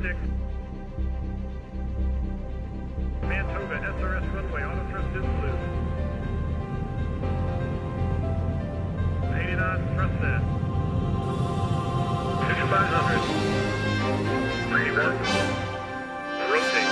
stick. Man Toga, SRS runway, auto thrust is loose. 80 knots, thrust set. 5500. 31. Rotate.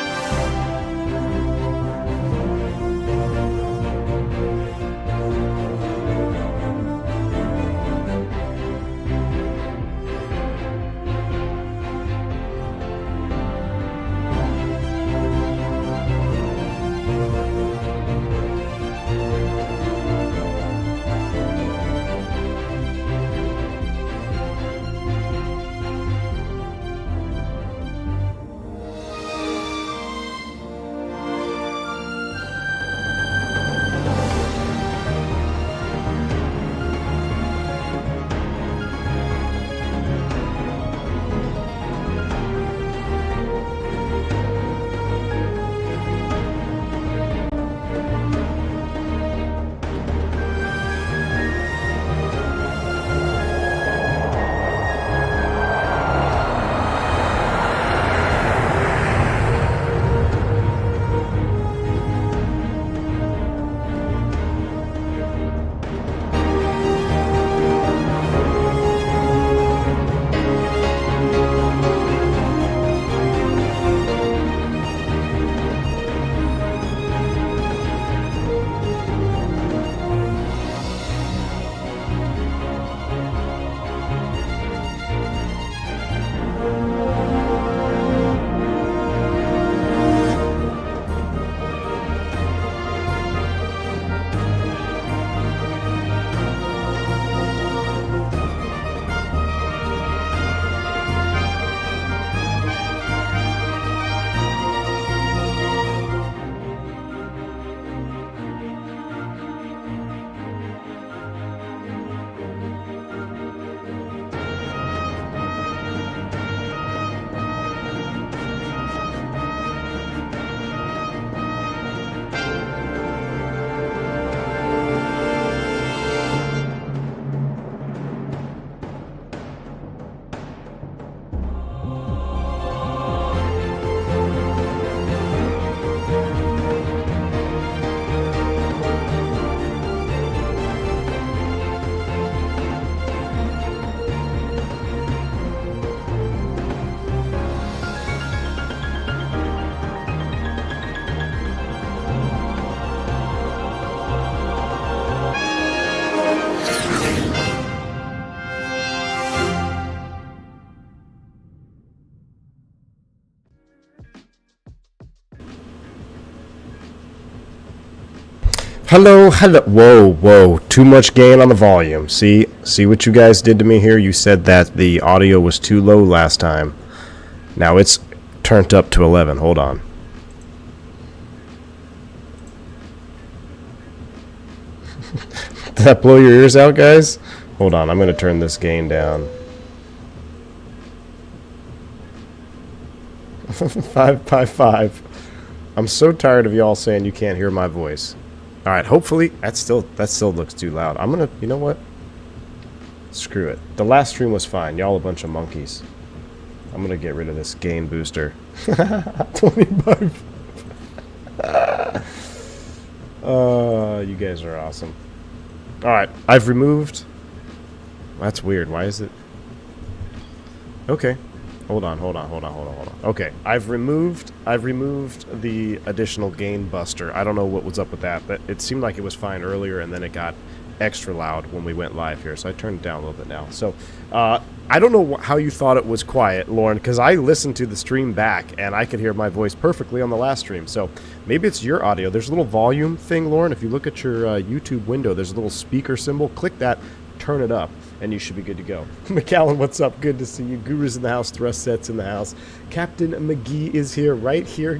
Hello, whoa, too much gain on the volume. See what you guys did to me here? You said that the audio was too low last time. Now it's turned up to 11. Hold on. Did that blow your ears out, guys? Hold on, I'm going to turn this gain down. 555. I'm so tired of y'all saying you can't hear my voice. All right, hopefully that still looks too loud. I'm gonna, you know what? Screw it. The last stream was fine. Y'all a bunch of monkeys. I'm gonna get rid of this gain booster. 25. You guys are awesome. All right, I've removed. That's weird. Why is it? Okay. Hold on. Okay, I've removed the additional gain buster. I don't know what was up with that, but it seemed like it was fine earlier, and then it got extra loud when we went live here, so I turned it down a little bit now. So, I don't know how you thought it was quiet, Lauren, because I listened to the stream back, and I could hear my voice perfectly on the last stream, so maybe it's your audio. There's a little volume thing, Lauren. If you look at your YouTube window, there's a little speaker symbol. Click that, turn it up, and you should be good to go. McAllen, what's up? Good to see you. Guru's in the house. Thrust Sets in the house. Captain McGee is here, right here.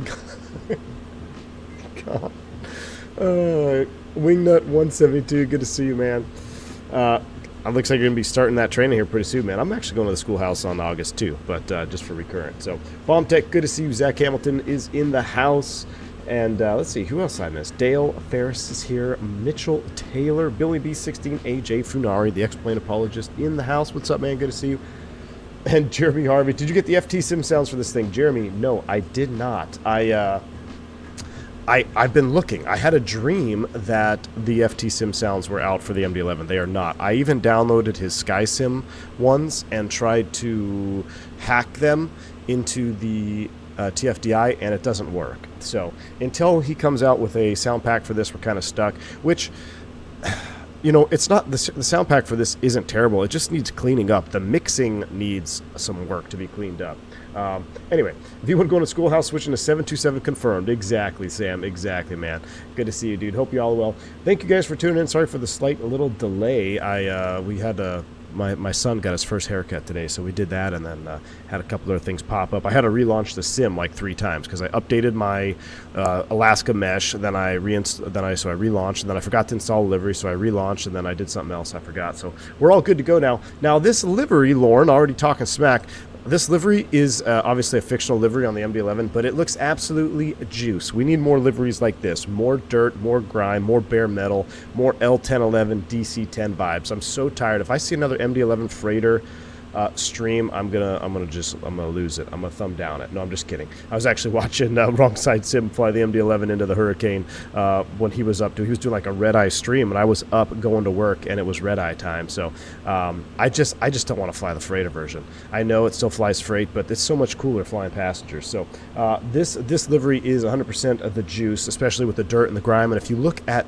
God. Wingnut 172, good to see you, man. It looks like you're going to be starting that training here pretty soon, man. I'm actually going to the schoolhouse on August 2, but just for recurrent. So, Bomb Tech, good to see you. Zach Hamilton is in the house. And let's see, who else I missed? Dale Ferris is here. Mitchell Taylor. Billy B16. AJ Funari, the X-Plane apologist, in the house. What's up, man? Good to see you. And Jeremy Harvey, did you get the FT sim sounds for this thing? Jeremy, no, I did not. I've been looking. I had a dream that the FT sim sounds were out for the MD-11. They are not. I even downloaded his SkySim ones and tried to hack them into the tfdi, and it doesn't work. So until he comes out with a sound pack for this, we're kind of stuck, which, you know, it's not, the sound pack for this isn't terrible. It just needs cleaning up. The mixing needs some work to be cleaned up. Anyway, V1 going to Schoolhouse, switching to 727 confirmed. Exactly, Sam. Exactly, man. Good to see you, dude. Hope you all are well. Thank you guys for tuning in. Sorry for the slight little delay. We had my son got his first haircut today, so we did that, and then had a couple other things pop up. I had to relaunch the sim like 3 times because I updated my Alaska mesh, then I relaunched, and then I forgot to install a livery, so I relaunched, and then I did something else I forgot. So we're all good to go now. Now this livery, Lauren, already talking smack. This livery is obviously a fictional livery on the MD-11, but it looks absolutely juice. We need more liveries like this. More dirt, more grime, more bare metal, more L1011, DC-10 vibes. I'm so tired. If I see another MD-11 freighter stream, I'm gonna lose it. I'm gonna thumb down it. No, I'm just kidding. I was actually watching Wrong Side Sim fly the MD-11 into the hurricane when he was doing like a red-eye stream, and I was up going to work, and it was red-eye time. So I just don't want to fly the freighter version. I know it still flies freight, but it's so much cooler flying passengers. So this livery is 100% of the juice, especially with the dirt and the grime. And if you look at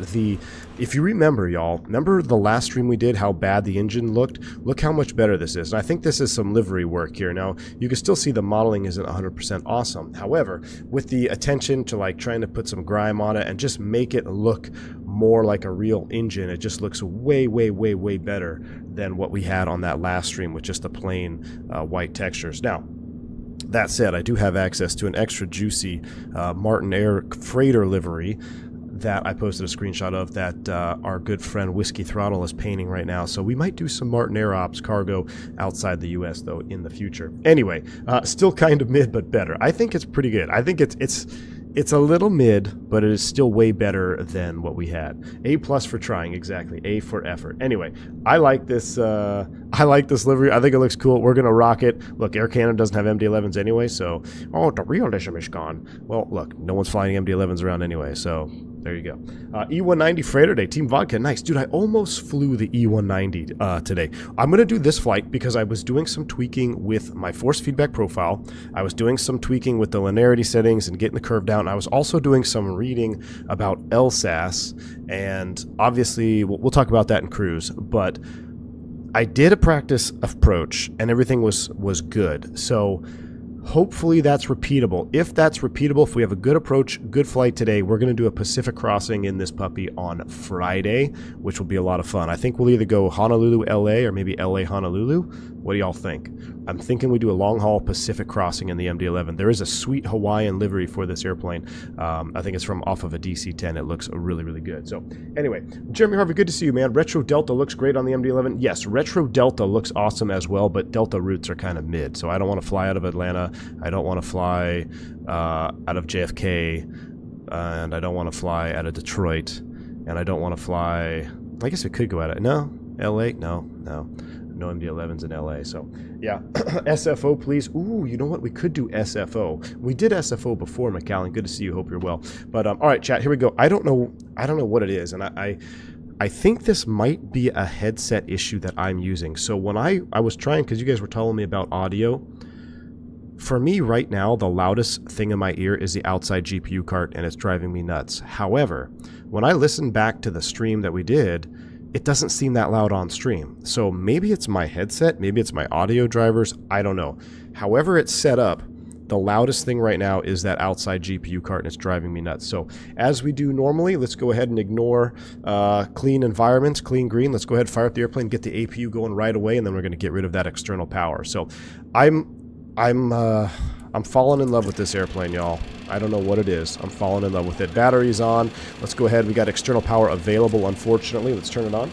if you remember, y'all, remember the last stream we did, how bad the engine looked? Look how much better this is. And I think this is some livery work here. Now, you can still see the modeling isn't 100% awesome. However, with the attention to like trying to put some grime on it and just make it look more like a real engine, it just looks way, way, way, way better than what we had on that last stream with just the plain white textures. Now, that said, I do have access to an extra juicy Martin Air freighter livery that I posted a screenshot of that our good friend Whiskey Throttle is painting right now. So we might do some Martin Air Ops cargo outside the U.S. though in the future. Anyway, still kind of mid, but better. I think it's pretty good. I think it's a little mid, but it is still way better than what we had. A+ for trying, exactly. A for effort. Anyway, I like this. I like this livery. I think it looks cool. We're gonna rock it. Look, Air Canada doesn't have MD-11s anyway, so the realism is gone. Well, look, no one's flying MD-11s around anyway, so there you go. E190 Freighter Day, Team Vodka, nice. Dude, I almost flew the E190 today. I'm going to do this flight because I was doing some tweaking with my force feedback profile. I was doing some tweaking with the linearity settings and getting the curve down. I was also doing some reading about LSAS, and obviously we'll talk about that in cruise, but I did a practice approach and everything was good. So hopefully that's repeatable. If that's repeatable, if we have a good approach, good flight today, we're going to do a Pacific crossing in this puppy on Friday, which will be a lot of fun. I think we'll either go Honolulu, LA, or maybe LA, Honolulu. What do y'all think? I'm thinking we do a long-haul Pacific crossing in the MD-11. There is a sweet Hawaiian livery for this airplane. I think it's from off of a DC-10. It looks really, really good. So anyway, Jeremy Harvey, good to see you, man. Retro Delta looks great on the MD-11. Yes, Retro Delta looks awesome as well, but Delta routes are kind of mid. So I don't want to fly out of Atlanta. I don't want to fly out of JFK, and I don't want to fly out of Detroit, and I don't want to fly... I guess it could go out of... No? LA? No. No MD-11s in LA, so yeah. SFO, please. Ooh, you know what? We could do SFO. We did SFO before, McAllen. Good to see you. Hope you're well. But all right, chat. Here we go. I don't know what it is, and I think this might be a headset issue that I'm using. So when I was trying, because you guys were telling me about audio. For me right now, the loudest thing in my ear is the outside GPU cart, and it's driving me nuts. However, when I listen back to the stream that we did, it doesn't seem that loud on stream. So maybe it's my headset, maybe it's my audio drivers, I don't know. However it's set up, the loudest thing right now is that outside GPU cart, and it's driving me nuts. So as we do normally, let's go ahead and ignore clean environments, clean green. Let's go ahead and fire up the airplane, get the APU going right away, and then we're going to get rid of that external power. So I'm falling in love with this airplane, y'all. I don't know what it is. I'm falling in love with it. Battery's on. Let's go ahead. We got external power available, unfortunately. Let's turn it on.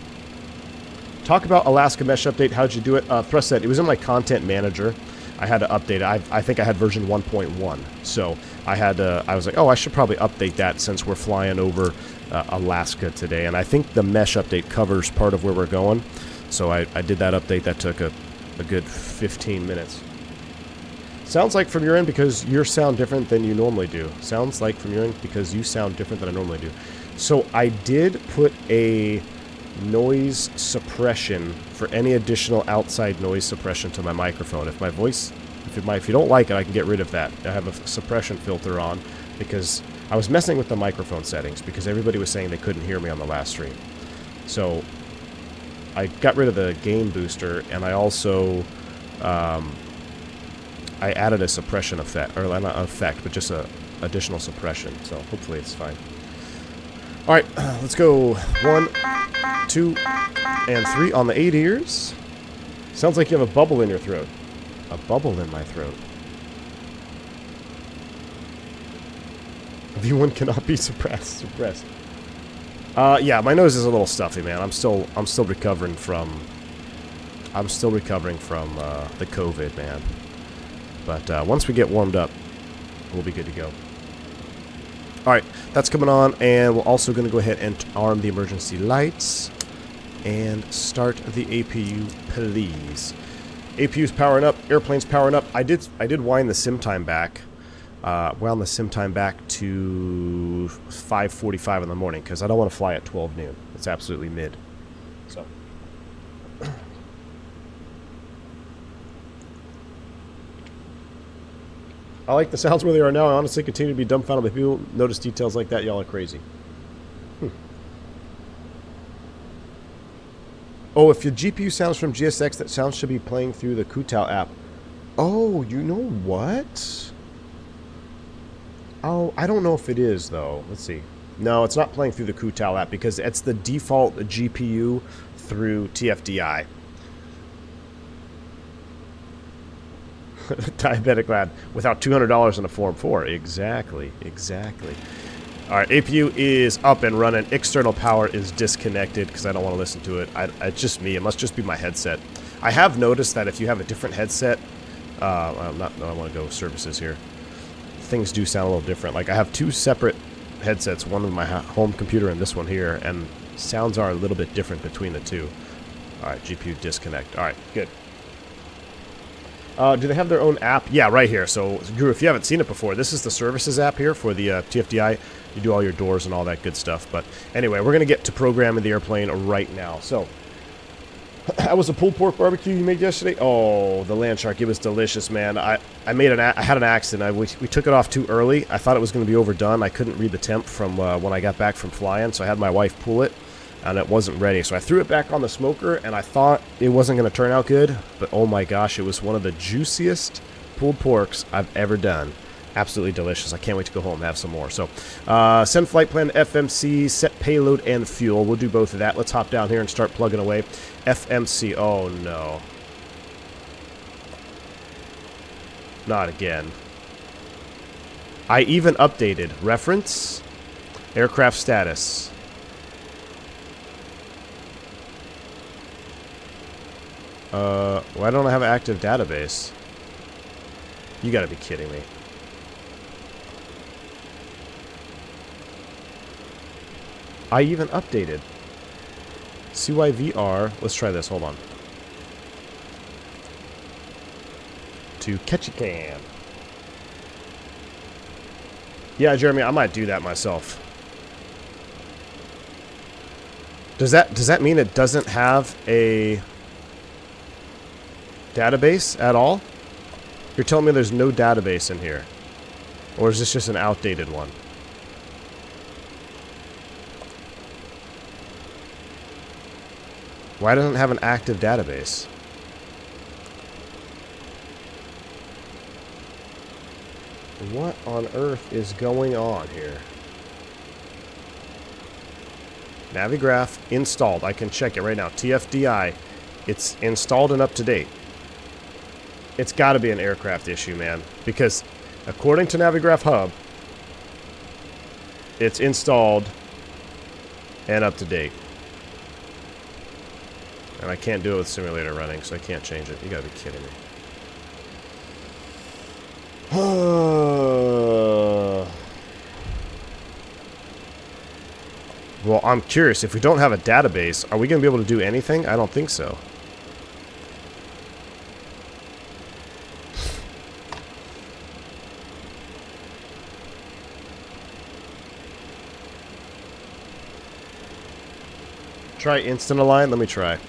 Talk about Alaska Mesh update. How'd you do it? Thrust said it was in my content manager. I had to update it. I think I had version 1.1. So I was like, oh, I should probably update that since we're flying over Alaska today. And I think the Mesh update covers part of where we're going. So I did that update. That took a good 15 minutes. Sounds like from your end because you sound different than you normally do. Sounds like from your end because you sound different than I normally do. So I did put a noise suppression for any additional outside noise suppression to my microphone. If my voice, if you don't like it, I can get rid of that. I have a suppression filter on because I was messing with the microphone settings because everybody was saying they couldn't hear me on the last stream. So I got rid of the gain booster, and I also I added a suppression effect, or not an effect, but just a additional suppression. So hopefully it's fine. All right, let's go 1, 2, and 3 on the 8 ears. Sounds like you have a bubble in your throat. A bubble in my throat. V1 cannot be suppressed. Yeah, my nose is a little stuffy, man. I'm still recovering from the COVID, man. But once we get warmed up, we'll be good to go. All right, that's coming on, and we're also going to go ahead and arm the emergency lights and start the APU, please. APU's powering up, airplane's powering up. I did wind the sim time back. Wound the sim time back to 5:45 in the morning because I don't want to fly at 12 noon. It's absolutely mid. So. I like the sounds where they are now. I honestly continue to be dumbfounded by people who notice details like that. Y'all are crazy. Oh, if your GPU sounds from GSX, that sound should be playing through the Kutao app. Oh, you know what? Oh, I don't know if it is, though. Let's see. No, it's not playing through the Kutao app because it's the default GPU through TFDI. Diabetic lad without $200 in a Form 4. Exactly. All right, APU is up and running. External power is disconnected because I don't want to listen to it. It's just me. It must just be my headset. I have noticed that if you have a different headset, I want to go services here. Things do sound a little different. Like I have two separate headsets, one with my home computer and this one here, and sounds are a little bit different between the two. All right, GPU disconnect. All right, good. Do they have their own app? Yeah, right here. So, Guru, if you haven't seen it before, this is the services app here for the TFDI. You do all your doors and all that good stuff. But anyway, we're going to get to programming the airplane right now. So, that was a pulled pork barbecue you made yesterday. Oh, the land shark. It was delicious, man. I had an accident. We took it off too early. I thought it was going to be overdone. I couldn't read the temp from when I got back from flying, so I had my wife pull it. And it wasn't ready. So I threw it back on the smoker, and I thought it wasn't going to turn out good. But oh my gosh, it was one of the juiciest pulled porks I've ever done. Absolutely delicious. I can't wait to go home and have some more. So send flight plan to FMC, set payload and fuel. We'll do both of that. Let's hop down here and start plugging away. FMC. Oh no. Not again. I even updated. Reference. Aircraft status. Why don't I have an active database? You gotta be kidding me. I even updated. CYVR. Let's try this. Hold on. To Ketchikan. Yeah, Jeremy, I might do that myself. Does that mean it doesn't have a database at all? You're telling me there's no database in here? Or is this just an outdated one? Why doesn't it have an active database? What on earth is going on here? Navigraph installed. I can check it right now. TFDI. It's installed and up to date. It's got to be an aircraft issue, man. Because according to Navigraph Hub, it's installed and up to date. And I can't do it with simulator running, so I can't change it. You gotta be kidding me. Well, I'm curious. If we don't have a database, are we going to be able to do anything? I don't think so. Try instant align? Let me try.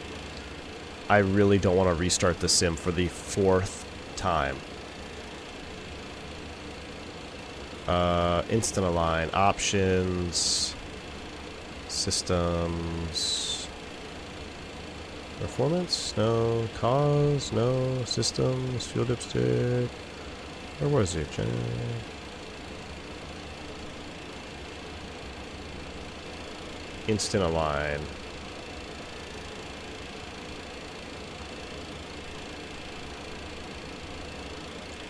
I really don't want to restart the sim for the 4th time. Instant align. Options. Systems. Performance? No. Cause? No. Systems. Fuel dipstick. Where was it? Instant align.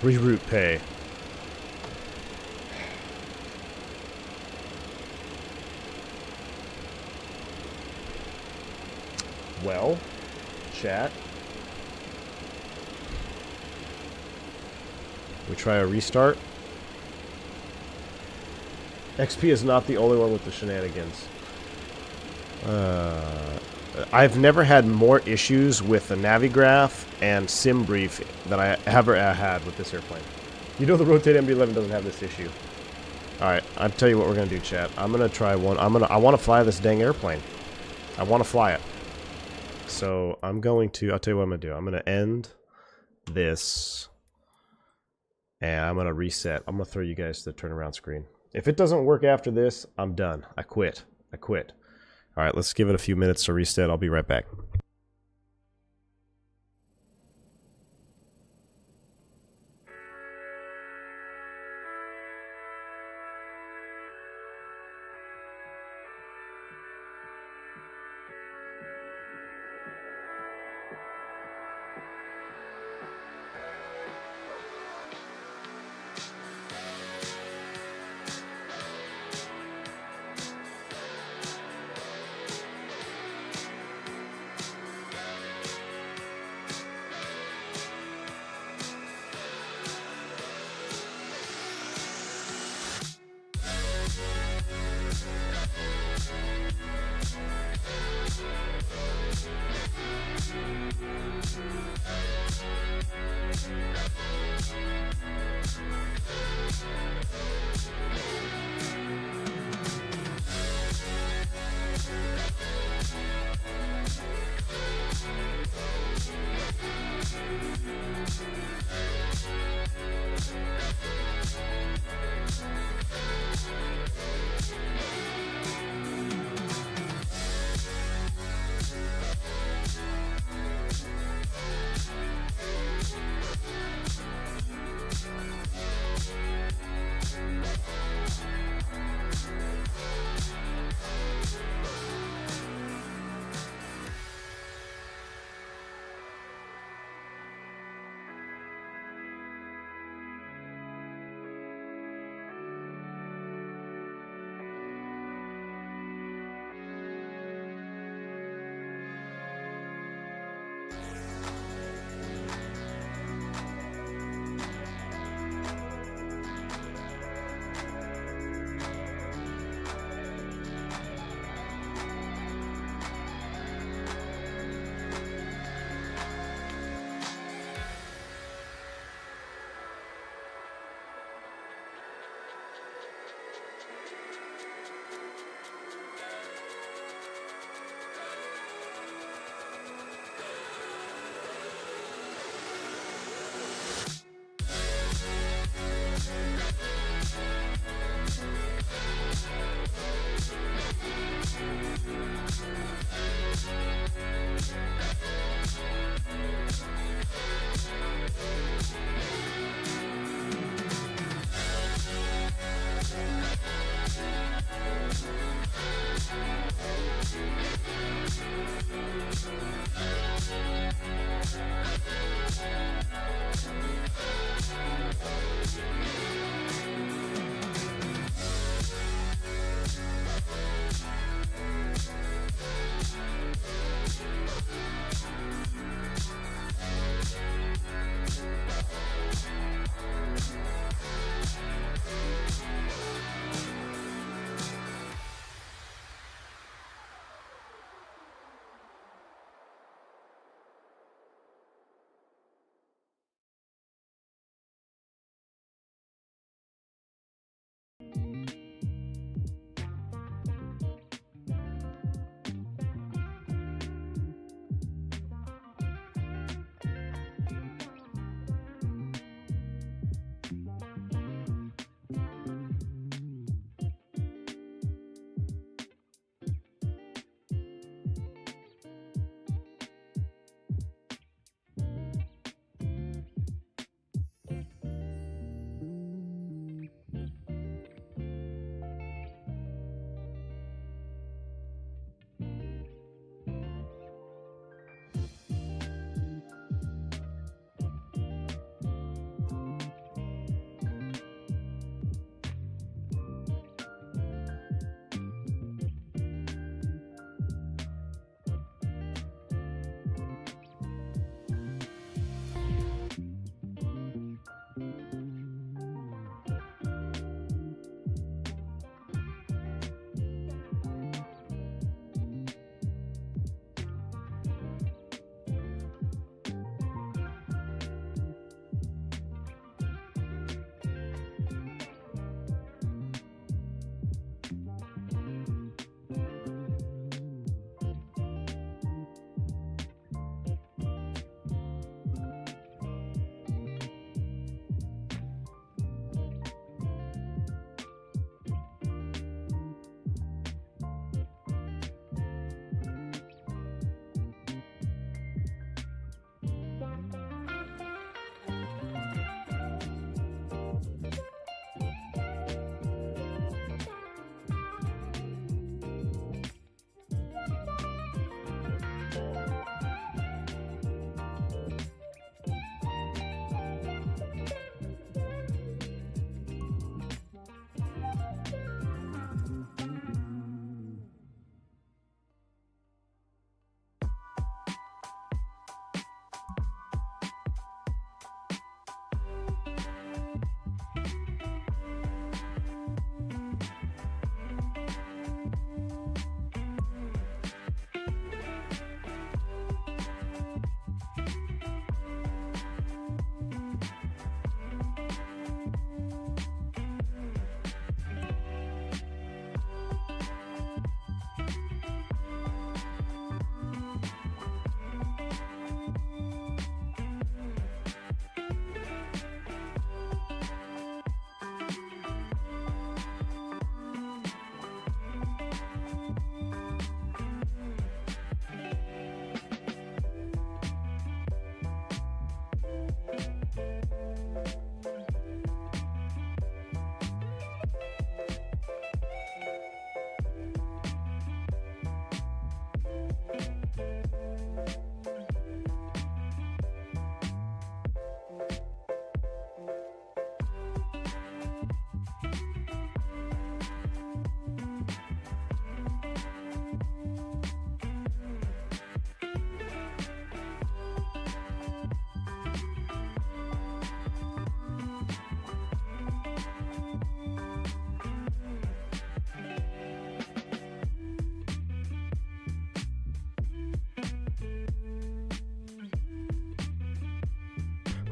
Reroute pay. Well, chat. We try a restart. XP is not the only one with the shenanigans. I've never had more issues with the Navigraph and SimBrief than I ever had with this airplane. You know the Rotate MD-11 doesn't have this issue. Alright, I'll tell you what we're gonna do, chat. I'm gonna try one. I wanna fly this dang airplane. I wanna fly it. So I'm going to, I'll tell you what I'm gonna do. I'm gonna end this and I'm gonna reset. I'm gonna throw you guys to the turnaround screen. If it doesn't work after this, I'm done. I quit. I quit. Alright, let's give it a few minutes to reset. I'll be right back.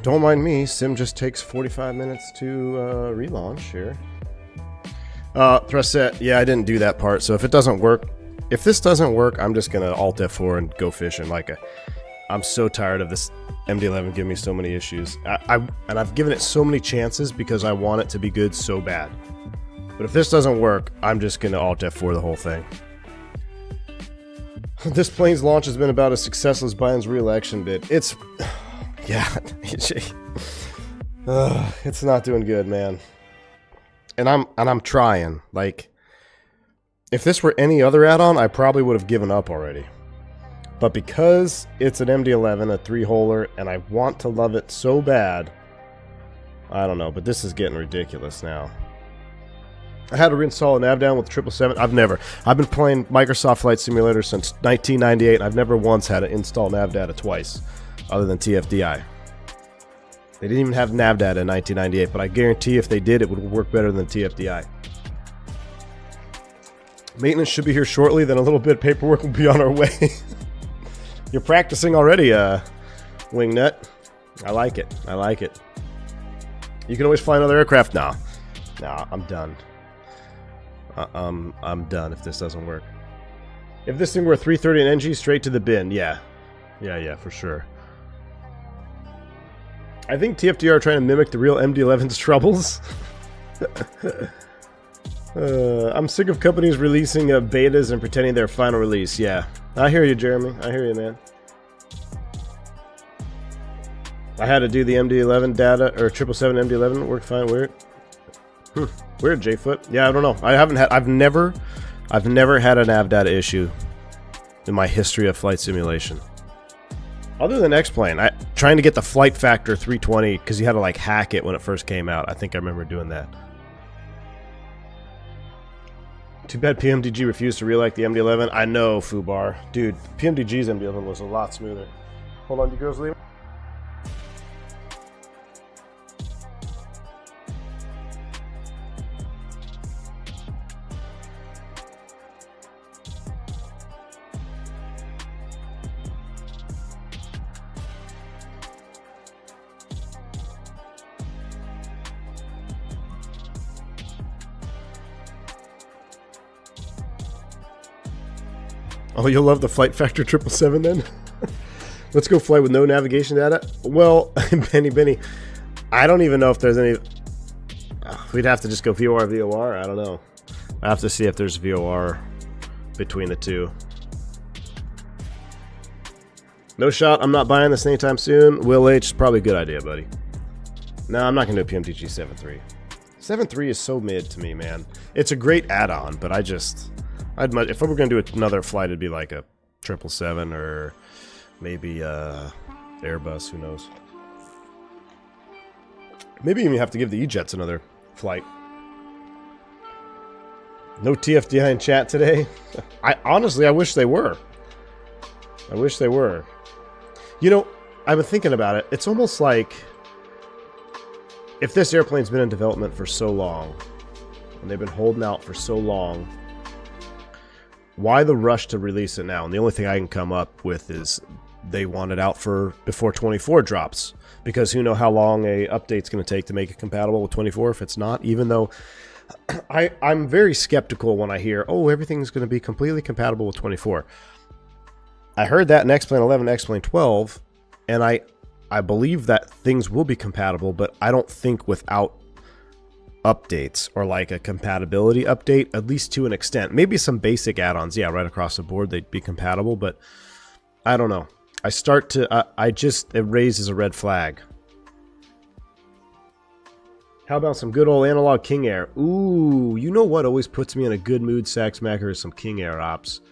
Don't mind me. Sim just takes 45 minutes to relaunch here. Thrust set. Yeah, I didn't do that part. So if it doesn't work, if this doesn't work, I'm just gonna Alt F4 and go fishing. I'm so tired of this MD-11 giving me so many issues. And I've given it so many chances because I want it to be good so bad. But if this doesn't work, I'm just gonna Alt F4 the whole thing. This plane's launch has been about as successful as Biden's re-election bid. It's... yeah. It's not doing good, man. And I'm trying. Like, if this were any other add-on, I probably would have given up already. But because it's an MD-11, a 3-holer, and I want to love it so bad, I don't know, but this is getting ridiculous now. I had to reinstall a nav down with 777. I've been playing Microsoft Flight Simulator since 1998, and I've never once had to install nav data twice, other than TFDI. They didn't even have nav data in 1998, but I guarantee if they did, it would work better than TFDI. Maintenance should be here shortly, then a little bit of paperwork will be on our way. You're practicing already, Wingnut. I like it. I like it. You can always fly another aircraft now. Nah, I'm done. I'm done if this doesn't work. If this thing were a 330 and NG, straight to the bin. Yeah. Yeah, for sure. I think TFDR are trying to mimic the real MD-11's troubles. I'm sick of companies releasing betas and pretending they're final release. Yeah. I hear you, Jeremy. I hear you, man. I had to do the MD-11 data, or 777 MD-11. Worked fine. Weird. Weird, J-Foot. Yeah, I don't know. I've never had a nav data issue in my history of flight simulation. Other than X-Plane, trying to get the flight factor 320, because you had to like hack it when it first came out. I think I remember doing that. Too bad PMDG refused to re-elect the MD-11. I know, Fubar. Dude, PMDG's MD-11 was a lot smoother. Hold on, you girls leave? Oh, you'll love the flight factor 777 then? Let's go fly with no navigation data? Well, Benny, I don't even know if there's any... we'd have to just go VOR. I don't know. I have to see if there's VOR between the two. No shot. I'm not buying this anytime soon. Will H, probably a good idea, buddy. No, I'm not going to do a PMDG 7.3. 7.3 is so mid to me, man. It's a great add-on, but if I were going to do another flight, it'd be like a 777 or maybe Airbus, who knows. Maybe even have to give the E-Jets another flight. No TFDI in chat today? Honestly, I wish they were. I wish they were. You know, I've been thinking about it. It's almost like if this airplane's been in development for so long, and they've been holding out for so long, why the rush to release it now? And the only thing I can come up with is they want it out for before 24 drops. Because who knows how long a update's going to take to make it compatible with 24 if it's not. Even though I'm very skeptical when I hear, oh, everything's going to be completely compatible with 24. I heard that in X-Plane 11, X-Plane 12, and I believe that things will be compatible, but I don't think without updates or like a compatibility update, at least to an extent. Maybe some basic add-ons, yeah, right across the board they'd be compatible, but I don't know. It raises a red flag. How about some good old analog King Air? Ooh, you know what always puts me in a good mood, Saxmacker, is some King Air ops.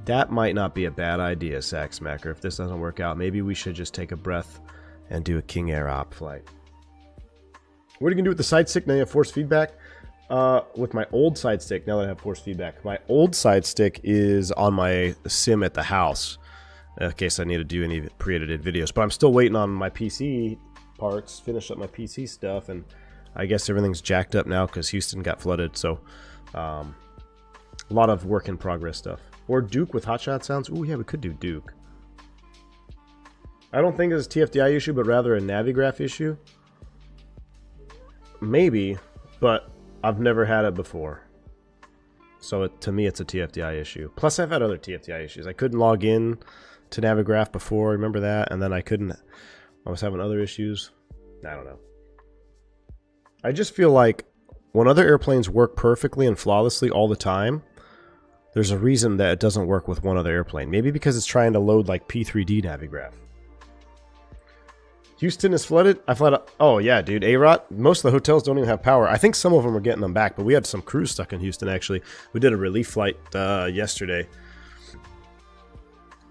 That might not be a bad idea, Saxmacker. If this doesn't work out, maybe we should just take a breath and do a King Air op flight. What are you going to do with the side stick now you have force feedback? With my old side stick, now that I have force feedback. My old side stick is on my sim at the house, in case I need to do any pre-edited videos. But I'm still waiting on my PC parts, finish up my PC stuff, and I guess everything's jacked up now because Houston got flooded. So a lot of work in progress stuff. Or Duke with hotshot sounds. Ooh, yeah, we could do Duke. I don't think it's a TFDI issue, but rather a Navigraph issue. Maybe, but I've never had it before. So to me, it's a TFDI issue. Plus, I've had other TFDI issues. I couldn't log in to Navigraph before, remember that? And then I was having other issues. I don't know. I just feel like when other airplanes work perfectly and flawlessly all the time, there's a reason that it doesn't work with one other airplane. Maybe because it's trying to load like P3D Navigraph. Houston is flooded? I flooded. Oh, yeah, dude. A-Rot. Most of the hotels don't even have power. I think some of them are getting them back, but we had some crews stuck in Houston, actually. We did a relief flight yesterday.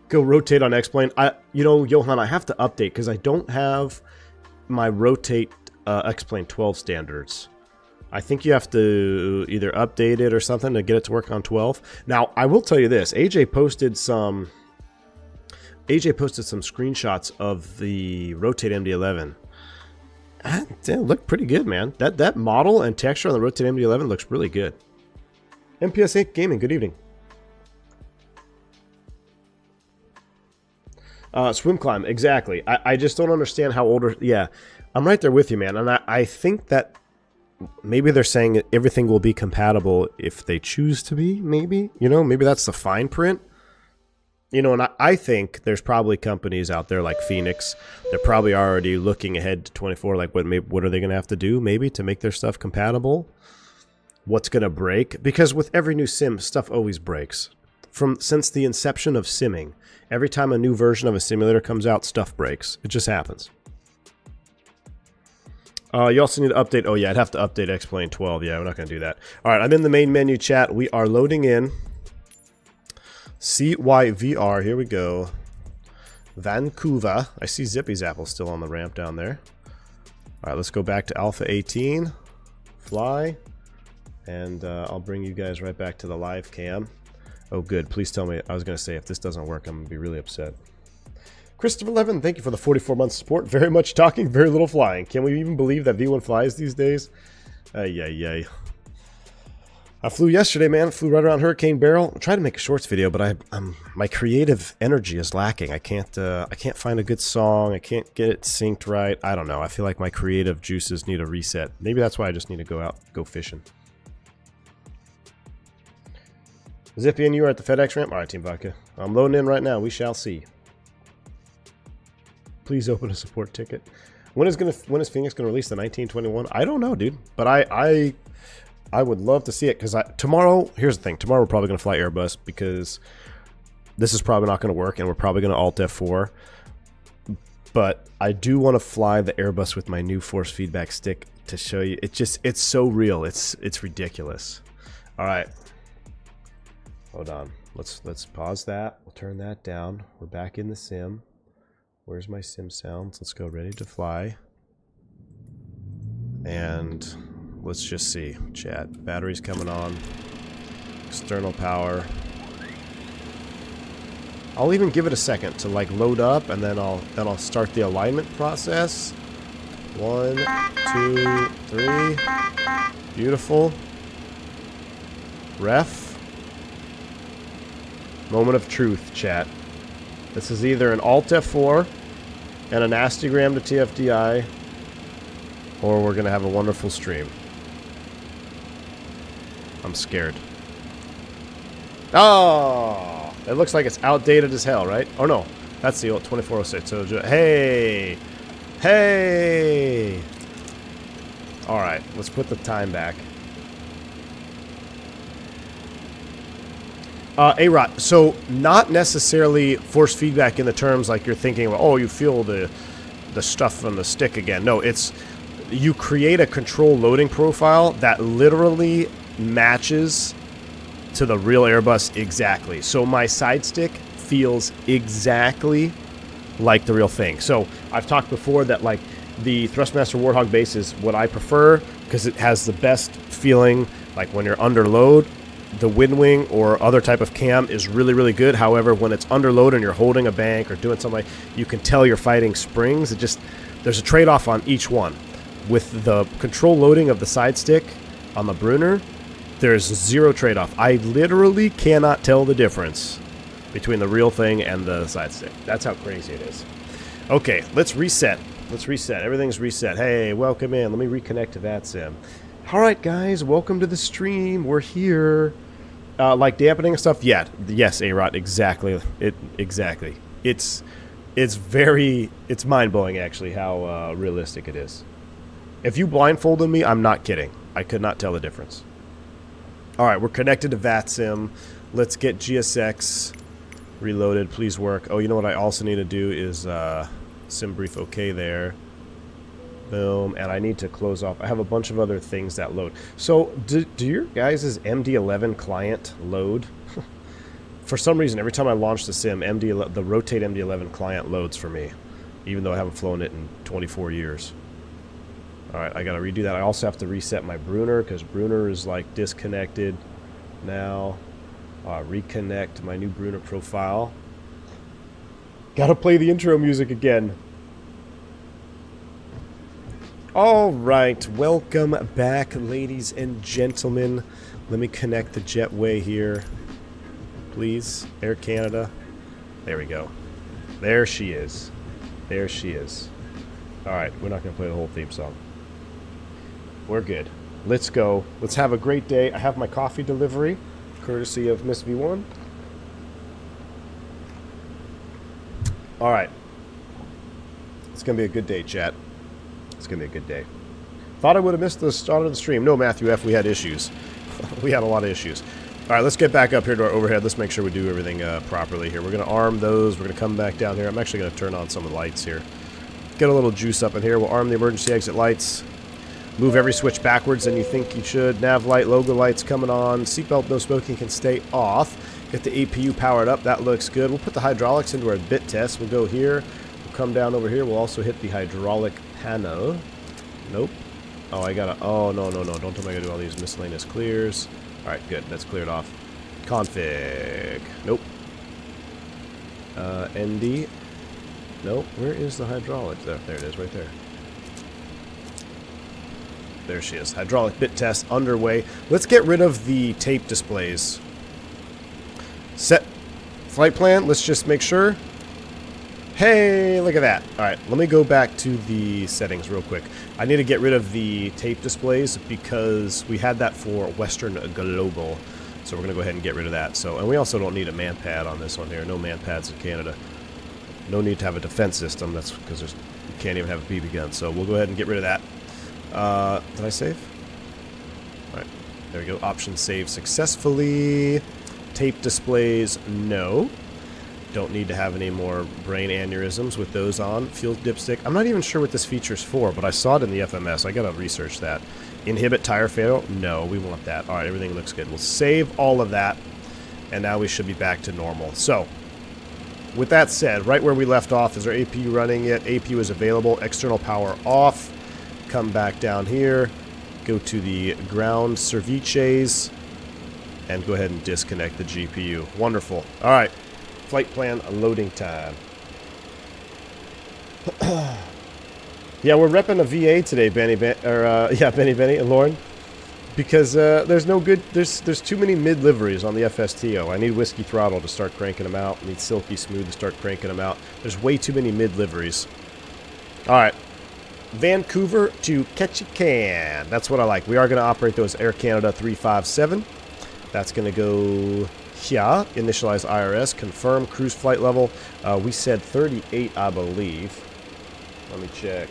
Go rotate on X-Plane. You know, Johan, I have to update because I don't have my rotate X-Plane 12 standards. I think you have to either update it or something to get it to work on 12. Now, I will tell you this. AJ posted some screenshots of the Rotate MD-11. They look pretty good, man. That model and texture on the Rotate MD-11 looks really good. MPS8 Gaming, good evening. Swim climb, exactly. I just don't understand how older... Yeah, I'm right there with you, man. And I think that maybe they're saying that everything will be compatible if they choose to be, maybe. You know, maybe that's the fine print. You know, and I think there's probably companies out there like Fenix. They're probably already looking ahead to 24. Like, what are they going to have to do, maybe, to make their stuff compatible? What's going to break? Because with every new sim, stuff always breaks. Since the inception of simming, every time a new version of a simulator comes out, stuff breaks. It just happens. You also need to update... Oh, yeah, I'd have to update X-Plane 12. Yeah, we're not going to do that. All right, I'm in the main menu chat. We are loading in. CYVR, here we go. Vancouver. I see Zippy's Apple still on the ramp down there. All right, let's go back to Alpha 18. Fly. And I'll bring you guys right back to the live cam. Oh, good. Please tell me. I was going to say, if this doesn't work, I'm going to be really upset. Christopher Levin, thank you for the 44-month support. Very much talking, very little flying. Can we even believe that V1 flies these days? Ay. I flew yesterday, man. Flew right around Hurricane Barrel. I tried to make a shorts video, but my creative energy is lacking. I can't find a good song. I can't get it synced right. I don't know. I feel like my creative juices need a reset. Maybe that's why I just need to go fishing. Zippy and you are at the FedEx ramp. All right, Team Vodka. I'm loading in right now. We shall see. Please open a support ticket. When is Fenix gonna release the 1921? I don't know, dude. But I would love to see it because tomorrow. Here's the thing. Tomorrow we're probably gonna fly Airbus because this is probably not gonna work, and we're probably gonna Alt F4. But I do want to fly the Airbus with my new force feedback stick to show you. It's so real. It's ridiculous. All right. Hold on. Let's pause that. We'll turn that down. We're back in the sim. Where's my sim sounds? Let's go ready to fly. And let's just see. Chat. Battery's coming on. External power. I'll even give it a second to like load up, and then I'll start the alignment process. 1, 2, 3. Beautiful. Ref. Moment of truth, chat. This is either an Alt F4 and a nastygram to TFDI, or we're going to have a wonderful stream. I'm scared. Oh! It looks like it's outdated as hell, right? Oh no, that's the old 2406. So, hey! Hey! Alright, let's put the time back. A-Rot, so not necessarily force feedback in the terms like you're thinking, oh, you feel the stuff on the stick again. No, it's you create a control loading profile that literally matches to the real Airbus exactly. So my side stick feels exactly like the real thing. So I've talked before that like the Thrustmaster Warthog base is what I prefer because it has the best feeling like when you're under load. The wind wing or other type of cam is really, really good. However, when it's under load and you're holding a bank or doing something like, you can tell you're fighting springs. There's a trade-off on each one. With the control loading of the side stick on the Brunner, there's zero trade-off. I literally cannot tell the difference between the real thing and the side stick. That's how crazy it is. Okay, let's reset. Let's reset. Everything's reset. Hey, welcome in. Let me reconnect to that sim. All right, guys, welcome to the stream. We're here. Like dampening and stuff? Yeah. Yes, A-Rot, exactly. Exactly. It's mind-blowing, actually, how realistic it is. If you blindfolded me, I'm not kidding. I could not tell the difference. All right, we're connected to VATSIM. Let's get GSX reloaded. Please work. Oh, you know what I also need to do is sim brief OK there. Boom. And I need to close off. I have a bunch of other things that load. So do your guys' MD11 client load? For some reason, every time I launch the sim, the Rotate MD11 client loads for me, even though I haven't flown it in 24 years. All right, I got to redo that. I also have to reset my Brunner because Brunner is like disconnected now. Reconnect my new Brunner profile. Got to play the intro music again. All right, welcome back, ladies and gentlemen. Let me connect the jetway here. Please, Air Canada. There we go. There she is. There she is. All right, we're not going to play the whole theme song. We're good. Let's go. Let's have a great day. I have my coffee delivery, courtesy of Miss V1. All right. It's going to be a good day, chat. It's going to be a good day. Thought I would have missed the start of the stream. No, Matthew F., we had issues. We had a lot of issues. All right, let's get back up here to our overhead. Let's make sure we do everything properly here. We're going to arm those. We're going to come back down here. I'm actually going to turn on some of the lights here. Get a little juice up in here. We'll arm the emergency exit lights. Move every switch backwards than you think you should. Nav light, logo lights coming on. Seatbelt, no smoking can stay off. Get the APU powered up. That looks good. We'll put the hydraulics into our bit test. We'll go here. We'll come down over here. We'll also hit the hydraulic panel. Nope. Oh, I gotta... Oh, no. Don't tell me I gotta do all these miscellaneous clears. All right, good. That's cleared off. Config. Nope. ND. Nope. Where is the hydraulic? There it is, right there. There she is. Hydraulic bit test underway. Let's get rid of the tape displays. Set flight plan. Let's just make sure. Hey, look at that. All right, let me go back to the settings real quick. I need to get rid of the tape displays because we had that for Western Global. So we're going to go ahead and get rid of that. So, and we also don't need a man pad on this one here. No man pads in Canada. No need to have a defense system. That's because you can't even have a BB gun. So we'll go ahead and get rid of that. Did I save? All right, there we go. Option save successfully. Tape displays, no. Don't need to have any more brain aneurysms with those on. Fuel dipstick. I'm not even sure what this feature's for, but I saw it in the FMS. I gotta research that. Inhibit tire fail? No, we want that. All right, everything looks good. We'll save all of that, and now we should be back to normal. So, with that said, right where we left off, is our APU running yet? APU is available. External power off. Come back down here. Go to the ground cervices, and go ahead and disconnect the GPU. Wonderful. All right. Flight plan loading time. Yeah, we're repping a VA today, Benny and Lauren, because there's no good. There's too many mid liveries on the FSTO. I need Whiskey Throttle to start cranking them out. I need Silky Smooth to start cranking them out. There's way too many mid liveries. All right, Vancouver to Ketchikan. That's what I like. We are going to operate those Air Canada 357. That's going to go. Yeah, initialize IRS, confirm cruise flight level. We said 38, I believe. Let me check.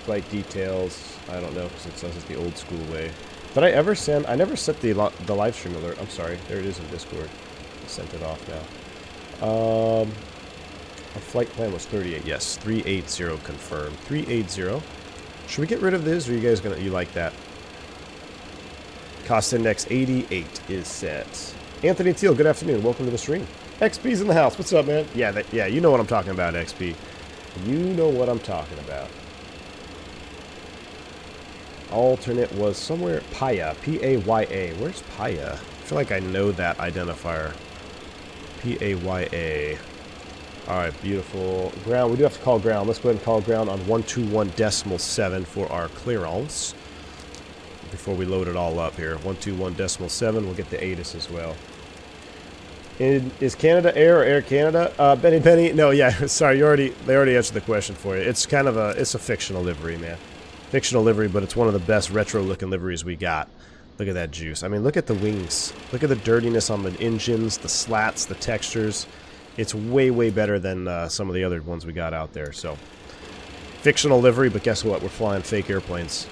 Flight details. I don't know because it says it's the old school way. Did I ever send? I never set the live stream alert. I'm sorry. There it is in Discord. I sent it off now. Our flight plan was 38. Yes, 380 confirmed. 380. Should we get rid of this, or are you guys you like that? Cost index 88 is set. Anthony Teal, good afternoon. Welcome to the stream. XP's in the house. What's up, man? Yeah, you know what I'm talking about, XP. You know what I'm talking about. Alternate was somewhere. Paya. P-A-Y-A. Where's Paya? I feel like I know that identifier. P-A-Y-A. All right, beautiful. Ground. We do have to call ground. Let's go ahead and call ground on 121.7 for our clearance. Before we load it all up here. 121.7. We'll get the ATIS as well. Is Canada Air or Air Canada? Benny, no, yeah, sorry, they already answered the question for you. It's kind of it's a fictional livery, man. Fictional livery, but it's one of the best retro-looking liveries we got. Look at that juice. I mean, look at the wings. Look at the dirtiness on the engines, the slats, the textures. It's way, way better than some of the other ones we got out there, so. Fictional livery, but guess what? We're flying fake airplanes.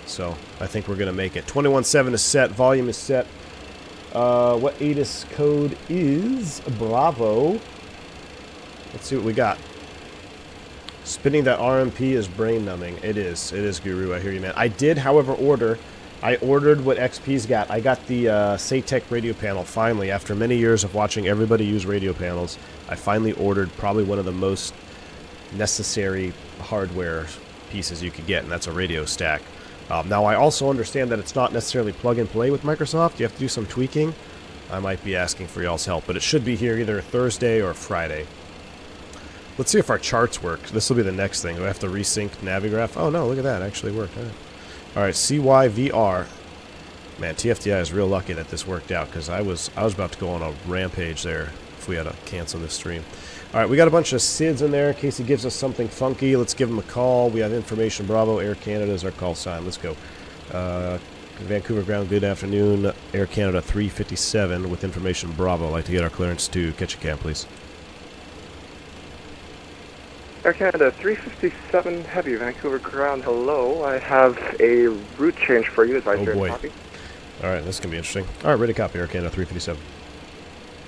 So, I think we're going to make it. 21.7 is set. Volume is set. What ATIS code is? Bravo. Let's see what we got. Spinning that RMP is brain numbing. It is. It is, Guru. I hear you, man. I did, however, I ordered what XP's got. I got the Throttletek radio panel, finally. After many years of watching everybody use radio panels, I finally ordered probably one of the most necessary hardware pieces you could get, and that's a radio stack. Now, I also understand that it's not necessarily plug and play with Microsoft. You have to do some tweaking. I might be asking for y'all's help, but it should be here either Thursday or Friday. Let's see if our charts work. This will be the next thing. Do I have to resync Navigraph? Oh, no, look at that. It actually worked. All right, CYVR. Man, TFDI is real lucky that this worked out, because I was about to go on a rampage there if we had to cancel this stream. All right, we got a bunch of SIDs in there in case he gives us something funky. Let's give him a call. We have information. Bravo, Air Canada is our call sign. Let's go. Vancouver ground, good afternoon. Air Canada 357 with information. Bravo. I'd like to get our clearance to Ketchikan, please. Air Canada 357 Heavy, Vancouver ground. Hello. I have a route change for you. Advise oh boy. Copy. All right, this can be interesting. All right, ready to copy. Air Canada 357.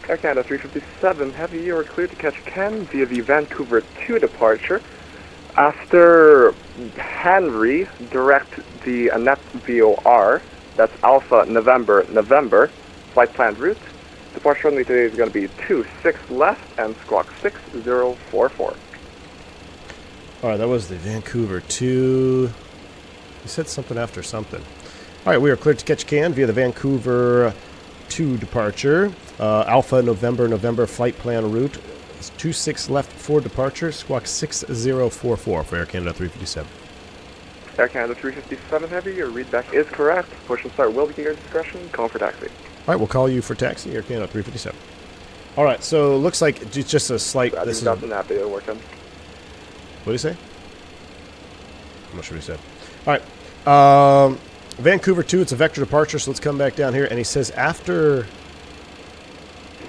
Air Canada 357 Heavy, you are cleared to catch Ken via the Vancouver 2 departure. After Henry, direct the ANET VOR, that's Alpha November, flight planned route. Departure runway today is going to be 26 left and squawk 6044. All right, that was the Vancouver 2. You said something after something. All right, we are cleared to Ketchikan via the Vancouver 2 departure. Alpha November flight plan route. 26 left for departure. Squawk 6044 for Air Canada 357. Air Canada 357 Heavy, your readback is correct. Push and start will be at your discretion. Call for taxi. All right, we'll call you for taxi, Air Canada 357. All right, so looks like it's just a slight. This is the nav data working. What did he say? I'm not sure what he said. All right. Vancouver 2, it's a vector departure, so let's come back down here. And he says after...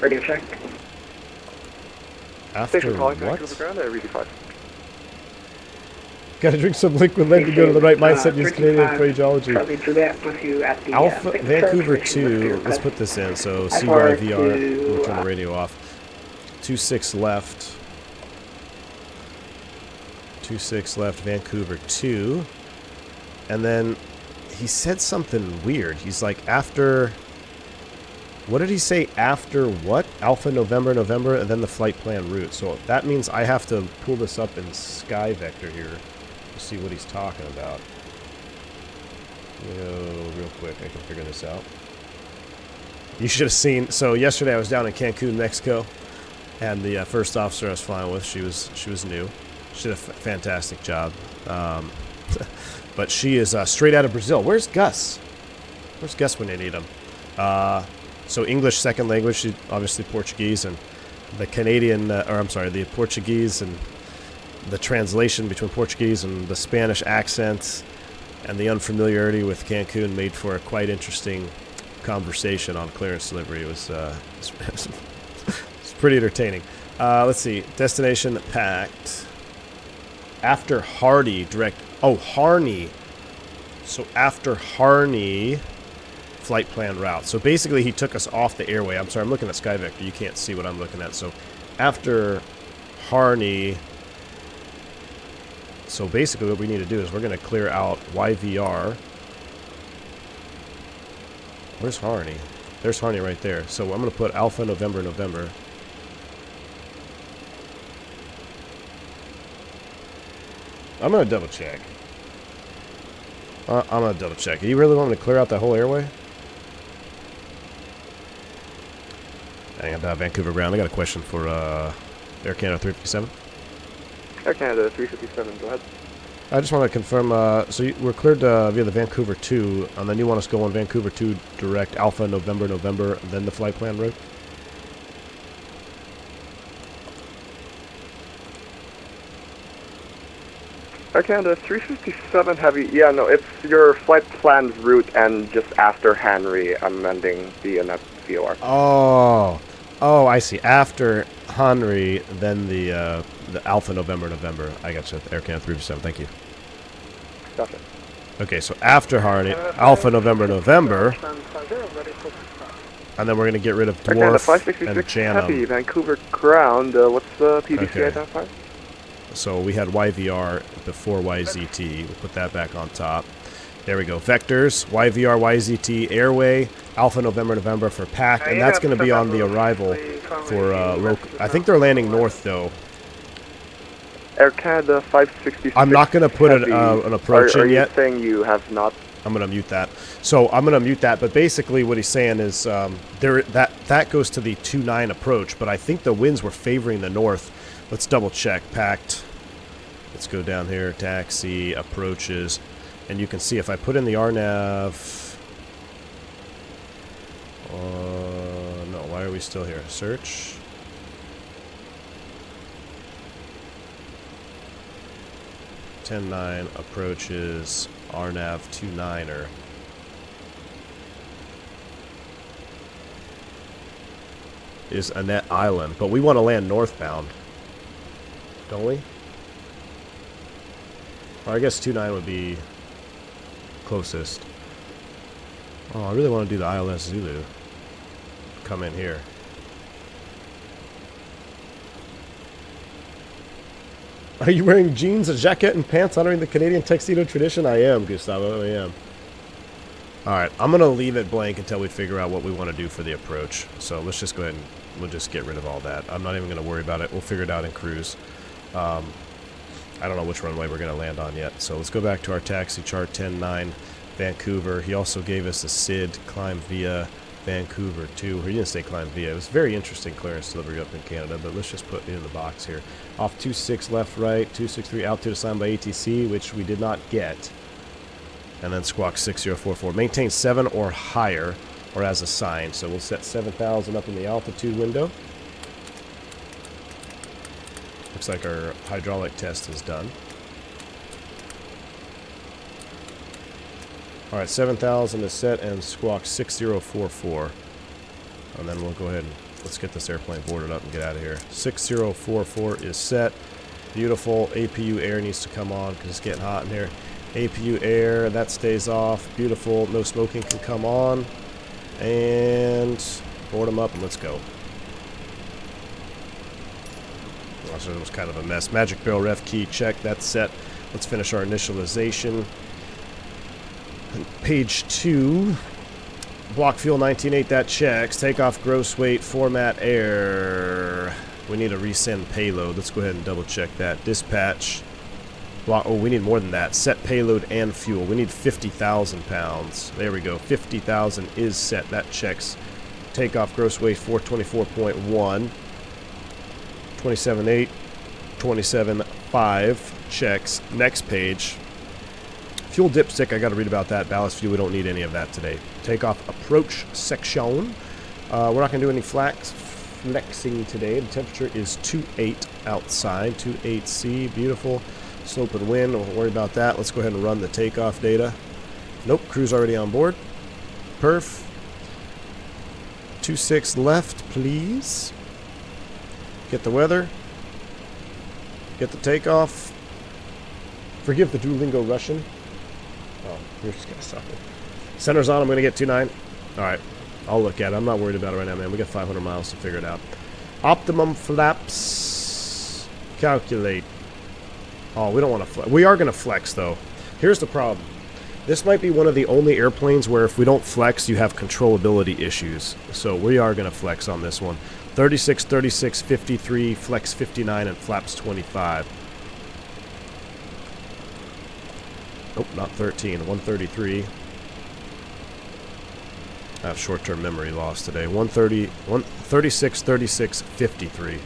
Radio check. After Station calling what? Vancouver ground at read 5. Gotta drink some liquid lead to go to the right mindset, use Canadian phraseology. Alpha, Vancouver 2, let's put this in. So CYVR, we'll turn the radio off. 26 left. 26 left, Vancouver 2. And then he said something weird. He's like, after... What did he say? After what? Alpha November, and then the flight plan route. So that means I have to pull this up in Sky Vector here to see what he's talking about. Real quick, I can figure this out. You should have seen... So yesterday I was down in Cancun, Mexico, and the first officer I was flying with, she was new. She did a fantastic job. But she is straight out of Brazil. Where's Gus? Where's Gus when they need him? So English second language, she's obviously Portuguese, and the Canadian, the Portuguese and the translation between Portuguese and the Spanish accents and the unfamiliarity with Cancun made for a quite interesting conversation on clearance delivery. It was it's pretty entertaining. Let's see, destination packed. After Hardy, direct... Oh, Harney. So after Harney, flight plan route. So basically he took us off the airway. I'm sorry, I'm looking at Sky Vector. You can't see what I'm looking at. So after Harney... So basically what we need to do is we're going to clear out YVR. Where's Harney? There's Harney right there. So I'm going to put Alpha November. I'm going to double check. I'm going to double check. You really want me to clear out that whole airway? Hang on, Vancouver ground. I got a question for Air Canada 357. Air Canada 357, go ahead. I just want to confirm, so we're cleared via the Vancouver 2, and then you want us to go on Vancouver 2 direct Alpha November, and then the flight plan route? Okay, on the 357 Heavy, yeah, no, it's your flight plan's route and just after Henry amending the net VOR. Oh, I see. After Henry, then the Alpha November. I got you. Air Canada 357. Thank you. Gotcha. Okay, so after Henry, Alpha November, and then we're going to get rid of Okay, the Dwarf 566 and Heavy, Janum. Vancouver ground, what's the PDC Okay. identifier? So we had YVR before YZT. We'll put that back on top. There we go. Vectors, YVR, YZT, Airway, Alpha November for PAC, and that's going to be on the arrival for local. I think they're landing north, though. Air Canada 566 I'm not going to put Heavy. an approach in yet. Are you saying you have not? I'm going to mute that. So I'm going to mute that, but basically what he's saying is that goes to the 2-9 approach, but I think the winds were favoring the north. Let's double check. Packed. Let's go down here. Taxi, approaches. And you can see if I put in the RNAV... no, why are we still here? Search. (10-9) approaches RNAV 29er. Is Annette Island, but we want to land northbound, don't we? Or I guess 29 would be closest. Oh, I really want to do the ILS Zulu. Come in here. Are you wearing jeans, a jacket, and pants honoring the Canadian tuxedo tradition? I am, Gustavo, I am. Alright, I'm going to leave it blank until we figure out what we want to do for the approach. So let's just go ahead and we'll just get rid of all that. I'm not even going to worry about it. We'll figure it out in cruise. I don't know which runway we're going to land on yet. So let's go back to our taxi chart 10-9 Vancouver. He also gave us a SID climb via Vancouver too. He didn't say climb via. It was very interesting clearance delivery up in Canada, but let's just put it in the box here. Off 26 left, right, 263 altitude assigned by ATC, which we did not get. And then squawk 6044. Maintain 7 or higher, or as assigned. So we'll set 7,000 up in the altitude window. Looks like our hydraulic test is done. Alright, 7,000 is set and squawk 6044. And then we'll go ahead and let's get this airplane boarded up and get out of here. 6044 is set. Beautiful. APU air needs to come on because it's getting hot in here. APU air, that stays off. Beautiful. No smoking can come on. And board them up and let's go. So it was kind of a mess. Magic barrel ref key check. That's set. Let's finish our initialization. Page 2. Block fuel 19.8. That checks. Takeoff gross weight. Format air. We need a resend payload. Let's go ahead and double check that. Dispatch. Block. Oh, we need more than that. Set payload and fuel. We need 50,000 pounds. There we go. 50,000 is set. That checks. Takeoff gross weight 424.1. 27.8, 27.5 checks. Next page. Fuel dipstick, I got to read about that. Ballast fuel, we don't need any of that today. Takeoff approach section. We're not going to do any flexing today. The temperature is 2.8 outside. 2.8 C, beautiful. Slope and wind, don't worry about that. Let's go ahead and run the takeoff data. Nope, crew's already on board. Perf. 26 left, please. Get the weather. Get the takeoff. Forgive the Duolingo Russian. Oh, you're just gonna stop it. Center's on. I'm gonna get 2.9. All right, I'll look at it. I'm not worried about it right now, man. We got 500 miles to figure it out. Optimum flaps. Calculate. Oh, we don't want to flex. We are gonna flex though. Here's the problem. This might be one of the only airplanes where if we don't flex, you have controllability issues. So we are gonna flex on this one. 36, 36, 53, flex 59, and flaps 25. Oh, not 13, 133. I have short-term memory loss today. 36, 36, 53.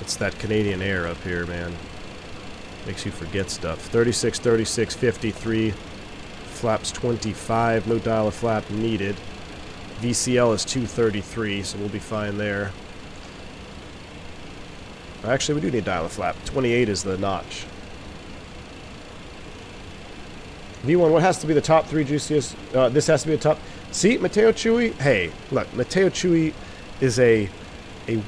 It's that Canadian air up here, man. Makes you forget stuff. 36, 36, 53. Flaps 25. No dial flap needed. VCL is 233, so we'll be fine there. Actually, we do need dial a flap. 28 is the notch. V1, what has to be the top 3 juiciest? This has to be a top. See, Matteo Chui? Hey, look, Matteo Chui is a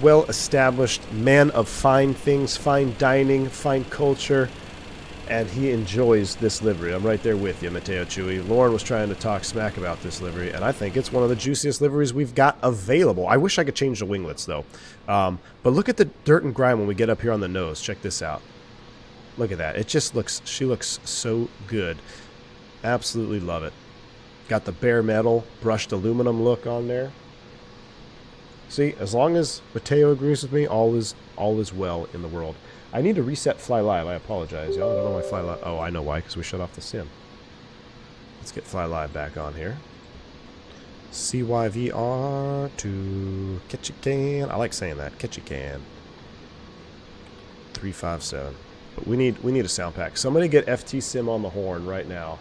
well-established man of fine things, fine dining, fine culture, and he enjoys this livery. I'm right there with you, Matteo Chui. Lauren was trying to talk smack about this livery, and I think it's one of the juiciest liveries we've got available. I wish I could change the winglets, though. But look at the dirt and grime when we get up here on the nose. Check this out. Look at that. It just looks, she looks so good. Absolutely love it. Got the bare metal, brushed aluminum look on there. See, as long as Mateo agrees with me, all is well in the world. I need to reset Fly Live. I apologize, y'all. I don't know why Fly Live... Oh, I know why, because we shut off the sim. Let's get Fly Live back on here. CYVR to Ketchikan. I like saying that. Ketchikan. 357. But we need a sound pack. Somebody get FT Sim on the horn right now.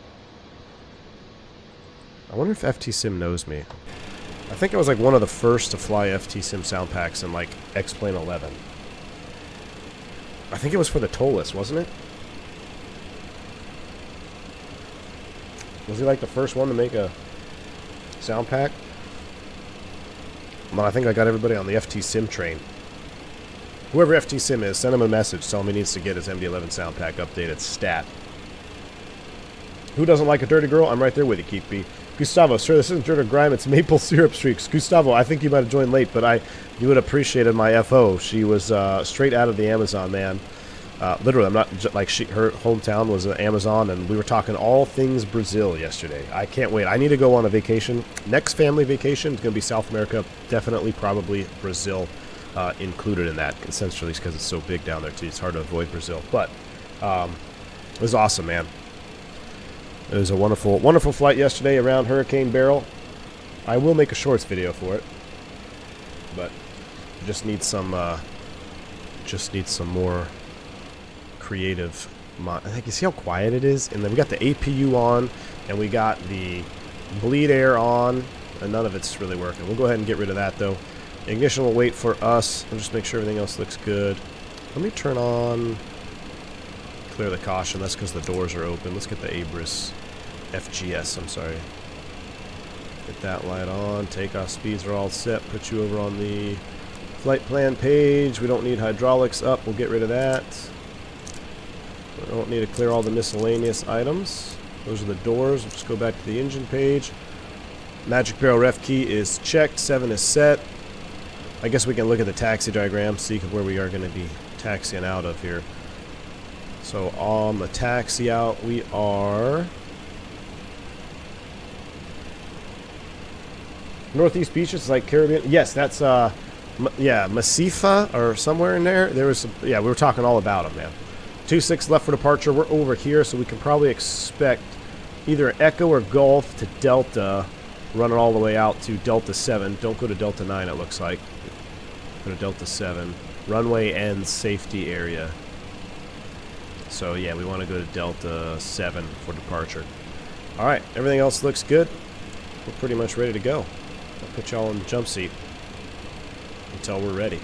I wonder if FT Sim knows me. I think I was like one of the first to fly FT Sim sound packs in like X-Plane 11. I think it was for the Tolus, wasn't it? Was he like the first one to make a sound pack? Well, I think I got everybody on the FT Sim train. Whoever FT Sim is, send him a message. Tell him he needs to get his MD-11 sound pack updated stat. Who doesn't like a dirty girl? I'm right there with you, Keith B. Gustavo, sir, this isn't dirt or grime, it's maple syrup streaks. Gustavo, I think you might have joined late, but you would have appreciated my FO. She was straight out of the Amazon, man. Literally, I'm not like her hometown was Amazon, and we were talking all things Brazil yesterday. I can't wait. I need to go on a vacation. Next family vacation is going to be South America. Definitely, probably Brazil included in that, essentially, because it's so big down there too. It's hard to avoid Brazil, but it was awesome, man. It was a wonderful, wonderful flight yesterday around Hurricane Barrel. I will make a shorts video for it, but just need some more creative. I think you see how quiet it is, and then we got the APU on, and we got the bleed air on, and none of it's really working. We'll go ahead and get rid of that though. Ignition will wait for us. I'll just make sure everything else looks good. Let me turn on. Clear the caution. That's because the doors are open. Let's get the Abris FGS. I'm sorry. Get that light on. Takeoff speeds are all set. Put you over on the flight plan page. We don't need hydraulics up. We'll get rid of that. We don't need to clear all the miscellaneous items. Those are the doors. We'll just go back to the engine page. Magic barrel ref key is checked. 7 is set. I guess we can look at the taxi diagram, see where we are going to be taxiing out of here. So on the taxi out, we are Northeast Beaches, like Caribbean. Yes, that's yeah, Masifa or somewhere in there. There was some, yeah, we were talking all about them, man. 26 left for departure. We're over here, so we can probably expect either Echo or Golf to Delta, running all the way out to Delta 7. Don't go to Delta 9, it looks like. Go to Delta 7. Runway ends safety area. So yeah, we want to go to Delta 7 for departure. Alright, everything else looks good. We're pretty much ready to go. I'll put y'all in the jump seat until we're ready.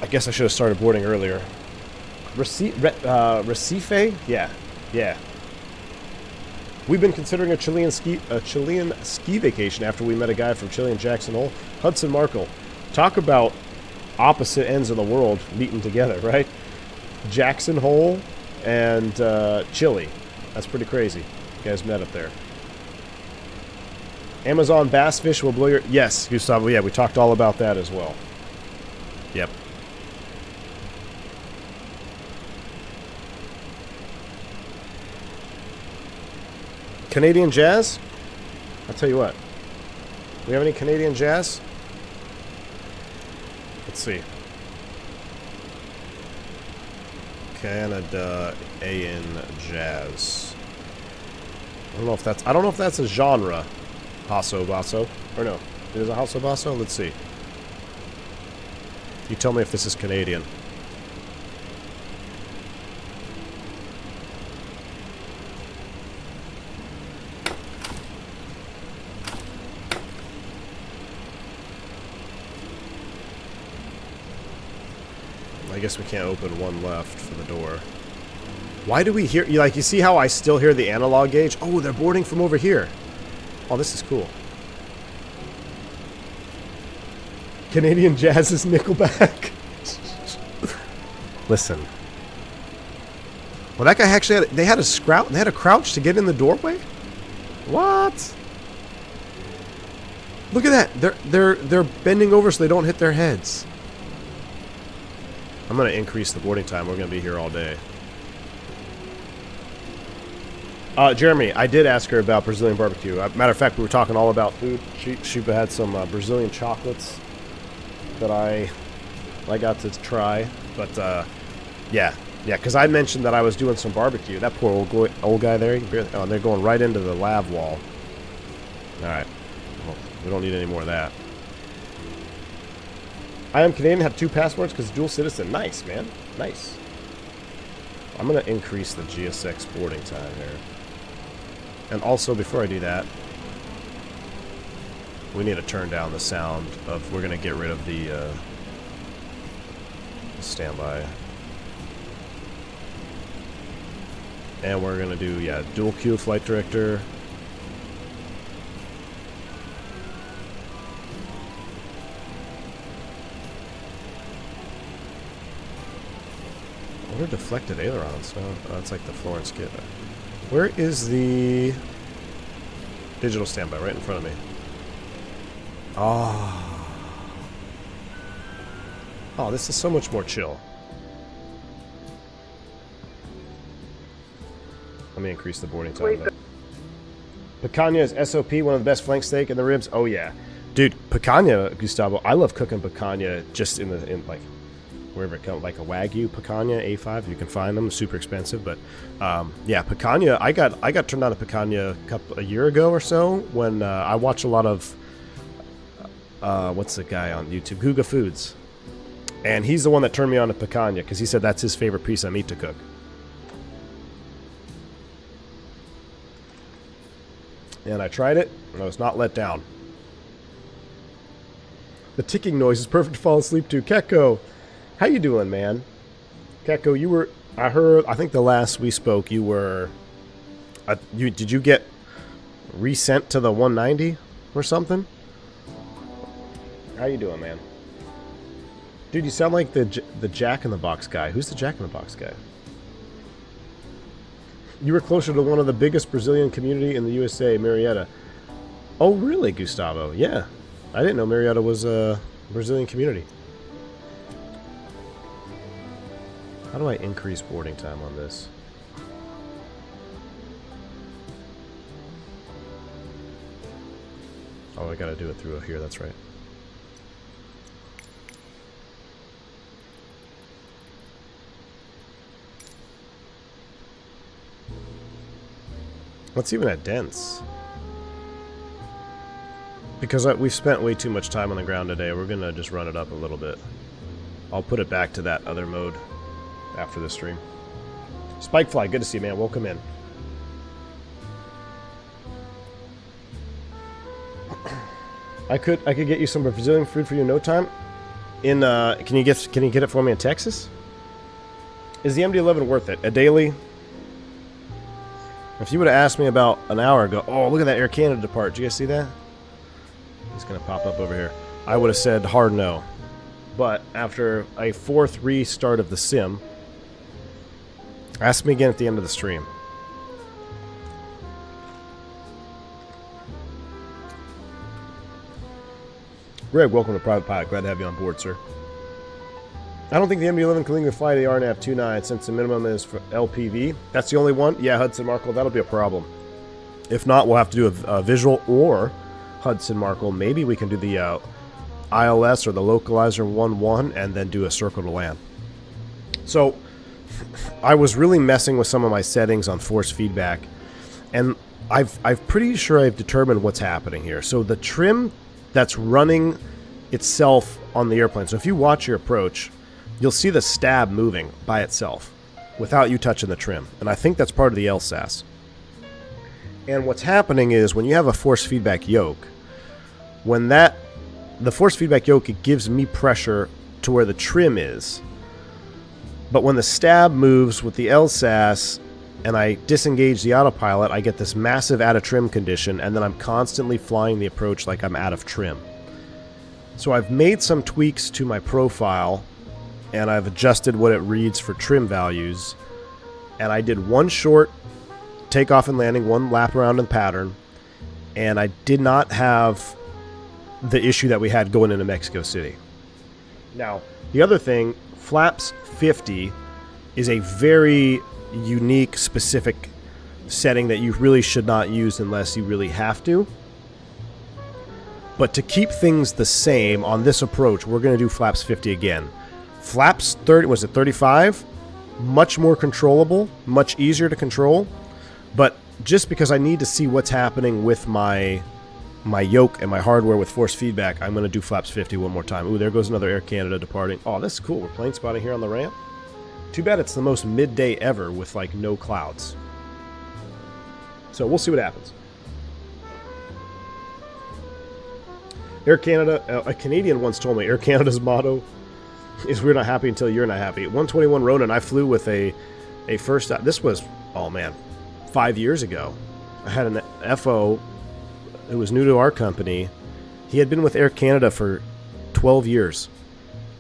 I guess I should have started boarding earlier. Recife? Yeah. We've been considering a Chilean ski vacation after we met a guy from Chile in Jackson Hole. Hudson Markle. Talk about opposite ends of the world meeting together, right? Jackson Hole and Chile. That's pretty crazy. You guys met up there. Amazon bass fish will blow your... Yes, Gustavo. Yeah, we talked all about that as well. Yep. Canadian jazz? I'll tell you what. We have any Canadian jazz? Let's see. Canada AN jazz. I don't know if that's a genre. Hasso Basso. Or no. It is a Hasso Basso? Let's see. You tell me if this is Canadian. I guess we can't open one left for the door. Why do we hear... you see how I still hear the analog gauge? Oh, they're boarding from over here. Oh, this is cool. Canadian Jazz's Nickelback. Listen. Well, that guy actually had... They had a crouch to get in the doorway? What? Look at that. They're bending over so they don't hit their heads. I'm going to increase the boarding time. We're going to be here all day. Jeremy, I did ask her about Brazilian barbecue. Matter of fact, we were talking all about food. She had some Brazilian chocolates that I got to try. But, yeah, because I mentioned that I was doing some barbecue. That poor old guy there, they're going right into the lav wall. All right. Well, we don't need any more of that. I am Canadian, have 2 passports because dual citizen. Nice, man. Nice. I'm going to increase the GSX boarding time here. And also, before I do that, we need to turn down the sound of... We're going to get rid of the standby. And we're going to do, yeah, dual queue flight director. What are deflected ailerons? No, that's like the Florence kit. Where is the digital standby? Right in front of me. Oh. Oh, this is so much more chill. Let me increase the boarding time. Picanha is SOP, one of the best flank steak in the ribs. Oh yeah, dude, picanha, Gustavo. I love cooking picanha just in like wherever it comes, like a Wagyu picanha A5. You can find them, super expensive, but yeah, picanha. I got turned on to picanha a year ago or so when I watch a lot of what's the guy on YouTube, Guga Foods, and he's the one that turned me on to picanha because he said that's his favorite piece of meat to cook. And I tried it, and I was not let down. The ticking noise is perfect to fall asleep to. Keko, how you doing, man? Keko, you were... I think the last we spoke, you were... did you get resent to the 190 or something? How you doing, man? Dude, you sound like the Jack-in-the-Box guy. Who's the Jack-in-the-Box guy? You were closer to one of the biggest Brazilian community in the USA, Marietta. Oh, really, Gustavo? Yeah. I didn't know Marietta was a Brazilian community. How do I increase boarding time on this? Oh, I gotta do it through here, that's right. Let's even at dense. Because we've spent way too much time on the ground today, we're gonna just run it up a little bit. I'll put it back to that other mode after the stream. Spikefly, good to see you, man. Welcome in. I could get you some Brazilian food for you in no time. In can you get it for me in Texas? Is the MD-11 worth it? A daily? If you would have asked me about an hour ago, oh, look at that Air Canada depart. Did you guys see that? It's going to pop up over here. I would have said hard no. But after a 4th restart of the sim, ask me again at the end of the stream. Greg, welcome to Private Pilot. Glad to have you on board, sir. I don't think the MD-11 can legally fly the RNAV 29 since the minimum is for LPV. That's the only one? Yeah, Hudson Markle, that'll be a problem. If not, we'll have to do a visual or Hudson Markle. Maybe we can do the ILS or the localizer 1-1 and then do a circle to land. So, I was really messing with some of my settings on force feedback, and I'm pretty sure I've determined what's happening here. So the trim that's running itself on the airplane. So if you watch your approach, you'll see the stab moving by itself without you touching the trim. And I think that's part of the LSAS. And what's happening is when you have a force feedback yoke, when the force feedback yoke, it gives me pressure to where the trim is. But when the stab moves with the LSAS and I disengage the autopilot, I get this massive out of trim condition, and then I'm constantly flying the approach like I'm out of trim. So I've made some tweaks to my profile, and I've adjusted what it reads for trim values, and I did one short takeoff and landing, one lap around in the pattern, and I did not have the issue that we had going into Mexico City. Now, the other thing, flaps 50 is a very unique, specific setting that you really should not use unless you really have to. But to keep things the same on this approach, we're going to do flaps 50 again. Flaps 30, was it 35? Much more controllable, much easier to control. But just because I need to see what's happening with my yoke and my hardware with force feedback, I'm going to do flaps 50 one more time. Ooh, there goes another Air Canada departing. Oh, this is cool. We're plane spotting here on the ramp. Too bad it's the most midday ever with like no clouds. So we'll see what happens. Air Canada, a Canadian once told me Air Canada's motto is "We're not happy until you're not happy." 121 Ronin, I flew with a first. This was, oh man, 5 years ago. I had an FO who was new to our company. He had been with Air Canada for 12 years.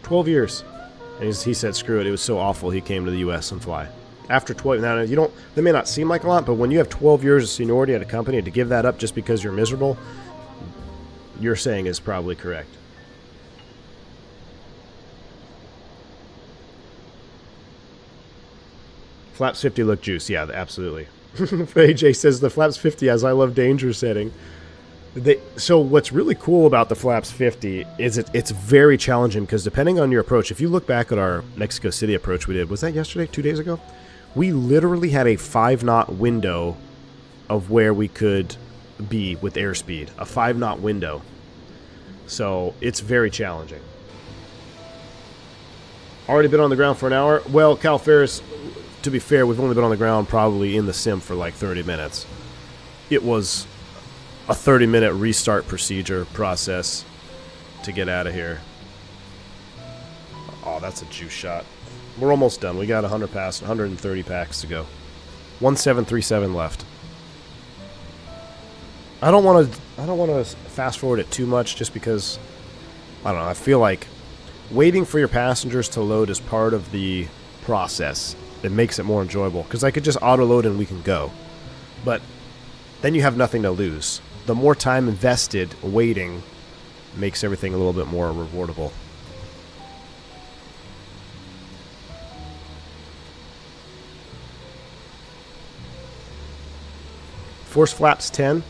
12 years. And he said, screw it, it was so awful, he came to the U.S. and fly. After 12, now you don't, that may not seem like a lot, but when you have 12 years of seniority at a company, to give that up just because you're miserable, you're saying is probably correct. Flaps 50 look juice. Yeah, absolutely. AJ says the Flaps 50 as I love danger setting. So what's really cool about the Flaps 50 is it's very challenging because depending on your approach, if you look back at our Mexico City approach we did, was that yesterday, 2 days ago? We literally had a 5-knot window of where we could be with airspeed. A 5-knot window. So it's very challenging. Already been on the ground for an hour? Well, Cal Ferris, to be fair, we've only been on the ground probably in the sim for like 30 minutes. It was a 30-minute restart process to get out of here. Oh, that's a juice shot. We're almost done. We got 130 packs to go. 1737 left. I don't want to fast forward it too much just because I don't know, I feel like waiting for your passengers to load is part of the process. It makes it more enjoyable because I could just auto load and we can go. But then you have nothing to lose. The more time invested waiting makes everything a little bit more rewardable. Force flaps 10.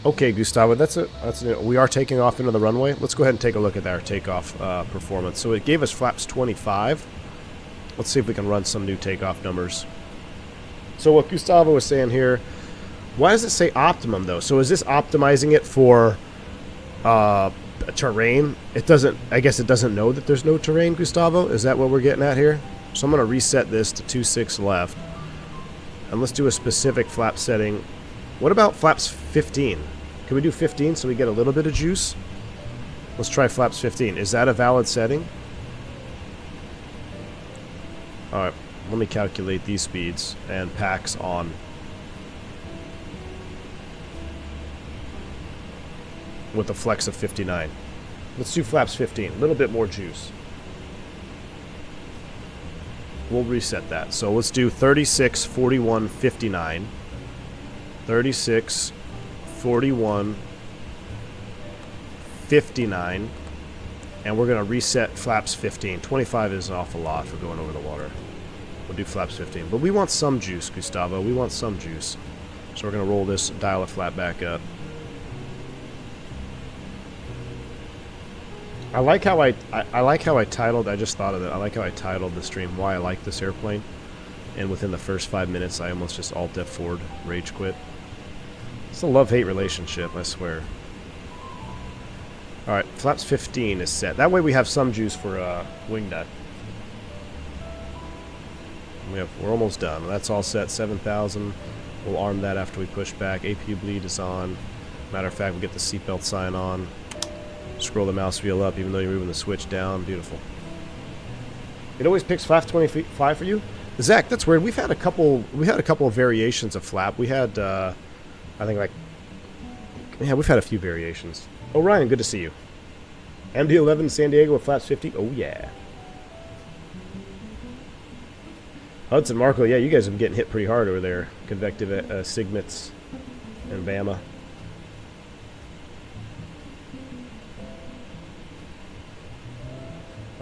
Okay, Gustavo, we are taking off into the runway. Let's go ahead and take a look at our takeoff performance. So it gave us flaps 25. Let's see if we can run some new takeoff numbers. So what Gustavo was saying here, why does it say optimum though? So is this optimizing it for terrain? It doesn't, I guess it doesn't know that there's no terrain, Gustavo? Is that what we're getting at here? So I'm going to reset this to 26 left. And let's do a specific flap setting. What about flaps 15? Can we do 15 so we get a little bit of juice? Let's try flaps 15. Is that a valid setting? Alright, let me calculate these speeds and packs on. With a flex of 59. Let's do flaps 15. A little bit more juice. We'll reset that. So let's do 36, 41, 59. 36, 41, 59. And we're going to reset flaps 15. 25 is an awful lot for going over the water. We'll do flaps 15. But we want some juice, Gustavo. We want some juice. So we're going to roll this, dial a flap back up. I like how I titled, I just thought of it, I like how I titled the stream, Why I Like This Airplane. And within the first 5 minutes, I almost just Alt F4'd rage quit. It's a love-hate relationship, I swear. Alright, flaps 15 is set. That way we have some juice for wing nut. We're almost done. That's all set, 7,000. We'll arm that after we push back. AP bleed is on. Matter of fact, we'll get the seatbelt sign on. Scroll the mouse wheel up even though you're moving the switch down. Beautiful. It always picks flap 25 for you? Zach, that's weird. We had a couple of variations of flap. We had I think like yeah, we've had a few variations. Oh, Ryan, good to see you. MD-11 San Diego with flaps 50. Oh yeah. Hudson, Marco, yeah, you guys have been getting hit pretty hard over there. Convective Signets and Bama.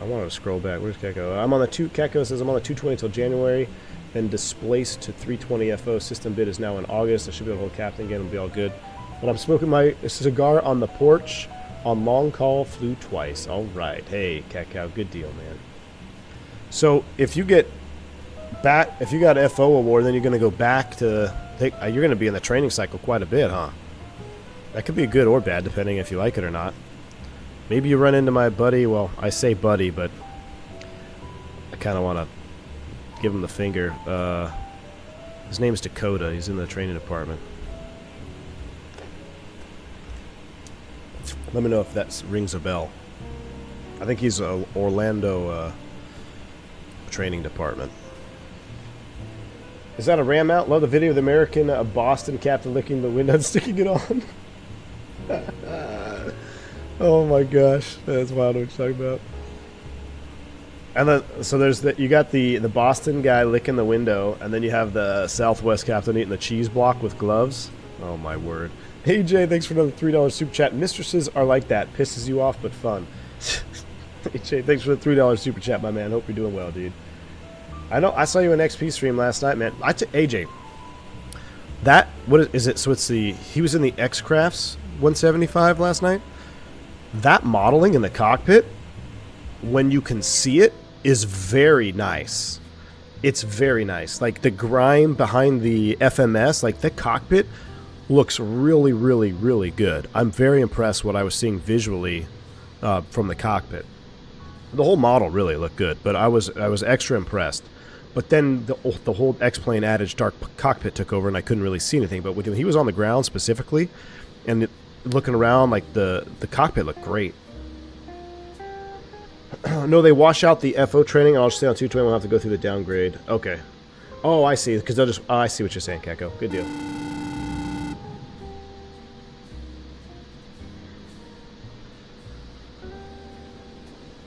I wanted to scroll back. Where's Keko? I'm on the Keko says I'm on the 220 till January, then displaced to 320 FO. System bid is now in August. I should be able to hold Captain again and be all good. But I'm smoking my cigar on the porch on long call, flew twice. All right. Hey, Keko, good deal, man. So if you get back, if you got FO award, then you're going to go back to take. You're going to be in the training cycle quite a bit, huh? That could be good or bad, depending if you like it or not. Maybe you run into my buddy. Well, I say buddy, but I kind of want to give him the finger. His name's Dakota. He's in the training department. Let me know if that rings a bell. I think he's Orlando training department. Is that a ram mount? Love the video of the American Boston captain licking the window and sticking it on. Oh my gosh, that's wild what you're talking about. And then, so there's you got the Boston guy licking the window, and then you have the Southwest captain eating the cheese block with gloves. Oh my word. Hey Jay, thanks for another $3 super chat. Mistresses are like that, pisses you off but fun. Hey Jay, thanks for the $3 super chat, my man. Hope you're doing well, dude. I know I saw you in XP stream last night, man. AJ, that what is it? So it's he was in the X-Crafts 175 last night. That modeling in the cockpit, when you can see it, is very nice. It's very nice. Like the grime behind the FMS, like the cockpit looks really, really, really good. I'm very impressed what I was seeing visually from the cockpit. The whole model really looked good, but I was extra impressed. But then the whole X-Plane adage dark cockpit took over, and I couldn't really see anything. But when he was on the ground specifically, and looking around, like the cockpit looked great. No, they wash out the FO training. I'll just stay on 220. We'll have to go through the downgrade. Okay. Oh, I see. Because they'll just. Oh, I see what you're saying, Keko. Good deal.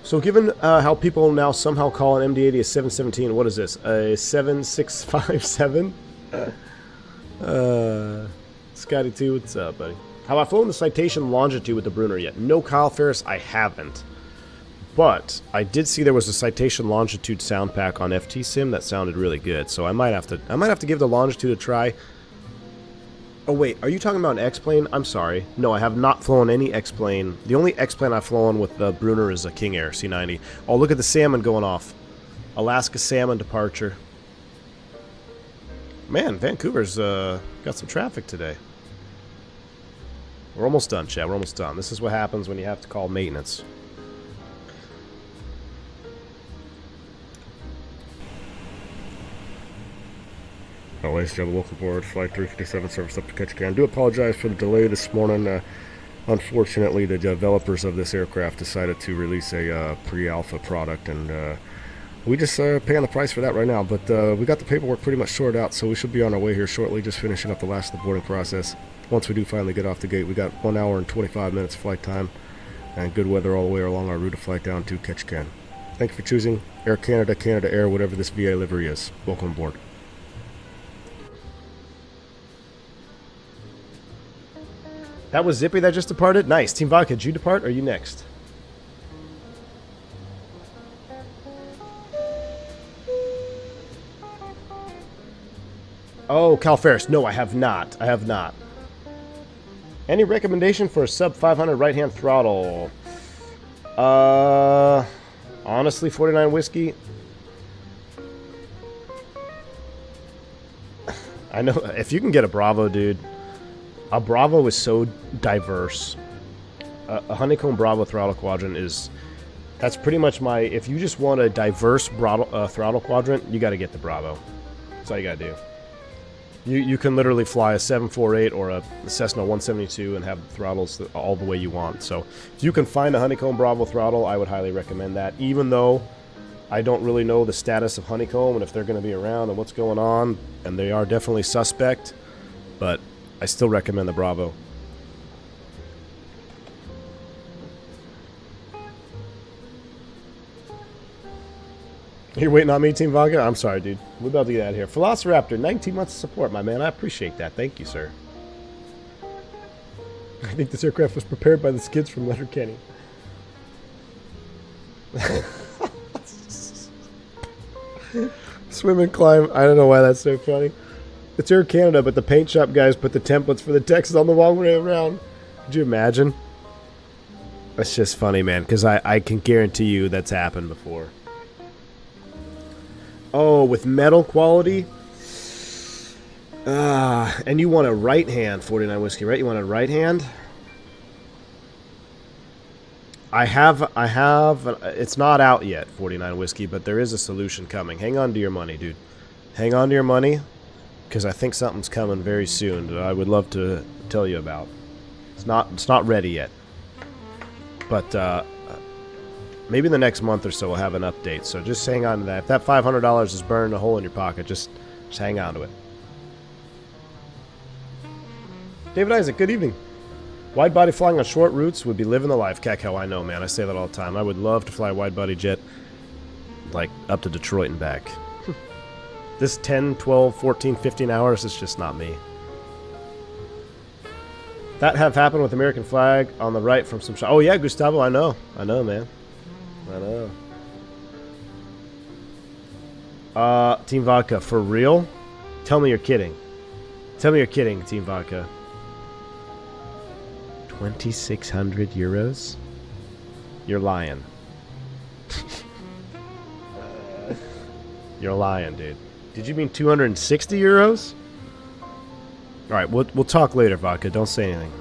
So, given how people now somehow call an MD-80 a 717, what is this? A 7657? Scotty 2, what's up, buddy? Have I flown the citation longitude with the Brunner yet? No, Kyle Ferris, I haven't. But I did see there was a citation longitude sound pack on FT Sim that sounded really good. So I might have to give the longitude a try. Oh wait, are you talking about an X-plane? I'm sorry. No, I have not flown any X-plane. The only X-plane I've flown with the Brunner is a King Air C90. Oh, look at the salmon going off. Alaska salmon departure. Man, Vancouver's got some traffic today. We're almost done, Chad. We're almost done. This is what happens when you have to call maintenance. Oh, ladies and gentlemen, welcome aboard Flight 357 service up to Ketchikan. I do apologize for the delay this morning. Unfortunately, the developers of this aircraft decided to release a pre-alpha product, and we just paying the price for that right now. But we got the paperwork pretty much sorted out, so we should be on our way here shortly, just finishing up the last of the boarding process. Once we do finally get off the gate, we got 1 hour and 25 minutes flight time and good weather all the way along our route of flight down to Ketchikan. Thank you for choosing Air Canada, Canada Air, whatever this VA livery is. Welcome aboard. That was Zippy that just departed? Nice. Team Vodka, did you depart or are you next? Oh, Cal Ferris. No, I have not. I have not. Any recommendation for a sub 500 right-hand throttle? Honestly, 49 Whiskey. I know, if you can get a Bravo, dude. A Bravo is so diverse. A Honeycomb Bravo throttle quadrant is... That's pretty much my... If you just want a diverse throttle quadrant, you got to get the Bravo. That's all you got to do. You can literally fly a 748 or a Cessna 172 and have throttles all the way you want. So if you can find a Honeycomb Bravo throttle, I would highly recommend that. Even though I don't really know the status of Honeycomb and if they're going to be around and what's going on, and they are definitely suspect, but I still recommend the Bravo. You're waiting on me, Team Vodka? I'm sorry, dude. We're about to get out of here. Velociraptor, 19 months of support, my man. I appreciate that. Thank you, sir. I think this aircraft was prepared by the skids from Letterkenny. Swim and climb. I don't know why that's so funny. It's Air Canada, but the paint shop guys put the templates for the text on the wrong way around. Could you imagine? That's just funny, man, because I can guarantee you that's happened before. Oh, with metal quality? And you want a right hand 49 whiskey, right? You want a right hand? I have, it's not out yet, 49 whiskey, but there is a solution coming. Hang on to your money, dude. Hang on to your money, because I think something's coming very soon that I would love to tell you about. It's not ready yet. But, maybe in the next month or so we'll have an update, so just hang on to that. If that $500 is burning a hole in your pocket, just hang on to it. David Isaac, good evening. Wide body flying on short routes would be living the life. Cacao, I know, man. I say that all the time. I would love to fly a wide body jet, like, up to Detroit and back. This 10, 12, 14, 15 hours is just not me. That have happened with American flag on the right from some shot. Oh, yeah, Gustavo, I know. I know, man. I know. Team Vodka, for real? Tell me you're kidding. Tell me you're kidding, Team Vodka. 2,600 euros? You're lying. You're lying, dude. Did you mean 260 euros? Alright, we'll talk later, Vodka. Don't say anything.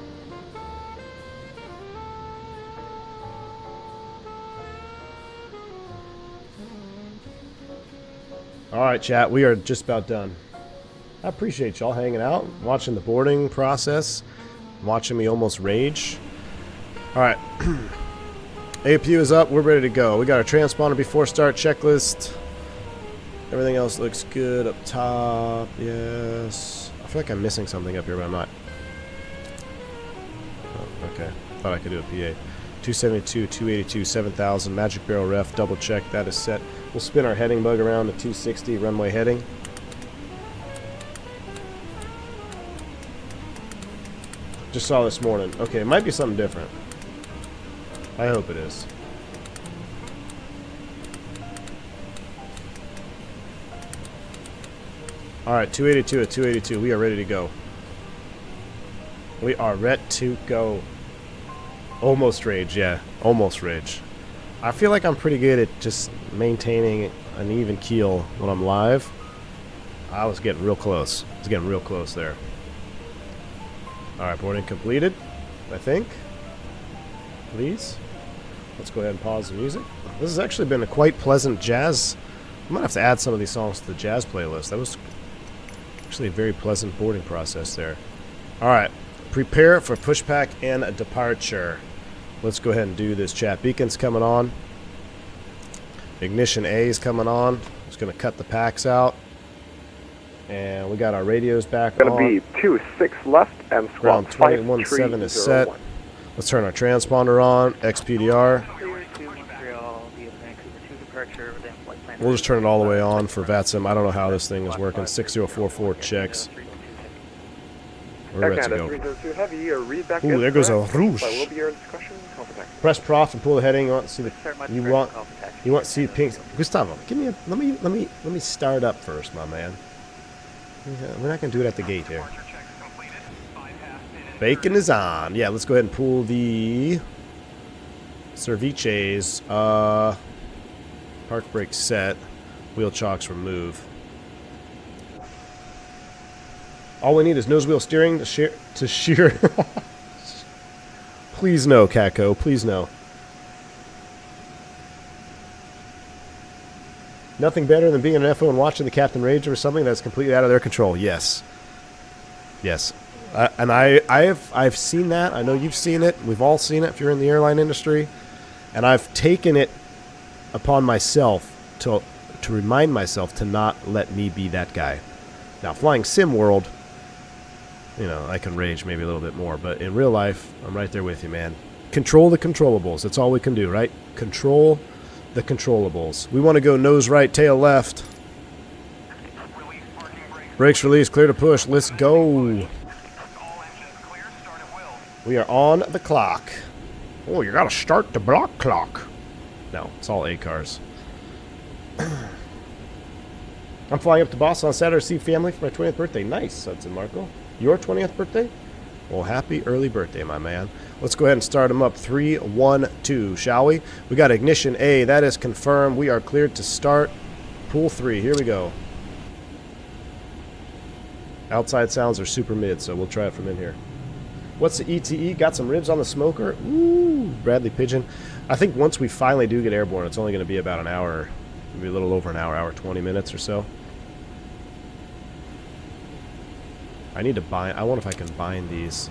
Alright, chat. We are just about done. I appreciate y'all hanging out, watching the boarding process, watching me almost rage. Alright. APU is up. We're ready to go. We got our transponder before start checklist. Everything else looks good up top. Yes. I feel like I'm missing something up here, but I'm not. Oh, okay. Thought I could do a PA. 272, 282, 7,000. Magic barrel ref. Double check. That is set. We'll spin our heading bug around to 260 runway heading. Just saw this morning. Okay, it might be something different. I hope it is. Alright, 282 at 282. We are ready to go. We are ready to go. Almost rage, yeah. Almost rage. I feel like I'm pretty good at just maintaining an even keel when I'm live. I was getting real close. I was getting real close there. Alright, boarding completed, I think. Please. Let's go ahead and pause the music. This has actually been a quite pleasant jazz. I might have to add some of these songs to the jazz playlist. That was actually a very pleasant boarding process there. Alright, prepare for pushback and departure. Let's go ahead and do this, chat. Beacon's coming on. Ignition A is coming on. Just going to cut the packs out. And we got our radios back on. Going to be 2-6 left and squawk 21-7 is set. Let's turn our transponder on. XPDR. We'll just turn it all the way on for VATSIM. I don't know how this thing is working. 6044 checks. We're ready to go. Ooh, there goes a roosh. Press prof and pull the heading. You want to see the? You want to see pink? Gustavo, give me a. Let me start up first, my man. We're not gonna do it at the gate here. Bacon is on. Yeah, let's go ahead and pull the Cerviches. Park brake set. Wheel chocks remove. All we need is nose wheel steering to shear. Please no, Kako. Please no. Nothing better than being an FO and watching the captain rage over something that's completely out of their control. Yes. Yes. And I've seen that. I know you've seen it. We've all seen it if you're in the airline industry. And I've taken it upon myself to remind myself to not let me be that guy. Now, flying sim world, you know, I can rage maybe a little bit more, but in real life, I'm right there with you, man. Control the controllables. That's all we can do, right? Control the controllables. We want to go nose right, tail left. Brakes release, clear to push. Let's go. We are on the clock. Oh, you gotta start the block clock. No, it's all A cars. I'm flying up to Boston on Saturday to see family for my 20th birthday. Nice, Hudson Marco. Your 20th birthday? Well, happy early birthday, my man. Let's go ahead and start them up. 3, 1, 2, shall we? We got ignition A. That is confirmed. We are cleared to start. Pool 3. Here we go. Outside sounds are super mid, so we'll try it from in here. What's the ETE? Got some ribs on the smoker. Ooh, Bradley Pigeon. I think once we finally do get airborne, it's only going to be about an hour, maybe a little over an hour, hour 20 minutes or so. I need to bind. I wonder if I can bind these.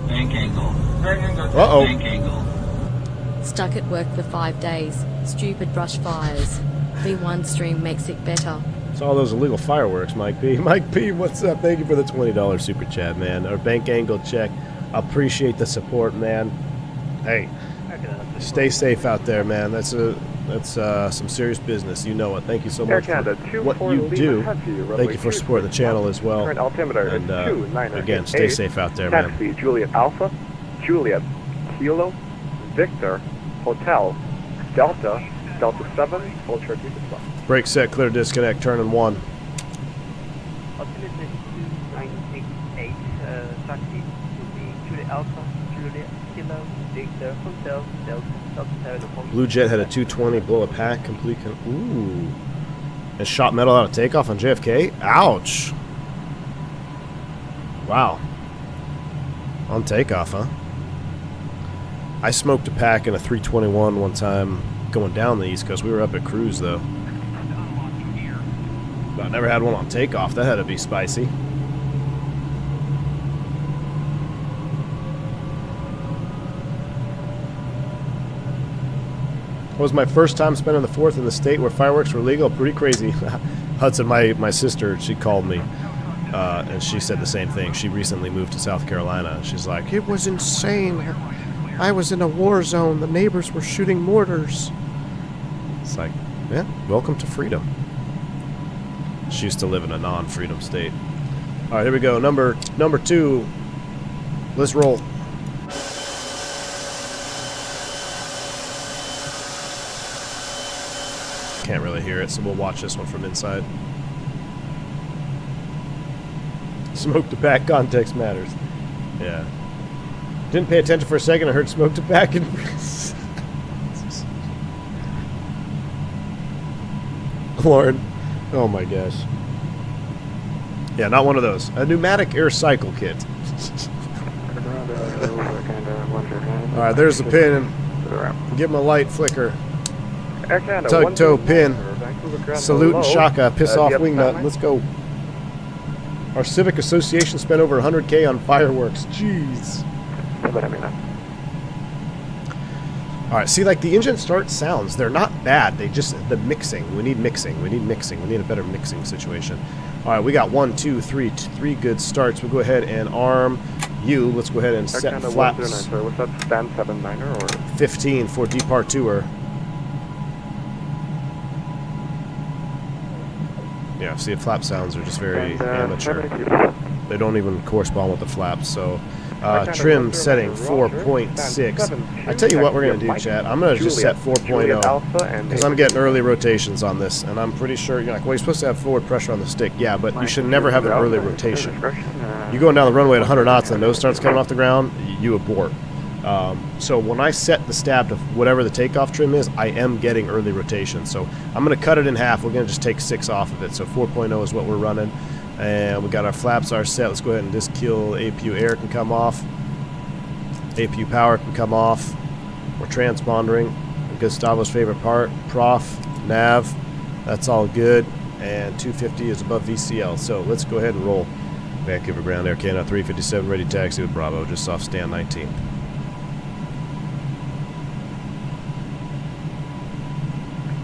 Bank angle. Uh-oh. Bank angle. Stuck at work for 5 days. Stupid brush fires. V1 stream makes it better. It's all those illegal fireworks, Mike P. Mike P, what's up? Thank you for the $20 super chat, man. Our bank angle check. Appreciate the support, man. Hey, stay safe out there, man. That's some serious business. You know it. Thank you so much for what you do. Thank you for supporting the channel as well. Current altimeter is And 2998. again, stay safe out there, man. Taxi Juliet Alpha, Juliet Kilo, Victor, Hotel, Delta, Delta 7, Ultra Deep Stop. Brake set, clear disconnect, turn in 1. Altimeter 2968, taxi to be Juliet Alpha, Juliet Kilo, Victor, Hotel, Delta, Delta 7. Blue Jet had a 220, blow a pack, complete. Ooh. And shot metal out of takeoff on JFK? Ouch. Wow. On takeoff, huh? I smoked a pack in a 321 one time going down the East Coast. We were up at Cruise, though. But I never had one on takeoff. That had to be spicy. It was my first time spending the 4th in the state where fireworks were legal. Pretty crazy. Hudson, my sister, she called me, and she said the same thing. She recently moved to South Carolina. She's like, it was insane. I was in a war zone. The neighbors were shooting mortars. It's like, yeah, welcome to freedom. She used to live in a non-freedom state. All right, here we go. Number 2. Let's roll. Can't really hear it, so we'll watch this one from inside. Smoke to pack, context matters. Yeah. Didn't pay attention for a second. I heard smoke to pack and Lauren. Oh my gosh. Yeah, not one of those. A pneumatic air cycle kit. Alright, there's the pin. Give him a light flicker. Tug toe pin. Salute and shaka. Piss off wingnut. Let's go. Our civic association spent over 100K on fireworks. Jeez. Alright, see, like the engine start sounds, they're not bad. They just, the mixing. We need mixing. We need mixing. We need a better mixing situation. Alright, we got 1, 2, 3, 3 good starts. We'll go ahead and arm you. Let's go ahead and set flaps. Sorry, what's that, stand 79er or? 15 for departure. Yeah, see, the flap sounds are just very amateur. They don't even correspond with the flaps, so... trim setting 4.6. I tell you what we're going to do, chat. I'm going to just set 4.0 because I'm getting early rotations on this, and I'm pretty sure you're like, well, you're supposed to have forward pressure on the stick. Yeah, but you should never have an early rotation. You're going down the runway at 100 knots and the nose starts coming off the ground, you abort. So when I set the stab to whatever the takeoff trim is, I am getting early rotation. So I'm going to cut it in half. We're going to just take 6 off of it. So 4.0 is what we're running. And we got our flaps are set. Let's go ahead and just kill APU air can come off. APU power can come off. We're transpondering. Gustavo's favorite part, prof, nav, that's all good. And 250 is above VCL. So let's go ahead and roll. Vancouver ground, Air Canada 357, ready taxi with Bravo, just off stand 19.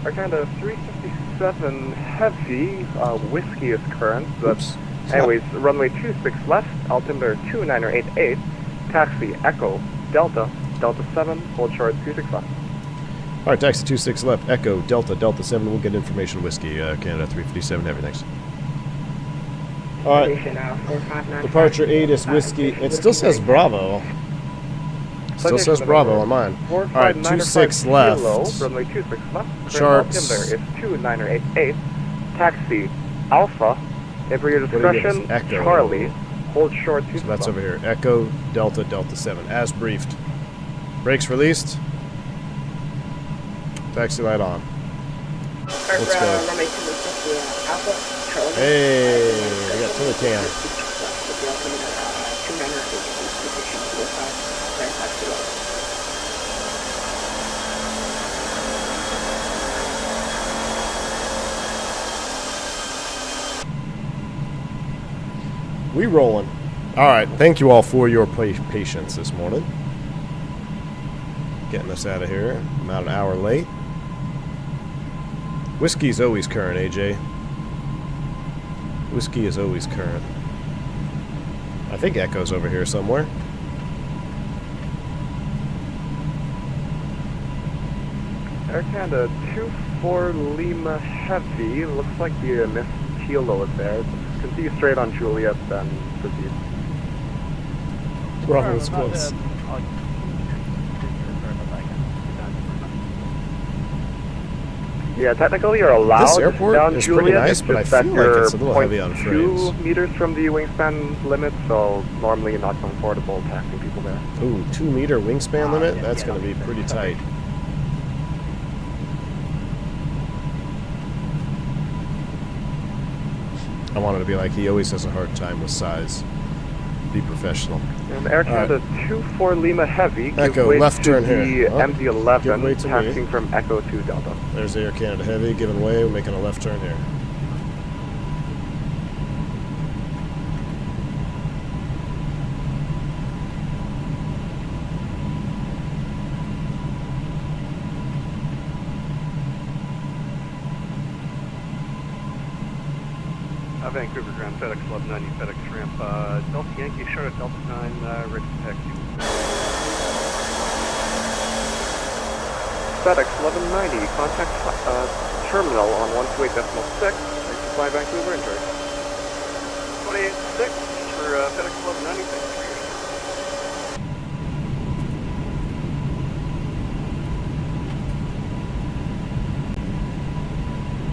Air Canada 357 heavy, whiskey is current. That's, anyways, runway 26 left, altimeter 29088, taxi Echo Delta, Delta 7, hold short 26 left. All right, taxi 26 left, Echo Delta, Delta 7, we'll get information whiskey, Canada 357 heavy next. All right, departure 8 is whiskey. It still says Bravo. Still says Bravo on mine. All right, 26 left. Runway 26 left. Sharps. Altimeter is 29088. Taxi Alpha. Every your discretion. Echo. Charlie. Hold short. So that's over here. Echo Delta Delta 7 as briefed. Brakes released. Taxi light on. Let's go. Hey, we got Throttletek. We rolling. All right, thank you all for your patience this morning. Getting us out of here. About an hour late. Whiskey's always current, AJ. Whiskey is always current. I think Echo's over here somewhere. Air Canada 24 Lima Heavy. Looks like the Miss Kilo is there. Continue straight on Juliet, then proceed. Bravo is close. Yeah, technically you're allowed This airport down is Juliet. pretty nice, but I feel like it's a little heavy on frames. 2 meters from the wingspan limit, so normally you're not comfortable taxiing people there. Ooh, 2 meter wingspan limit? That's going to be pretty tight. I wanted to be like, he always has a hard time with size. Be professional. And Air Canada 24 Lima Heavy. Echo, left turn the here. Oh, MD-11, taxiing from Echo to Delta. There's Air Canada Heavy, giving way, we're making a left turn here. Vancouver ground, FedEx 1190, FedEx ramp, Delta Yankee, Charlotte Delta 9, ready to taxi. FedEx 1190, contact terminal on 128.6, fly Vancouver, enjoy. 286 for FedEx 1190, thanks for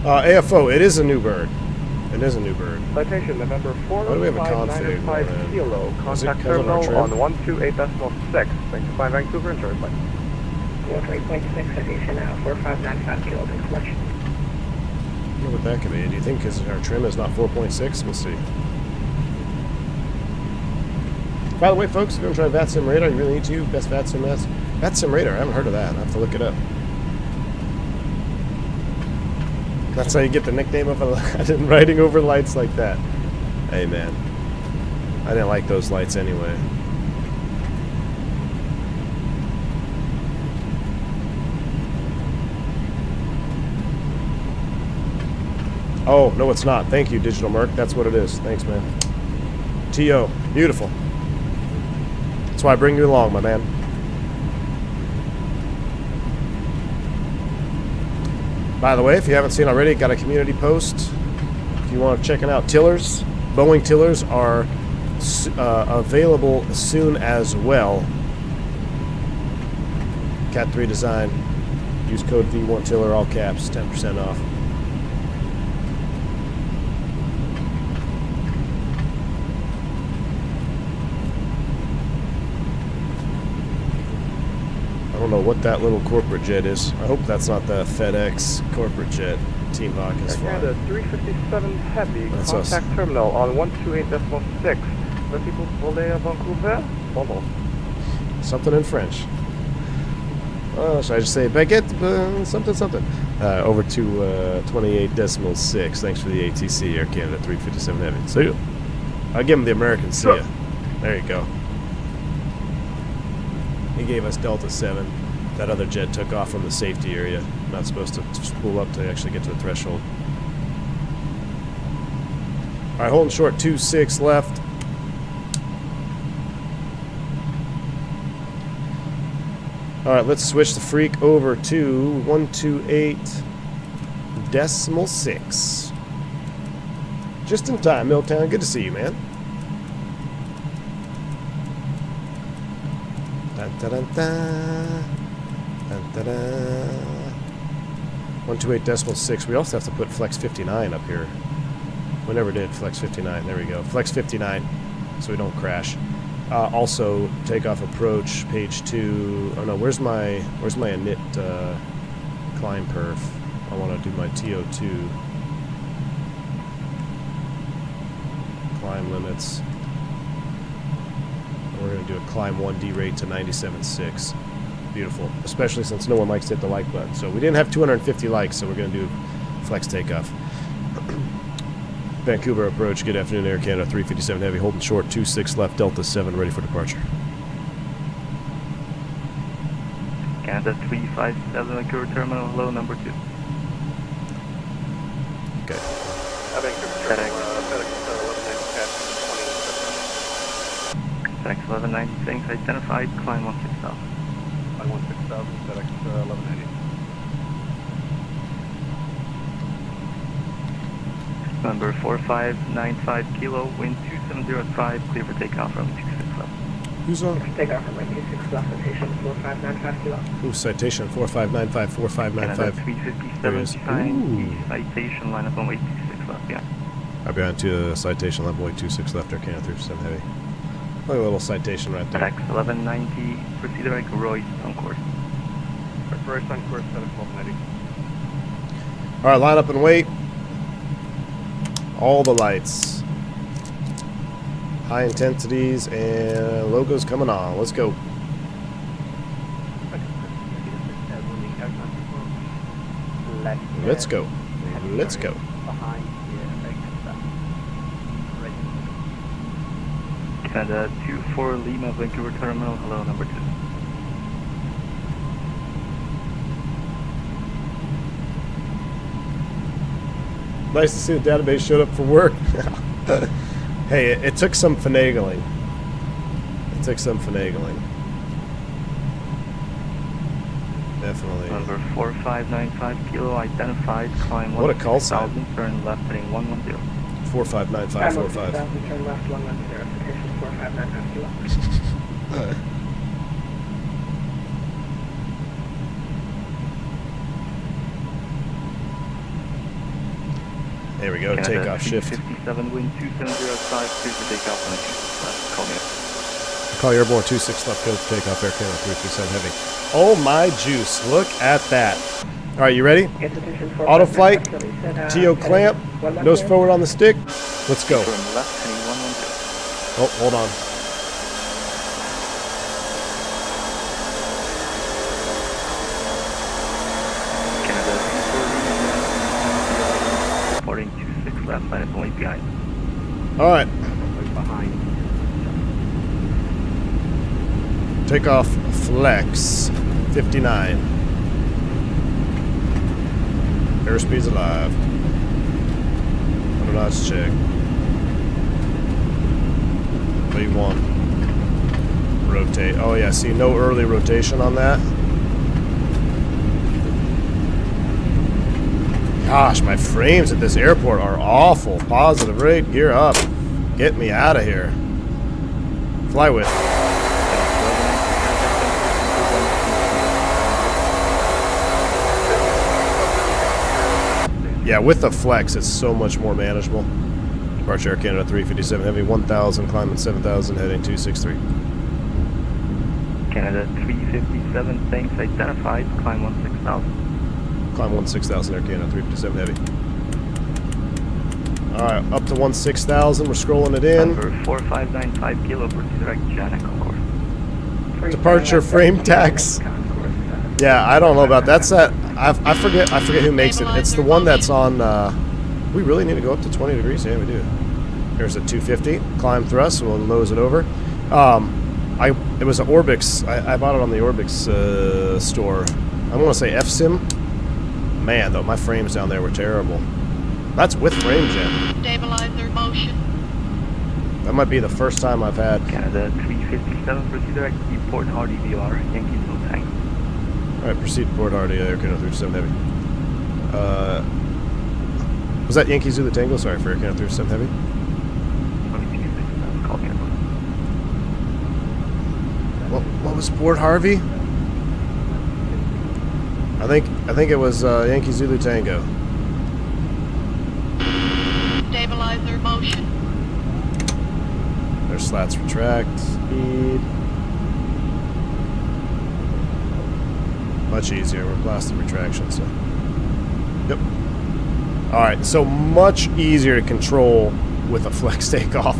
your AFO, it is a new bird. It is a new bird. Citation November 4 Why do we have a config? 5 kilo. Contact terminal on 128.6. Thanks for flying Vancouver. Enjoy flight. 3.6 citation now, 4595 kilo. Thanks much. I wonder what that could be. Do you think because our trim is not 4.6? We'll see. By the way, folks, if you're going to try VATSIM Radar, you really need to. Best VATSIM S. VATSIM Radar, I haven't heard of that. I have to look it up. That's how you get the nickname of a riding over lights like that. Hey, man. I didn't like those lights anyway. Oh, no, it's not. Thank you, Digital Merc. That's what it is. Thanks, man. T.O. Beautiful. That's why I bring you along, my man. By the way, if you haven't seen already, got a community post. If you want to check it out, tillers, Boeing tillers are available soon as well. Cat 3 design. Use code V1Tiller, all caps, 10% off. I don't know what that little corporate jet is. I hope that's not the FedEx corporate jet Team Hawk is flying. Canada 357 Heavy, That's contact us. terminal on 128.6. Le people voler à Vancouver? Bon. Something in French. Should I just say baguette something something? Over to 28.6. Thanks for the ATC, Air Canada 357 Heavy. See you. I'll give him the American see ya. There you go. He gave us Delta 7. That other jet took off from the safety area. Not supposed to spool up to actually get to the threshold. Alright, holding short 2-6 left. Alright, let's switch the freak over to 128.6. Just in time, Milltown. Good to see you, man. Dun, dun, dun, dun. Dun, dun, dun. 128.6. We also have to put Flex 59 up here. We never did Flex 59. There we go. Flex 59, so we don't crash. Also, takeoff approach, page 2. Oh no, where's my init climb perf? I want to do my TO2. Climb limits. We're going to do a climb 1D rate to 97.6. Beautiful. Especially since no one likes to hit the like button. So we didn't have 250 likes, so we're going to do flex takeoff. Vancouver approach. Good afternoon, Air Canada 357 Heavy. Holding short 2-6 left, Delta 7, ready for departure. Canada 357 Vancouver Terminal. Hello, number 2. Okay. FedEx 1190 FedEx 1190, thanks. Identified. Climb 16000. Climb 16000, FedEx 1190. Number 4595 Kilo, wind 2705, clear for takeoff from 26 left. Who's on? Takeoff from 26 left, rotation 4595 kilo. Ooh, citation 4595, Canada 4595. There it is. 357 behind Ooh. the citation, line up on way 26 left, yeah. I'll be on to citation level 26 left, Air Canada 357 Heavy. Look at a little citation right there. FedEx 1190, proceed direct Royce on course. Royce on course, FedEx 1190. Alright, line up and wait. All the lights. High intensities and logos coming on. Let's go. Let's go. Let's go. Canada 24 Lima, Vancouver Terminal. Hello, number 2. Nice to see the database showed up for work. Hey, it took some finagling. It took some finagling. Definitely. Number 4595 Kilo, identified. Climb What a call sign. 1000, turn left heading 110. 459545. Turn left 110, rotation 4595 kilo. There we go, Canada takeoff shift. 57 wind 2705, clear for takeoff on the 26 left. Call me up. Call your airborne 26 left, code for takeoff, Air Canada 337 Heavy. Oh my juice, look at that. All right, you ready? Auto flight, TO clamp, nose forward on the stick. Let's go. Turn left heading 110. Oh, hold on. Canada 240, reporting 26 left, line up only behind. All right, Behind. takeoff flex 59. Airspeed's alive. 100 knots check. What do you want? Rotate. Oh yeah, see, no early rotation on that. Gosh, my frames at this airport are awful. Positive rate, gear up. Get me out of here. Fly with. Yeah, with the flex, it's so much more manageable. Departure Air Canada 357 Heavy, 1000, climbing 7000, heading 263. Canada 357, thanks, identified, climb 16000. Climb 16000, Air Canada 357 Heavy. Alright, up to 16000, we're scrolling it in. Number 4595 Kilo, proceed direct Janek on course. Departure frame tax. Yeah, I don't know about that's that. I forget who makes it. It's the one that's on. We really need to go up to 20 degrees. Yeah, we do. There's a 250 climb thrust. We'll nose it over. It was an Orbix. I bought it on the Orbix store. I want to say FSim. Man, though, my frames down there were terrible. That's with frame gen. Stabilizer motion. That might be the first time I've had. Canada 357, proceed direct to Port Hardy VR, Yankee Zulu Tango. Alright, proceed to Port Hardy, Air Canada 357 Heavy. Was that Yankee Zulu Tango? Sorry, for Air Canada 357 Heavy. Call me. What was Port Harvey? I think it was Yankee Zulu Tango. Stabilizer motion. Their slats retract. Speed. Much easier. We're plastic retraction, so. Yep. Alright, so much easier to control with a flex takeoff.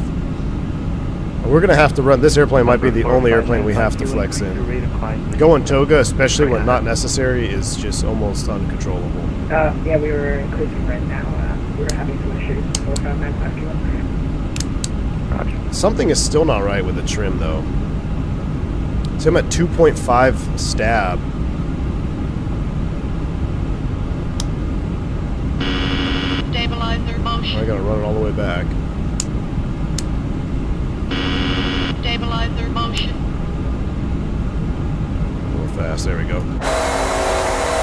We're going to have to run. This airplane might be the only airplane we have to flex in. Going Toga, especially when not necessary, is just almost uncontrollable. Yeah, we were in cruising right now. We were having some issues. 4595 kilo. Roger. Something is still not right with the trim, though. So I'm at 2.5 stab. Stabilizer motion. I got to run it all the way back. Stabilizer motion. A little fast. There we go.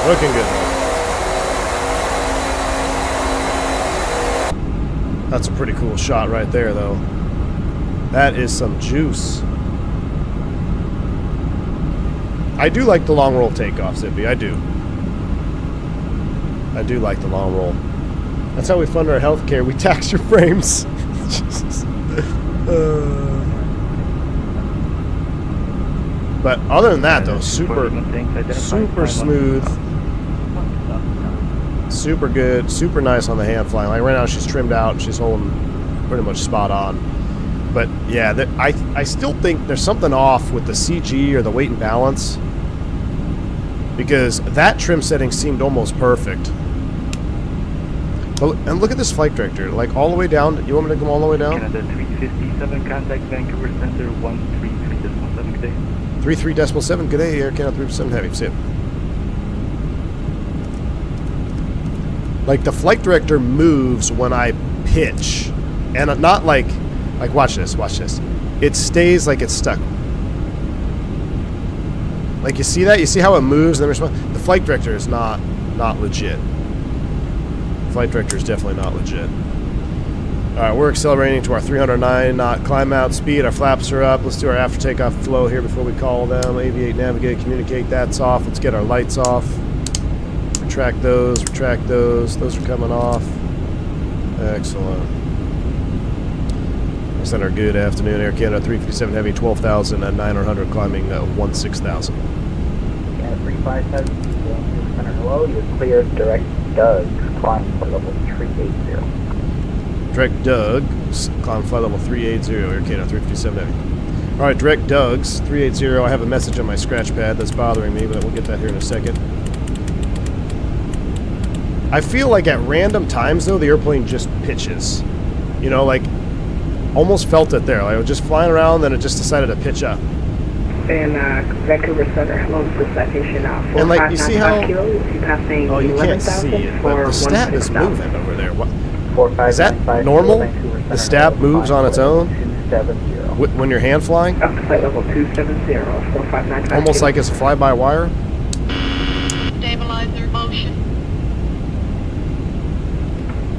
Looking good, though. That's a pretty cool shot right there, though. That is some juice. I do like the long roll takeoff, Zippy. I do. I do like the long roll. That's how we fund our healthcare. We tax your frames. But other than that, though, super smooth, super good, super nice on the hand flying. Like right now, she's trimmed out. She's holding pretty much spot on. But yeah, I still think there's something off with the CG or the weight and balance, because that trim setting seemed almost perfect. But, and look at this flight director, like all the way down. You want me to come all the way down? Canada 357, contact Vancouver Center 133.7, good day. 33.7, good day, Air Canada 357 Heavy, see it. Like the flight director moves when I pitch, and not like watch this. It stays like it's stuck. Like you see that? You see how it moves and then responds? The flight director is not legit. Flight director is definitely not legit. Alright, we're accelerating to our 309 knot climb out speed. Our flaps are up. Let's do our after takeoff flow here before we call them. Aviate, navigate, communicate. That's off. Let's get our lights off. Retract those. Those are coming off. Excellent. Center, good afternoon. Air Canada 357 Heavy, 12,900 climbing 16,000. Yeah, 357, center, hello. You're clear. Direct Doug, climb for level 380. Direct Doug, climb flight level 380, Air Canada 357 Heavy. Alright, Direct Doug's 380. I have a message on my scratch pad that's bothering me, but we'll get that here in a second. I feel like at random times, though, the airplane just pitches. You know, like, almost felt it there. Like, I was just flying around, then it just decided to pitch up. And Vancouver Center, hello, for citation And like, you see how... Passing oh, you can't see it, but the stab is moving over there. What? Is that normal? The stab moves on its own? When you're hand flying? Up to flight level 270, 4595. Almost like it's a fly-by-wire? Stabilizer motion.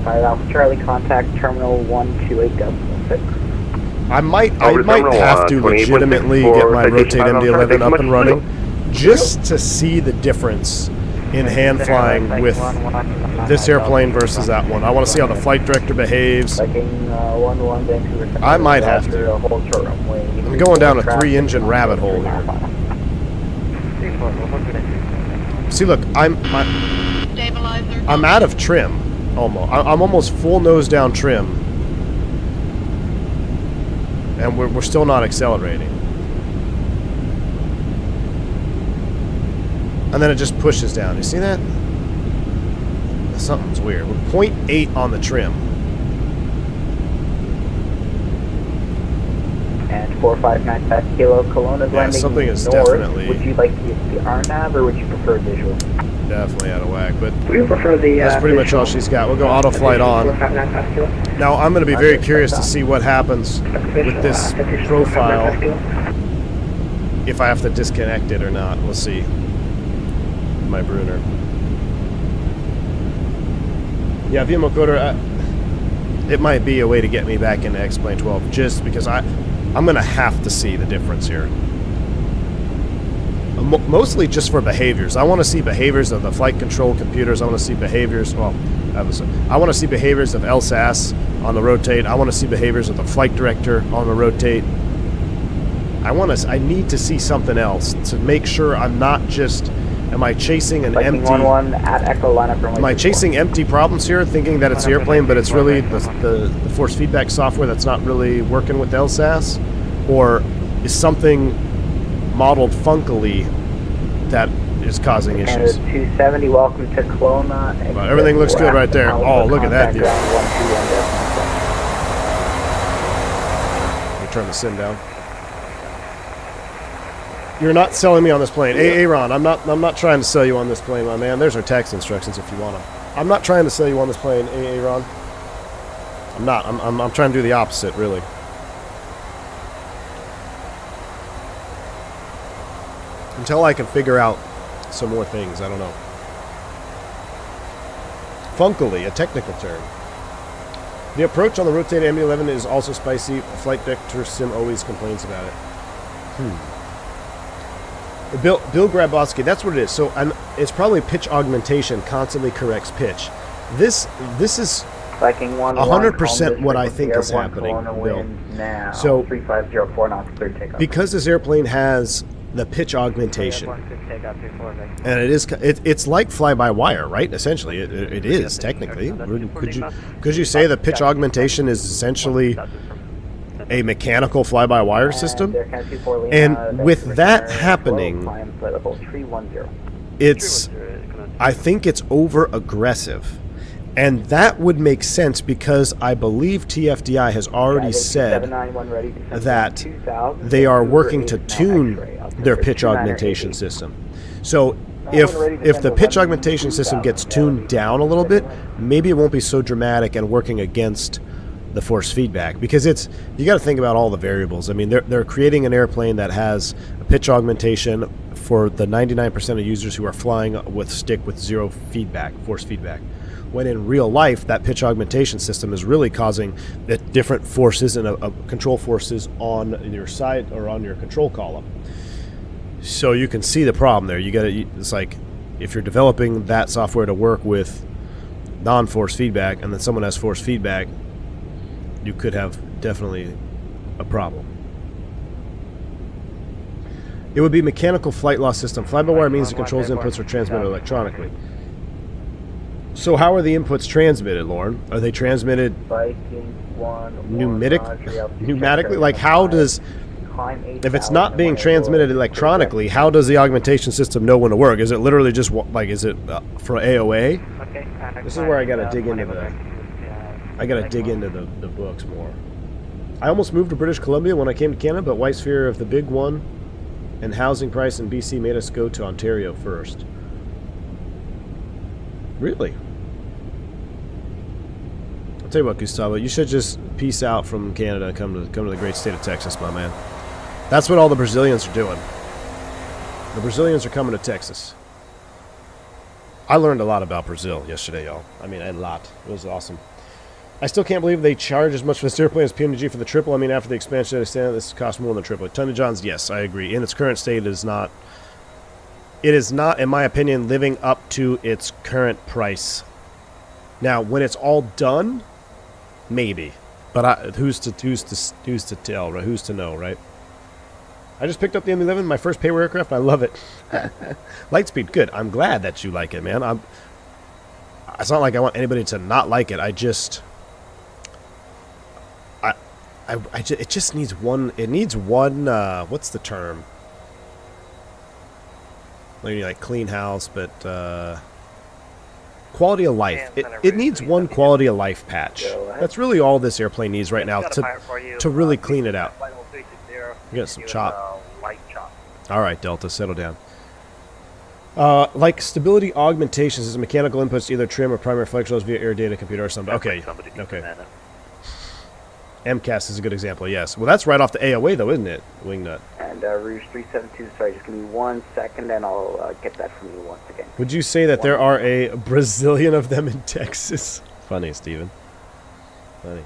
5 Alpha Charlie, contact terminal 128.6. I might have to legitimately get my Rotate MD-11 up and running just to see the difference in hand flying with this airplane versus that one. I want to see how the flight director behaves. I might have to. I'm going down a 3-engine rabbit hole here. See, look, I'm out of trim. Almost. I'm almost full nose down trim, and we're still not accelerating. And then it just pushes down. You see that? Something's weird. We're 0.8 on the trim. And 4595 Kilo Kelowna is landing something is north. definitely- Would you like to use the RNAV or would you prefer visual? Definitely out of whack, but We prefer the. that's pretty much all she's got. We'll go auto flight on. 4595 kilo. Now, I'm going to be very curious to see what happens with this profile, if I have to disconnect it or not. We'll see. My Bruner. Yeah, VMO Coder, it might be a way to get me back into X-Plane 12, just because I'm going to have to see the difference here. Mostly just for behaviors. I want to see behaviors of the flight control computers. I want to see behaviors, well, I want to see behaviors of LSAS on the rotate. I want to see behaviors of the flight director on the rotate. I need to see something else to make sure I'm not just, am I chasing an Viking empty... 11 at Echo lineup runway. Am I chasing empty problems here, thinking that it's the airplane, but it's really the force feedback software that's not really working with LSAS? Or is something modeled funkily that is causing issues? 270, welcome to Kelowna. Well, everything looks good right there. Oh, look at that view. Let me turn the sim down. You're not selling me on this plane. Hey, Aaron, I'm not trying to sell you on this plane, my man. There's our tax instructions if you want them. I'm not trying to sell you on this plane, Aaron. I'm not. I'm trying to do the opposite, really. Until I can figure out some more things, I don't know. Funkily, a technical term. The approach on the rotated MD-11 is also spicy. Flight vector sim always complains about it. Bill Grabowski, that's what it is. So it's probably pitch augmentation constantly corrects pitch. This is 100% what I think is happening, Bill. Now, so 3504 knots, clear takeoff. Because this airplane has the pitch augmentation, and it's like fly-by-wire, right? Essentially, it is technically. Could you say the pitch augmentation is essentially a mechanical fly-by-wire system? And with that happening, I think it's over-aggressive. And that would make sense because I believe TFDI has already said that they are working to tune their pitch augmentation system. So if the pitch augmentation system gets tuned down a little bit, maybe it won't be so dramatic and working against the force feedback, because you got to think about all the variables. I mean, they're creating an airplane that has a pitch augmentation for the 99% of users who are flying with stick with zero feedback, force feedback. When in real life, that pitch augmentation system is really causing different forces and control forces on your side or on your control column. So you can see the problem there. It's like if you're developing that software to work with non-force feedback, and then someone has force feedback, you could have definitely a problem. It would be mechanical flight loss system. Fly-by-wire means the controls inputs are transmitted electronically. So how are the inputs transmitted, Lauren? Are they transmitted pneumatically? Like how does, if it's not being transmitted electronically, how does the augmentation system know when to work? Is it literally just like, is it for AOA? This is where I gotta dig into the books more. I almost moved to British Columbia when I came to Canada, but wife's fear of the big one and housing price in BC made us go to Ontario first. Really? I'll tell you what, Gustavo, you should just peace out from Canada and come to the great state of Texas, my man. That's what all the Brazilians are doing. The Brazilians are coming to Texas. I learned a lot about Brazil yesterday, y'all. I mean, a lot. It was awesome. I still can't believe they charge as much for this airplane as PMG for the triple. I mean, after the expansion, I understand this costs more than the triple. Tonnage Johns, yes, I agree. In its current state, it is not, in my opinion, living up to its current price. Now, when it's all done, maybe. But who's to tell, right? Who's to know, right? I just picked up the M11, my first payroll aircraft. I love it. Lightspeed, good. I'm glad that you like it, man. It's not like I want anybody to not like it. It just needs one. It needs one. What's the term? maybe like clean house, but quality of life. It needs one quality of life patch. That's really all this airplane needs right now to really clean it out. You got some chop. All right, Delta, settle down. Like stability augmentations is mechanical inputs to either trim or primary flexions via air data computer or something. Okay, okay. MCAS is a good example, yes. Well, that's right off the AOA, though, isn't it, Wingnut? And Rouge 372, sorry, just give me 1 second and I'll get that from you once again. Would you say that there are a Brazilian of them in Texas? Funny, Steven. Funny.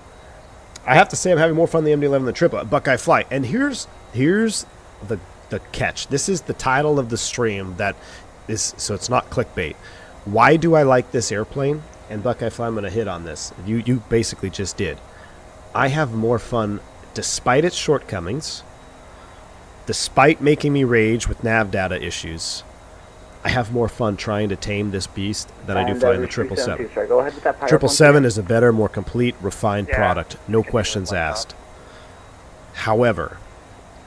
I have to say I'm having more fun than the MD-11 than the Triple Buckeye Flight. And here's the catch. This is the title of the stream that is, so it's not clickbait. Why do I like this airplane? And Buckeye Flight, I'm going to hit on this. You basically just did. I have more fun despite its shortcomings, despite making me rage with nav data issues. I have more fun trying to tame this beast than I do flying the 777. Sorry, go ahead with that 777 is a better, more complete, refined product. No questions asked. However,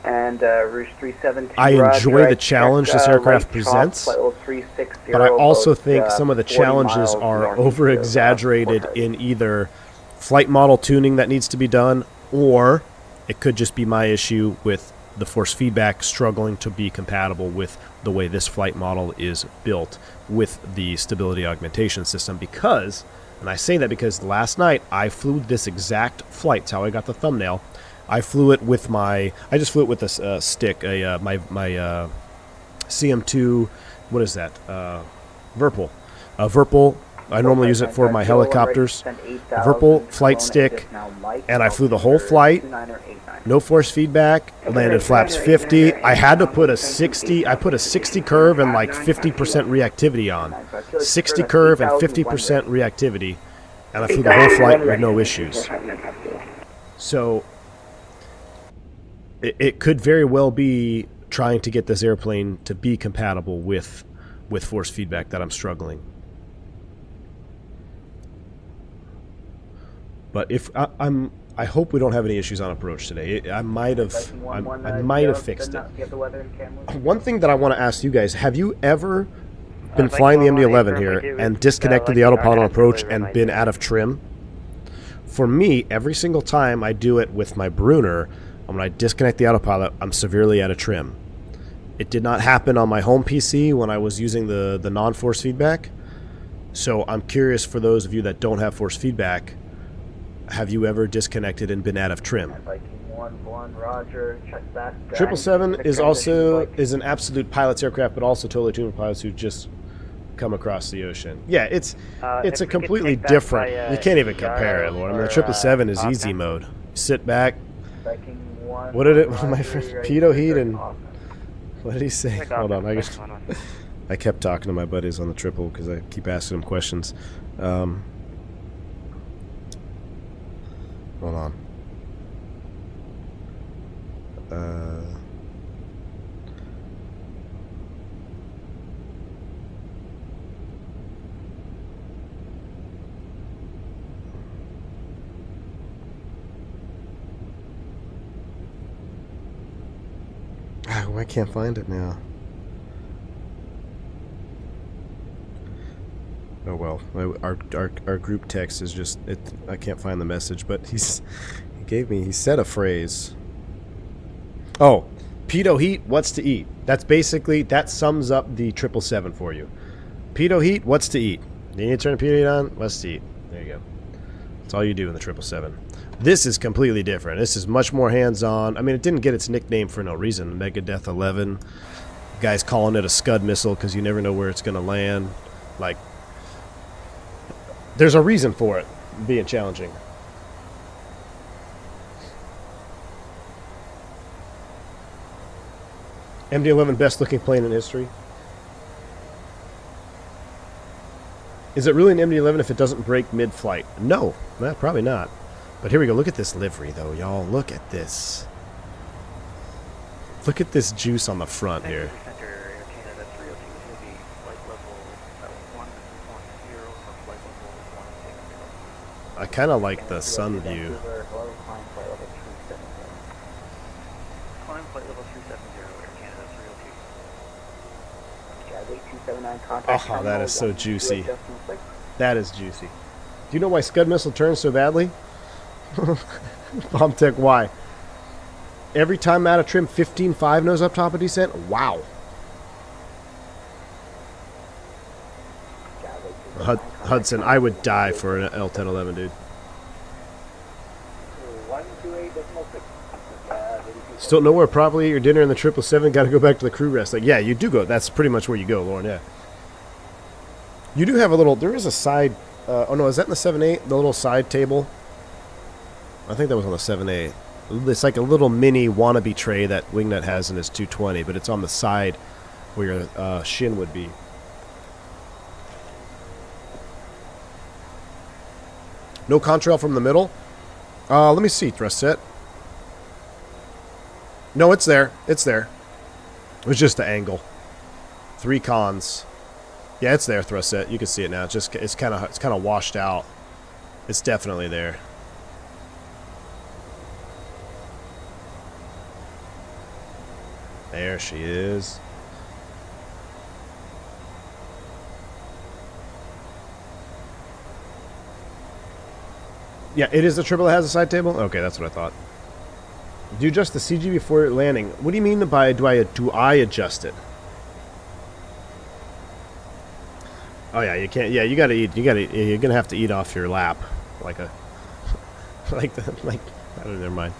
and Rouge 372, I enjoy the challenge this aircraft presents, but I also think some of the challenges are over-exaggerated in either flight model tuning that needs to be done, or it could just be my issue with the force feedback struggling to be compatible with the way this flight model is built with the stability augmentation system. Because, and I say that because last night I flew this exact flight. It's how I got the thumbnail. I flew it with I just flew it with a stick, my CM2, what is that? Verpal. Verpal. I normally use it for my helicopters. Verpal flight stick, and I flew the whole flight. No force feedback. Landed flaps 50. I had to put a 60. I put a 60 curve and like 50% reactivity on. 60 curve and 50% reactivity, and I flew the whole flight with no issues. So it could very well be trying to get this airplane to be compatible with force feedback that I'm struggling. But if I hope we don't have any issues on approach today. I might have fixed it. One thing that I want to ask you guys: have you ever been flying the MD-11 here and disconnected the autopilot on approach and been out of trim? For me, every single time I do it with my Brunner, when I disconnect the autopilot, I'm severely out of trim. It did not happen on my home PC when I was using the non-force feedback. So I'm curious, for those of you that don't have force feedback, have you ever disconnected and been out of trim? 777 is an absolute pilot's aircraft, but also totally tuned for pilots who just come across the ocean. Yeah, it's a completely different. You can't even compare it, Lord. I mean, the 777 is easy mode. Sit back. What did it? My friend Pedo Heat and what did he say? Hold on, I kept talking to my buddies on the triple because I keep asking them questions. Hold on. I can't find it now. Oh well, our group text is just I can't find the message, but he said a phrase. Oh, Pedo Heat, what's to eat? That sums up the 777 for you. Pedo Heat, what's to eat? You need to turn the Pedo Heat on. What's to eat? There you go. That's all you do in the 777. This is completely different. This is much more hands-on. I mean, it didn't get its nickname for no reason. Megadeth 11. Guys calling it a Scud missile because you never know where it's going to land. Like, there's a reason for it being challenging. MD-11 best looking plane in history. Is it really an MD-11 if it doesn't break mid-flight? No, probably not. But here we go. Look at this livery, though, y'all. Look at this. Look at this juice on the front here. I kind of like the sun view. Climb flight level 370, Air Canada 302. 8279 contact. Oh, that is so juicy. That is juicy. Do you know why Scud missile turns so badly? Bomb Tech, why? Every time out of trim, 15.5 nose up top of descent? Wow. Hudson, I would die for an L1011, dude. Still nowhere properly eat your dinner in the 777. Got to go back to the crew rest. Like, yeah, you do go. That's pretty much where you go, Lauren. Yeah. You do have a little. There is a side. Oh no, is that in the 7.8? The little side table. I think that was on the 7.8. It's like a little mini wannabe tray that Wingnut has in his 220, but it's on the side where your shin would be. No contrail from the middle. Let me see. Thrust set. No, it's there. It's there. It was just the angle. 3 cons. Yeah, it's there. Thrust set. You can see it now. It's kind of washed out. It's definitely there. There she is. Yeah, it is the triple that has a side table? Okay, that's what I thought. Do you adjust the CG before landing? What do you mean by do I adjust it? Oh yeah, you can't. Yeah, you gotta eat. You're gonna have to eat off your lap, like a, like. Oh, never mind.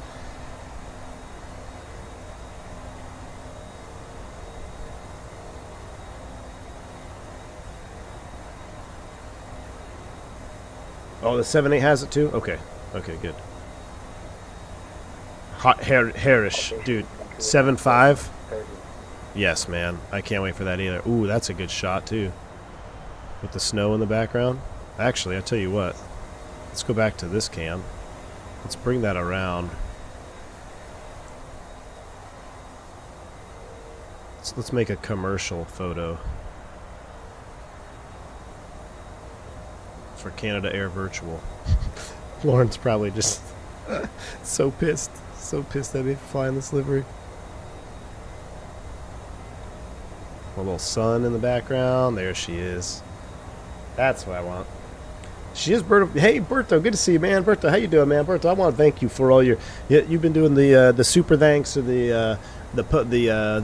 Oh, the 7.8 has it too. Okay, okay, good. Hot hairish, dude. 7.5. Yes, man. I can't wait for that either. Ooh, that's a good shot too. With the snow in the background. Actually, I'll tell you what. Let's go back to this cam. Let's bring that around. Let's make a commercial photo for Canada Air Virtual. Lauren's probably just so pissed. So pissed at me for flying this livery. A little sun in the background. There she is. That's what I want. She is Berto. Hey, Berto, good to see you, man. Berto, how you doing, man? Berto, I want to thank you for all your. You've been doing the super thanks or the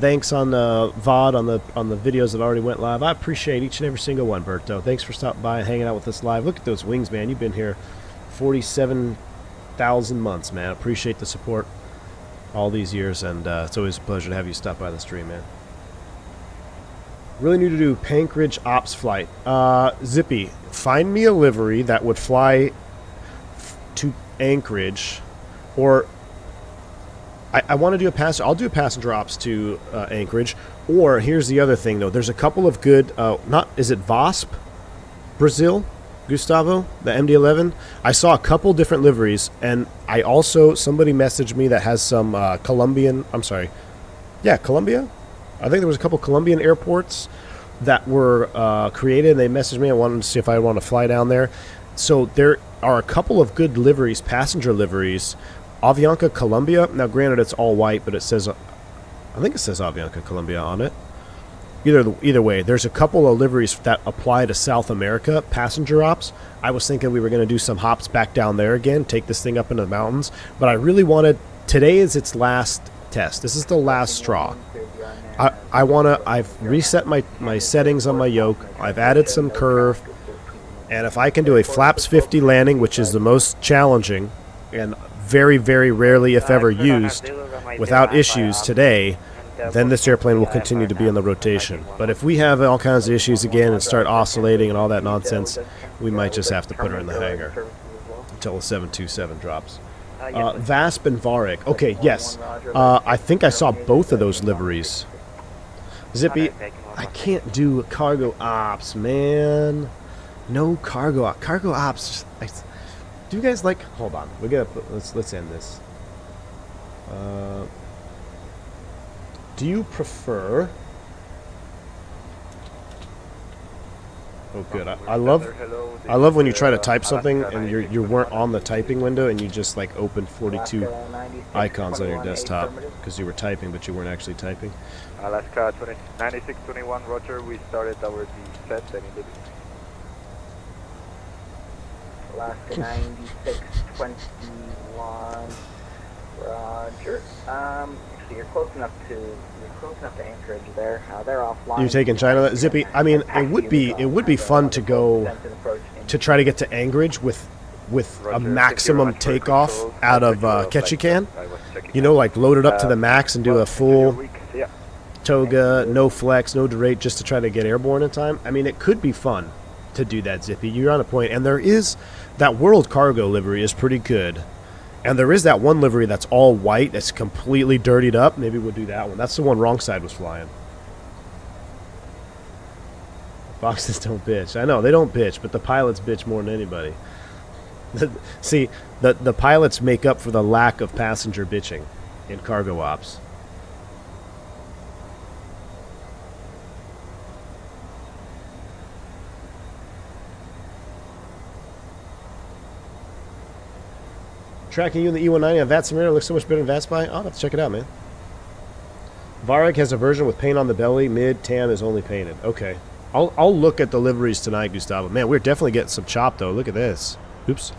thanks on VOD on the videos that already went live. I appreciate each and every single one, Berto. Thanks for stopping by and hanging out with us live. Look at those wings, man. You've been here 47,000 months, man. Appreciate the support all these years, and it's always a pleasure to have you stop by the stream, man. Really need to do Pankridge Ops flight. Zippy, find me a livery that would fly to Anchorage, or I want to do a passenger. I'll do a passenger ops to Anchorage. Or here's the other thing, though. There's a couple of good. Is it VOSP, Brazil, Gustavo, the MD-11? I saw a couple different liveries, and I also somebody messaged me that has some Colombian. I'm sorry, yeah, Colombia. I think there was a couple Colombian airports that were created, and they messaged me. I wanted to see if I want to fly down there. So there are a couple of good liveries, passenger liveries. Avianca Colombia. Now, granted, it's all white, but it says, I think it says Avianca Colombia on it. Either way, there's a couple of liveries that apply to South America passenger ops. I was thinking we were going to do some hops back down there again, take this thing up into the mountains. But I really wanted. Today is its last test. This is the last straw. I've reset my settings on my yoke. I've added some curve, and if I can do a flaps 50 landing, which is the most challenging and very, very rarely, if ever, used without issues today, then this airplane will continue to be in the rotation. But if we have all kinds of issues again and start oscillating and all that nonsense, we might just have to put her in the hangar until the 727 drops. VASP and Varek. Okay, yes. I think I saw both of those liveries. Zippy, I can't do cargo ops, man. No cargo ops. Cargo ops. Do you guys like? Hold on. We gotta let's end this. Do you prefer? Oh, good. I love when you try to type something and you weren't on the typing window and you just like opened 42 icons on your desktop because you were typing but you weren't actually typing. Alaska 9621, Roger. We started our descent and immediately. Alaska 9621, Roger. Actually, you're close enough to Anchorage there. They're offline. You taking China, Zippy? I mean, it would be fun to go to try to get to Anchorage with a maximum takeoff out of Ketchikan. You know, like load it up to the max and do a full Toga, no flex, no derate, just to try to get airborne in time. I mean, it could be fun to do that, Zippy. You're on a point. And there is that World Cargo livery is pretty good. And there is that one livery that's all white, that's completely dirtied up. Maybe we'll do that one. That's the one wrong side was flying. Boxes don't bitch. I know, they don't bitch, but the pilots bitch more than anybody. See, the pilots make up for the lack of passenger bitching in cargo ops. Tracking you in the E190 on VAT Simulator looks so much better than VATSpy. I'll have to check it out, man. Varek has a version with paint on the belly. Mid TAM is only painted. Okay. I'll look at the liveries tonight, Gustavo. Man, we're definitely getting some chop, though. Look at this. Oops.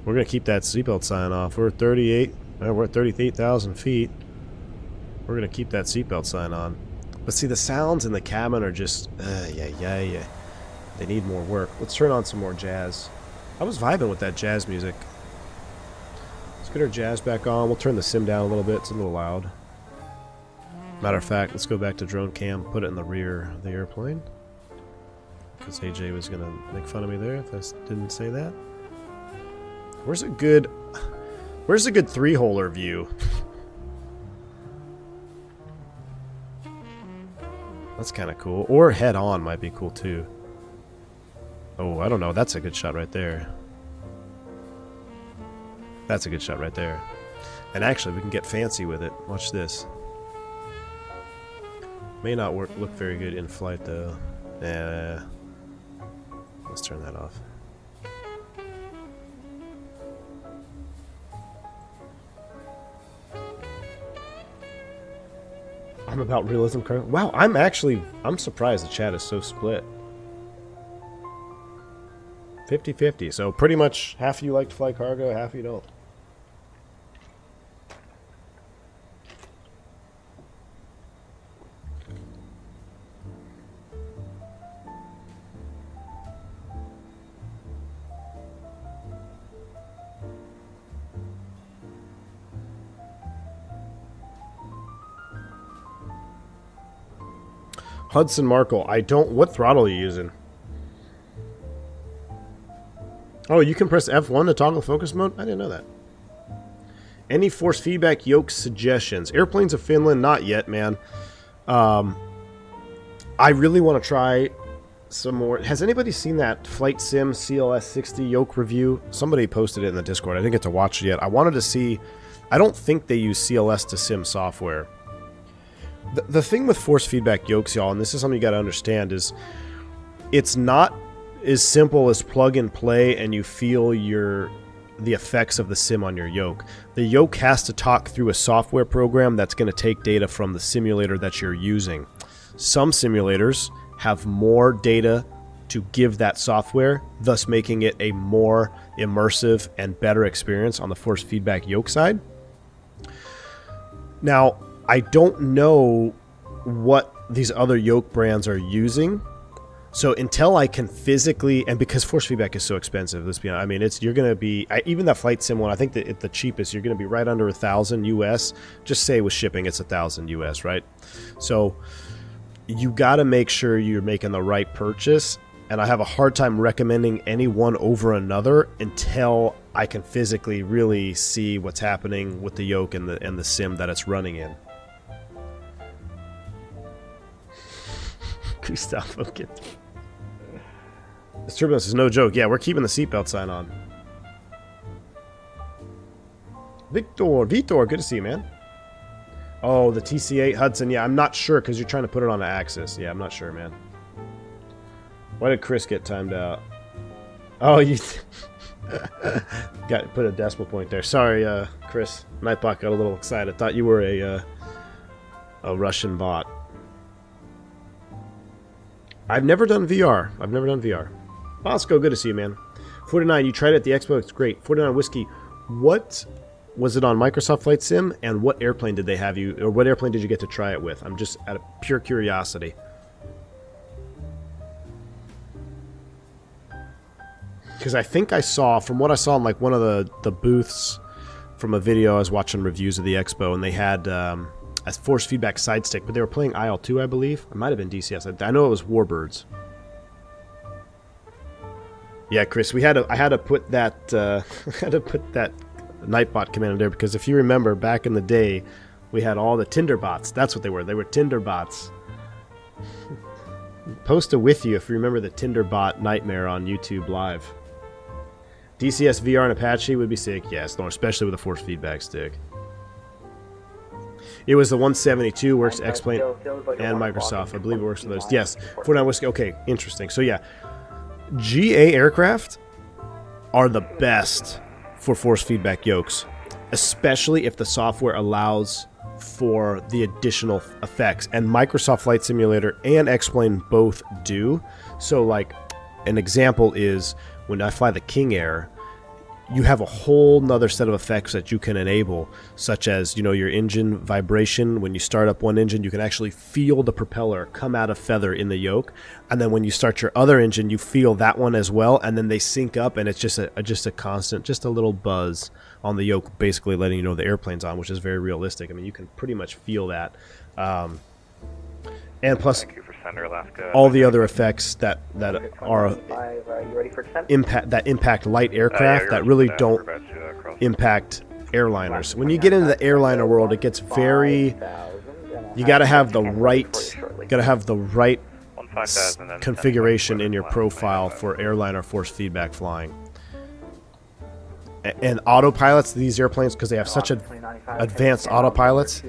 We're going to keep that seatbelt sign off. We're at 38. We're at 38,000 feet. We're going to keep that seatbelt sign on. But see, the sounds in the cabin are just... yeah. They need more work. Let's turn on some more jazz. I was vibing with that jazz music. Let's get our jazz back on. We'll turn the sim down a little bit. It's a little loud. Matter of fact, let's go back to drone cam. Put it in the rear of the airplane. Because AJ was going to make fun of me there if I didn't say that. Where's a good 3-holer view? That's kind of cool. Or head on might be cool too. Oh, I don't know. That's a good shot right there. That's a good shot right there. And actually, we can get fancy with it. Watch this. May not look very good in flight, though. Let's turn that off. I'm about realism. Wow, I'm surprised the chat is so split. 50-50, so pretty much half of you like to fly cargo, half of you don't. Hudson Markle, what throttle are you using? Oh, you can press F1 to toggle focus mode? I didn't know that. Any force feedback yoke suggestions? Airplanes of Finland? Not yet, man. I really want to try some more. Has anybody seen that Flight Sim CLS 60 yoke review? Somebody posted it in the Discord. I didn't get to watch it yet. I wanted to see... I don't think they use CLS to sim software. The thing with force feedback yokes, y'all, and this is something you got to understand, is it's not as simple as plug and play and you feel the effects of the sim on your yoke. The yoke has to talk through a software program that's going to take data from the simulator that you're using. Some simulators have more data to give that software, thus making it a more immersive and better experience on the force feedback yoke side. Now, I don't know what these other yoke brands are using. So until I can physically, and because force feedback is so expensive, let's be honest, I mean, you're going to be, even that Flight Sim one, I think that the cheapest, you're going to be right under $1,000 US. Just say with shipping, it's $1,000 US, right? So you got to make sure you're making the right purchase. And I have a hard time recommending any one over another until I can physically really see what's happening with the yoke and the sim that it's running in. Gustavo, this turbulence is no joke. Yeah, we're keeping the seatbelt sign on. Vitor, good to see you, man. Oh, the TC-8 Hudson. Yeah, I'm not sure because you're trying to put it on an axis. Yeah, I'm not sure, man. Why did Chris get timed out? Oh, you... Got put a decimal point there. Sorry, Chris. Nightbot got a little excited. Thought you were a Russian bot. I've never done VR. Bosco, good to see you, man. 49, you tried it at the expo. It's great. 49 Whiskey. What was it on Microsoft Flight Sim? And what airplane did they have you, or what airplane did you get to try it with? I'm just out of pure curiosity. Because I think I saw, from what I saw in like one of the booths from a video, I was watching reviews of the expo, and they had a force feedback side stick, but they were playing IL-2, I believe. It might have been DCS. I know it was Warbirds. Yeah, Chris, I had to put that Nightbot command in there, because if you remember back in the day, we had all the Tinder bots. That's what they were. They were Tinder bots. Post a with you if you remember the Tinder bot nightmare on YouTube Live. DCS VR and Apache would be sick. Yes, no, especially with a force feedback stick. It was the 172, works X-Plane and Microsoft. I believe it works for those. Yes, 49 Whiskey. Okay, interesting. So yeah, GA aircraft are the best for force feedback yokes, especially if the software allows for the additional effects. And Microsoft Flight Simulator and X-Plane both do. So like an example is when I fly the King Air, you have a whole nother set of effects that you can enable, such as, you know, your engine vibration. When you start up one engine, you can actually feel the propeller come out of feather in the yoke, and then when you start your other engine, you feel that one as well, and then they sync up, and it's just a constant, just a little buzz on the yoke, basically letting you know the airplane's on, which is very realistic. I mean, you can pretty much feel that. And plus, all the other effects that are impact light aircraft that really don't impact airliners. When you get into the airliner world, it gets very. You got to have the right configuration in your profile for airliner force feedback flying. And autopilots, these airplanes, because they have such advanced autopilots,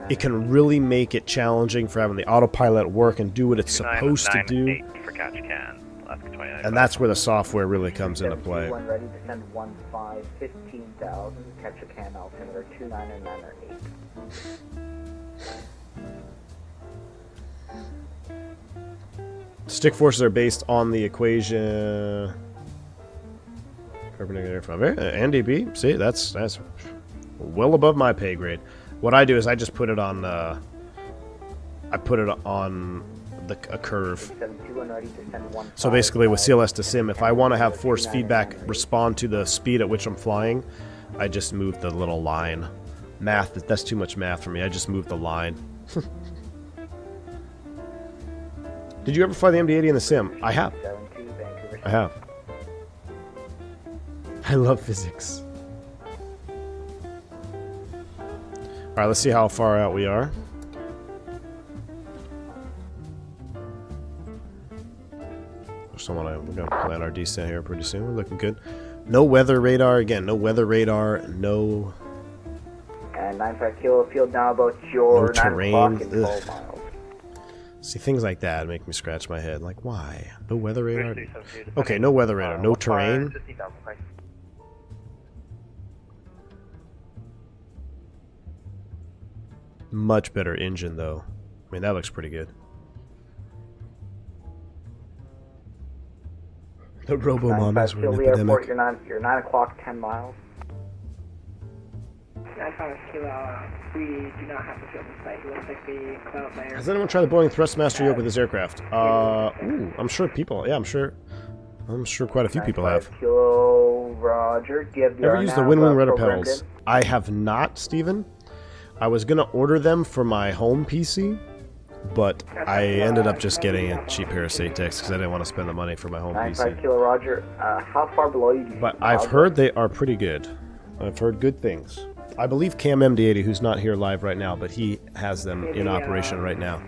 it can really make it challenging for having the autopilot work and do what it's supposed to do. And that's where the software really comes into play. Ready to send 15,000, Ketchikan, altimeter 2998. Stick forces are based on the equation. Perpendicular from NDB. See, that's well above my pay grade. What I do is I just put it on. I put it on a curve. So basically, with CLS to Sim, if I want to have force feedback respond to the speed at which I'm flying, I just move the little line. Math. That's too much math for me. I just move the line. Did you ever fly the MD-80 in the Sim? I have. I have. I love physics. Alright, let's see how far out we are. We're going to plan our descent here pretty soon. We're looking good. No weather radar. Again, no weather radar. No... And 95 kilo field now about your no 9 terrain. o'clock and 12 miles. See, things like that make me scratch my head. Like, why? No weather radar? Okay, no weather radar. No terrain. Much better engine, though. I mean, that looks pretty good. The robo-mommies were an epidemic. You're 9 o'clock, 10 miles. 95 kilo, we do not have the field in sight. It looks like the cloud layer. Has anyone tried the Boeing Thrustmaster yoke with his aircraft? Ooh, I'm sure people. Yeah, I'm sure quite a few people have. Kilo, Roger. Do you have the Ever used the Win-Win rudder pedals? I have not, Steven. I was gonna order them for my home PC, but I ended up just getting a cheap pair of Satex because I didn't want to spend the money for my home 95 PC. kilo, Roger. How far below you do you But I've heard they are pretty good. I've heard good things. I believe Cam MD-80, who's not here live right now, but he has them in operation right now.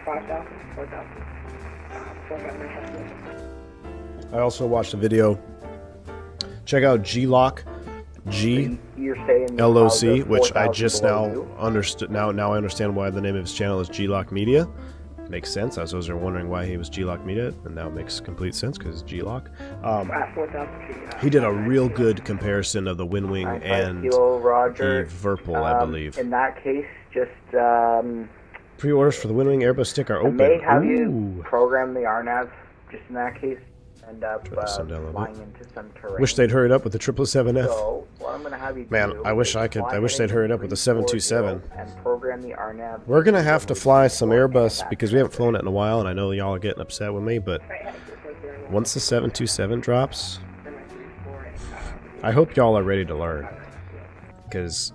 5,000, 4,000. 4,000. I also watched a video. Check out G-Lock, G-L-O-C, which I just now understood. Now I understand why the name of his channel is G-Lock Media. Makes sense. I was wondering why he was G-Lock Media, and now it makes complete sense because G-Lock. He did a real good comparison of the Wing and Roger. the Verpal, I believe. In that case, just Pre-orders for the Wing Airbus stick are I open. may have you program the RNAV just in that case. End up flying into some terrain. Wish they'd hurried up with the 777F. So, what I'm gonna have you Man, do I wish I could. I wish they'd hurried up with the 727. and program the RNAV. We're gonna have to fly some Airbus because we haven't flown it in a while, and I know y'all are getting upset with me. But once the 727 drops, I hope y'all are ready to learn, because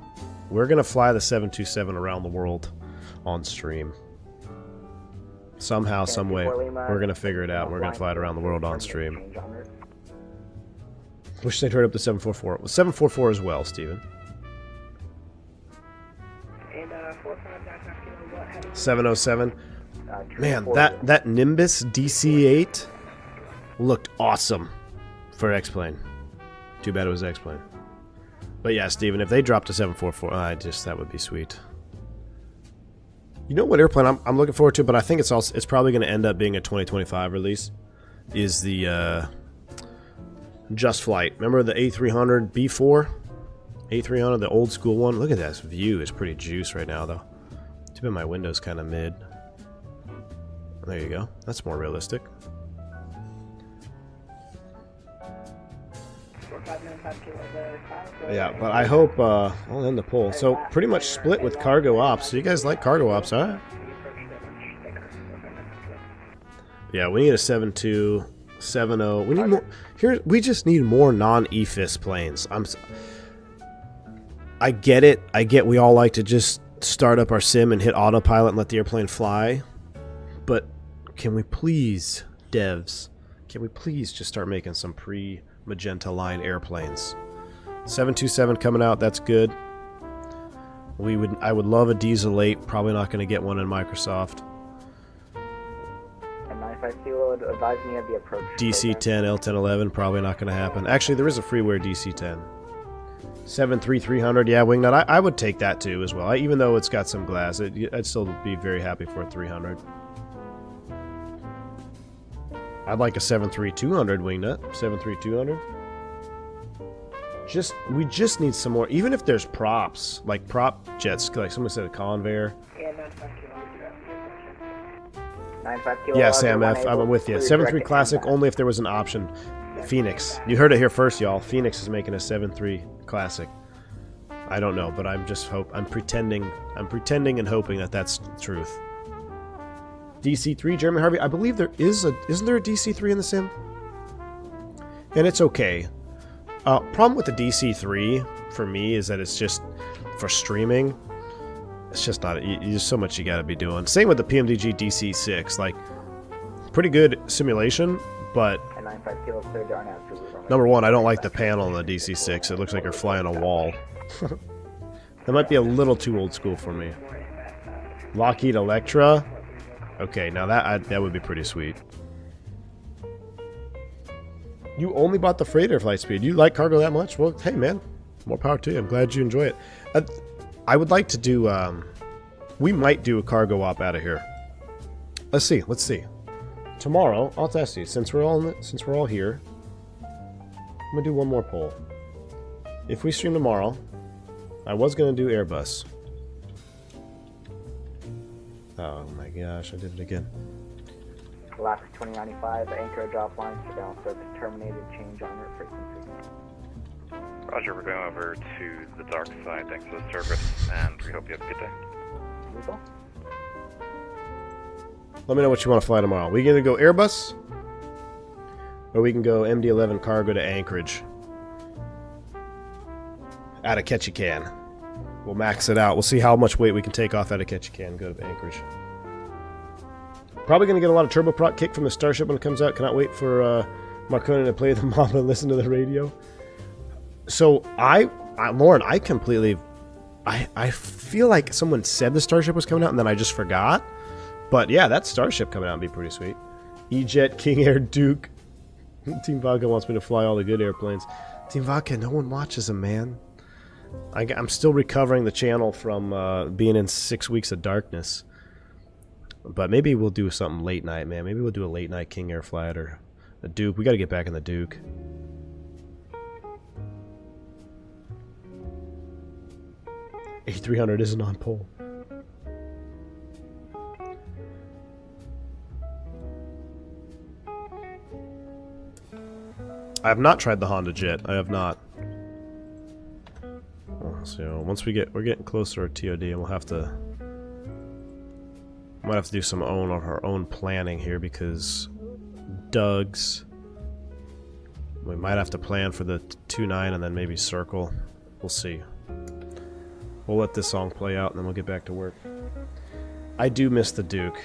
we're gonna fly the 727 around the world on stream. Somehow, some way, we're gonna figure it out. We're gonna fly it around the world on stream. Wish they'd hurry up the 744. Well, 744 as well, Steven. 707. Man, that Nimbus DC-8 looked awesome for X-Plane. Too bad it was X-Plane. But yeah, Steven, if they dropped to 744, that would be sweet. You know what airplane I'm looking forward to, but I think it's probably going to end up being a 2025 release, is the Just Flight. Remember the A300 B4? A300, the old school one? Look at that view. It's pretty juice right now, though. Too bad my window's kind of mid. There you go. That's more realistic. Yeah, but I hope I'll end the poll. So pretty much split with cargo ops. So you guys like cargo ops, huh? Yeah, we need a 7.2, 7.0. We need more. Here, we just need more non-EFIS planes. I get it. I get we all like to just start up our sim and hit autopilot and let the airplane fly. But can we please, devs? Can we please just start making some pre-Magenta line airplanes? 727 coming out, that's good. I would love a Diesel 8, probably not going to get one in Microsoft. And 95 Kilo advise me of the approach. DC-10, L-1011, probably not going to happen. Actually, there is a freeware DC-10. 73300, yeah, Wingnut, I would take that too as well. Even though it's got some glass, I'd still be very happy for a 300. I'd like a 73200 Wingnut, 73200. We just need some more. Even if there's props, like prop jets, like someone said, a Convair. Yeah, Sam F. I'm with you. 7.3 Classic only if there was an option. Phoenix. You heard it here first, y'all. Phoenix is making a 7.3 Classic. I don't know, but I'm pretending and hoping that that's the truth. DC-3, Jeremy Harvey. I believe there is isn't there a DC-3 in the sim? And it's okay. Problem with the DC-3 for me is that it's just for streaming. It's just not. There's so much you got to be doing. Same with the PMDG DC-6. Like, pretty good simulation, but number one, I don't like the panel on the DC-6. It looks like you're flying a wall. That might be a little too old school for me. Lockheed Electra. Okay, now that would be pretty sweet. You only bought the freighter flight speed. You like cargo that much? Well, hey man, more power to you. I'm glad you enjoy it. I would like to do. We might do a cargo op out of here. Let's see. Tomorrow, I'll test you. Since we're all here, I'm gonna do one more poll. If we stream tomorrow, I was gonna do Airbus. Oh my gosh, I did it again. Galactic 2095, anchorage offline, surveillance service terminated, change en route frequency. Roger, we're going over to the dark side. Thanks for the service, and we hope you have a good day. Legal? Let me know what you want to fly tomorrow. We can either go Airbus, or we can go MD-11 cargo to Anchorage. Out of Ketchikan. We'll max it out. We'll see how much weight we can take off out of Ketchikan and go to Anchorage. Probably going to get a lot of turbo prop kick from the Starship when it comes out. Cannot wait for Marconi to play the mom and listen to the radio. So, Lauren, I feel like someone said the Starship was coming out and then I just forgot. But yeah, that Starship coming out would be pretty sweet. E-Jet, King Air, Duke. Team Vodka wants me to fly all the good airplanes. Team Vodka, no one watches them, man. I'm still recovering the channel from being in 6 weeks of darkness. But maybe we'll do something late night, man. Maybe we'll do a late night King Air flight or a Duke. We got to get back in the Duke. A300 isn't on pole. I have not tried the Honda Jet. I have not. So once we're getting closer to TOD, and we'll have to. Might have to do some of our own planning here because Doug's. We might have to plan for the 2.9 and then maybe circle. We'll see. We'll let this song play out and then we'll get back to work. I do miss the Duke.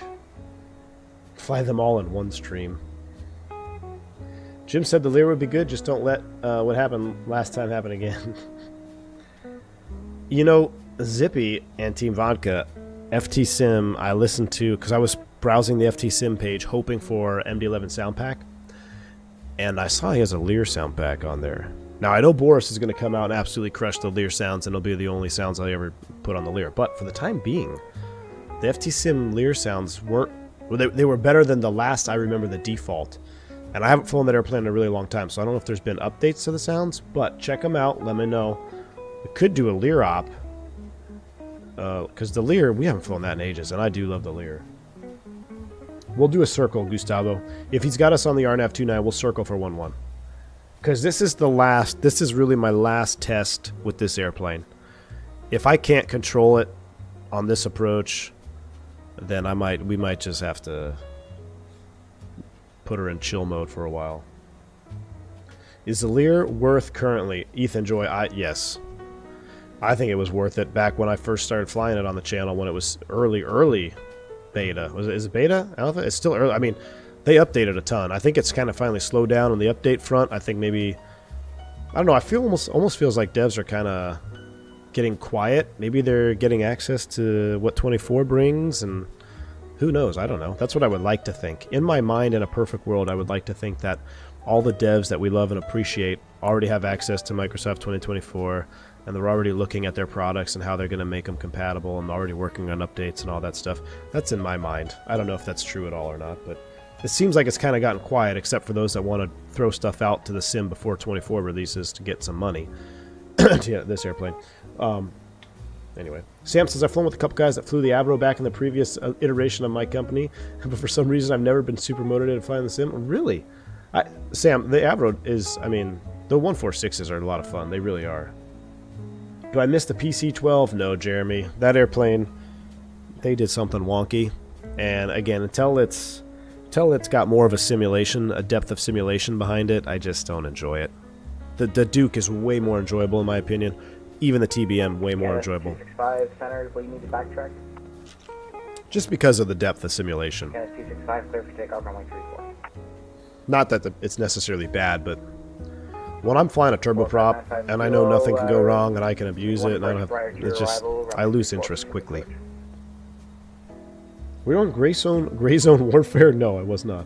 Fly them all in one stream. Jim said the Lear would be good, just don't let what happened last time happen again. You know, Zippy and Team Vodka, FT Sim, I listened to, because I was browsing the FT Sim page hoping for MD-11 sound pack, and I saw he has a Lear sound pack on there. Now, I know Boris is going to come out and absolutely crush the Lear sounds, and it'll be the only sounds I ever put on the Lear, but for the time being, the FT Sim Lear sounds weren't, well, they were better than the last I remember the default. And I haven't flown that airplane in a really long time, so I don't know if there's been updates to the sounds, but check them out, let me know. We could do a Lear op, because the Lear, we haven't flown that in ages, and I do love the Lear. We'll do a circle, Gustavo. If he's got us on the RNAV 2.9, we'll circle for 1-1. Because this is really my last test with this airplane. If I can't control it on this approach, then we might just have to put her in chill mode for a while. Is the Lear worth currently? Ethan Joy, yes. I think it was worth it back when I first started flying it on the channel when it was early beta. Is it beta? Alpha? It's still early. I mean, they updated a ton. I think it's kind of finally slowed down on the update front. I think maybe, I don't know, I feel almost feels like devs are kind of getting quiet. Maybe they're getting access to what 24 brings, and who knows? I don't know. That's what I would like to think. In my mind, in a perfect world, I would like to think that all the devs that we love and appreciate already have access to Microsoft 2024, and they're already looking at their products and how they're going to make them compatible, and already working on updates and all that stuff. That's in my mind. I don't know if that's true at all or not, but it seems like it's kind of gotten quiet, except for those that want to throw stuff out to the sim before 24 releases to get some money. Yeah, this airplane. Anyway, Sam says, I've flown with a couple guys that flew the Avro back in the previous iteration of my company, but for some reason I've never been super motivated to fly in the sim. Really? Sam, the Avro is, I mean, the 146s are a lot of fun. They really are. Do I miss the PC-12? No, Jeremy. That airplane, they did something wonky. And again, until it's got more of a simulation, a depth of simulation behind it, I just don't enjoy it. The Duke is way more enjoyable in my opinion. Even the TBM, way more enjoyable. 265 center, will you need to backtrack? Just because of the depth of simulation. Okay, 265, clear for takeoff, runway 34. Not that it's necessarily bad, but when I'm flying a turboprop and I know nothing can go wrong and I can abuse it, and I don't have, it's just, I lose interest quickly. Were you on Gray Zone Warfare? No, I was not.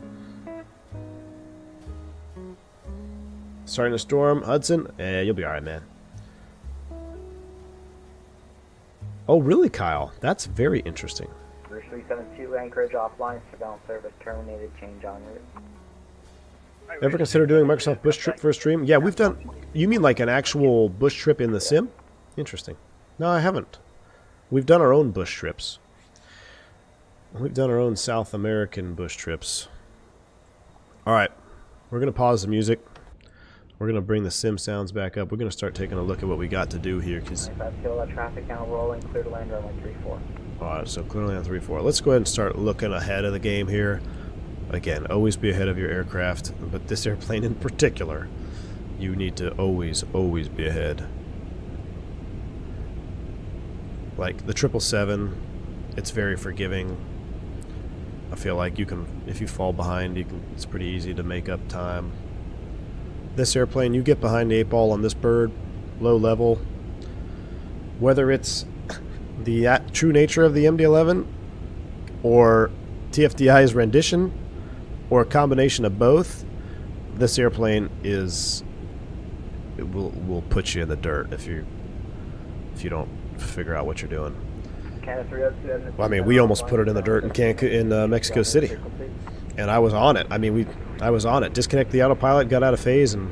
Starting to storm, Hudson? You'll be alright, man. Oh, really, Kyle? That's very interesting. Bruce 372, Anchorage offline, surveillance service terminated, change en route. Ever consider doing a Microsoft bush trip for a stream? Yeah, we've done... You mean like an actual bush trip in the sim? Interesting. No, I haven't. We've done our own bush trips. We've done our own South American bush trips. Alright, we're going to pause the music. We're going to bring the sim sounds back up. We're going to start taking a look at what we got to do here. Cause... traffic now rolling, clear to land runway 34. Alright, so clear to land 34. Let's go ahead and start looking ahead of the game here. Again, always be ahead of your aircraft, but this airplane in particular, you need to always be ahead. Like the 777, it's very forgiving. I feel like you can, if you fall behind, it's pretty easy to make up time. This airplane, you get behind the 8-ball on this bird, low level, whether it's the true nature of the MD-11 or TFDI's rendition or a combination of both, this airplane will put you in the dirt if you don't figure out what you're doing. Canada 302. Well, I mean, we almost put it in the dirt in Cancun, in Mexico City, and I was on it. I mean, I was on it. Disconnect the autopilot, got out of phase, and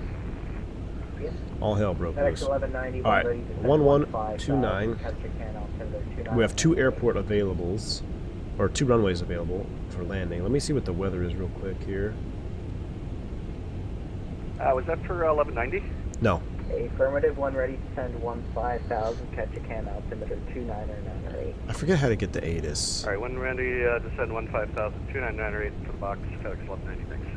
all hell broke loose. All right, 1129. We have 2 airport availables, or 2 runways available for landing. Let me see what the weather is real quick here. Was that for 1190? No. Affirmative, 1 ready to send 15,000, Ketchikan, altimeter 2998. I forget how to get the ATIS. Alright, 1 ready to send 15,000, 2998 for the box, FedEx 1190, thanks.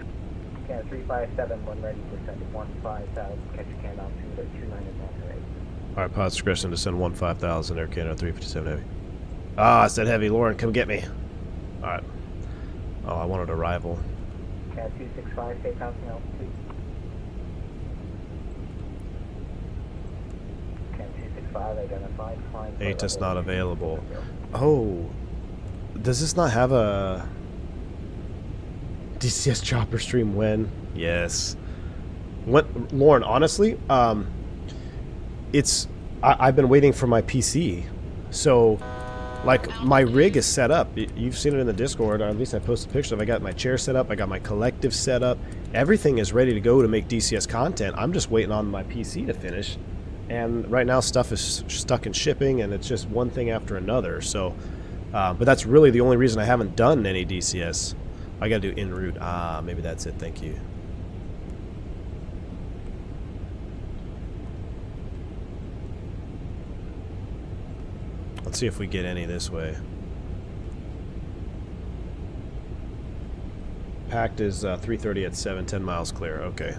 Canada 357, 1 ready to send 15,000, Ketchikan, altimeter 2998. Alright, pod discretion to send 15,000, Air Canada 357 Heavy. Ah, I said heavy. Lauren, come get me. Alright. Oh, I wanted a rival. Canada 265, takeoff and altitude. Canada 265, identified, flying. ATIS not available. Oh. Does this not have a DCS chopper stream when? Yes. What, Lauren, honestly, I've been waiting for my PC. So, like, my rig is set up. You've seen it in the Discord, or at least I posted a picture of it. I got my chair set up. I got my collective set up. Everything is ready to go to make DCS content. I'm just waiting on my PC to finish. And right now, stuff is stuck in shipping, and it's just one thing after another. So, but that's really the only reason I haven't done any DCS. I got to do en route. Ah, maybe that's it. Thank you. Let's see if we get any this way. Packed is 3:30 at 7, 10 miles clear. Okay.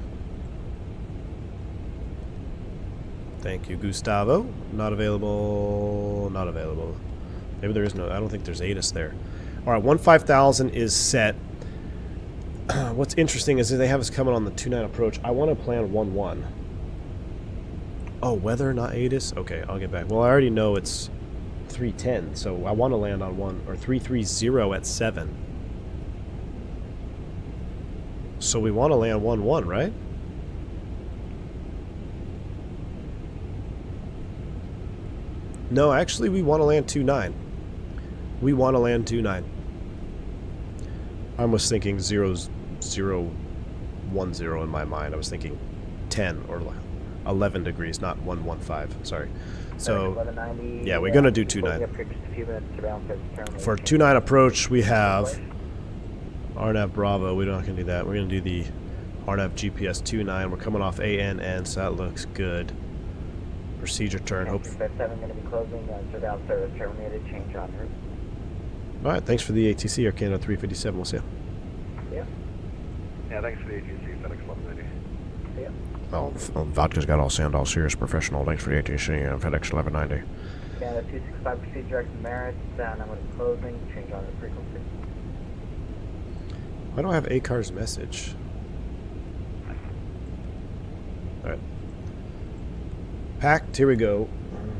Thank you, Gustavo. Not available. Not available. Maybe there is no. I don't think there's ATIS there. All right, 15,000 is set. What's interesting is that they have us coming on the 29 approach. I want to plan 1-1. Oh, weather, not ATIS? Okay, I'll get back. Well, I already know it's 310, so I want to land on 1 or 330 at 7. So we want to land 1-1, right? No, actually, we want to land 2-9. We want to land 2-9. I was thinking 0-0-1-0 in my mind. I was thinking 10 or 11 degrees, not 115. Sorry. So, yeah, we're going to do 2-9. For 2-9 approach, we have RNAV Bravo. We're not going to do that. We're going to do the RNAV GPS 2-9. We're coming off ANN, so that looks good. Procedure turn. Hope. 7 going to be closing. Surveillance service terminated. Change en route. All right, thanks for the ATC, Air Canada 357. We'll see you. Yeah, thanks for the ATC, FedEx 1190. Yeah. Oh, Vodka's got all sound, all serious, professional. Thanks for the ATC, FedEx 1190. Canada 265, proceed direct to Merritt. I'm going to be closing. Change en route frequency. Why do I have ACAR's message? All right. Packed, here we go.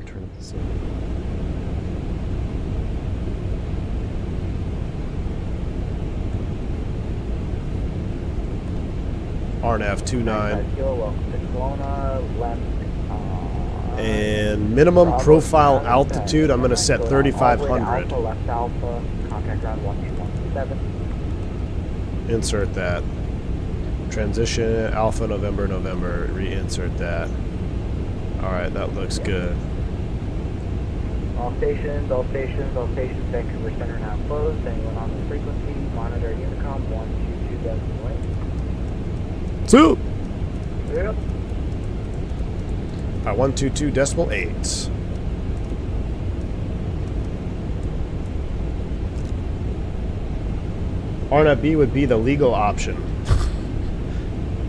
Turn this on. RNAV 29. And minimum profile altitude, I'm going to set 3,500. Insert that. Transition Alpha November, November. Reinsert that. Alright, that looks good. All stations, Vancouver Center now closed. Anyone on the frequency, monitor Unicom 122.8. 2! Yep. 122.8. RNAV B would be the legal option.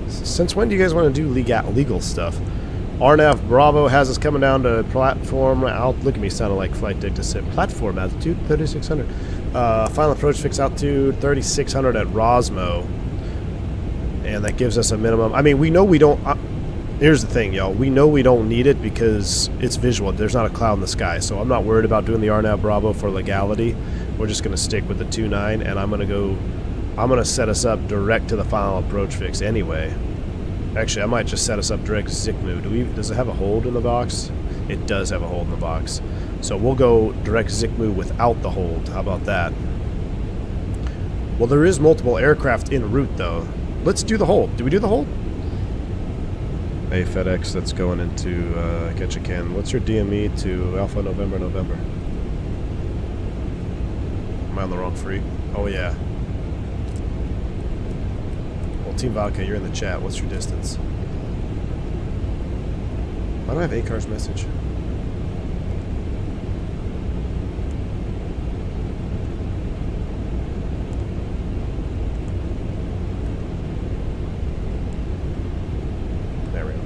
Since when do you guys want to do legal stuff? RNAV Bravo has us coming down to platform. Look at me sounding like flight deck to sit. Platform altitude 3,600. Final approach fixed altitude 3,600 at Rosmo. And that gives us a minimum. I mean, we know we don't. Here's the thing, y'all. We know we don't need it because it's visual. There's not a cloud in the sky. So I'm not worried about doing the RNAV Bravo for legality. We're just going to stick with the 2-9. And I'm going to set us up direct to the final approach fix anyway. Actually, I might just set us up direct to Zikmu. Does it have a hold in the box? It does have a hold in the box. So we'll go direct Zikmu without the hold. How about that? Well, there is multiple aircraft en route, though. Let's do the hold. Did we do the hold? A FedEx that's going into Ketchikan. What's your DME to Alpha November November? Am I on the wrong freak? Oh, yeah. Well, Team Vodka, you're in the chat. What's your distance? Why do I have ACAR's message? There we go.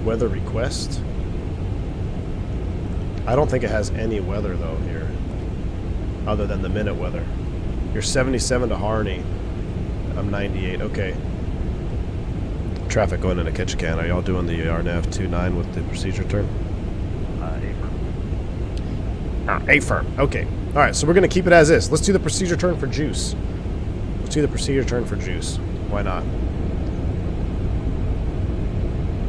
Weather request? I don't think it has any weather, though, here. Other than the minute weather. You're 77 to Harney. I'm 98. Okay. Traffic going into Ketchikan. Are y'all doing the RNAV 29 with the procedure turn? A-firm. Okay. Alright, so we're going to keep it as is. Let's do the procedure turn for juice. Let's do the procedure turn for juice. Why not?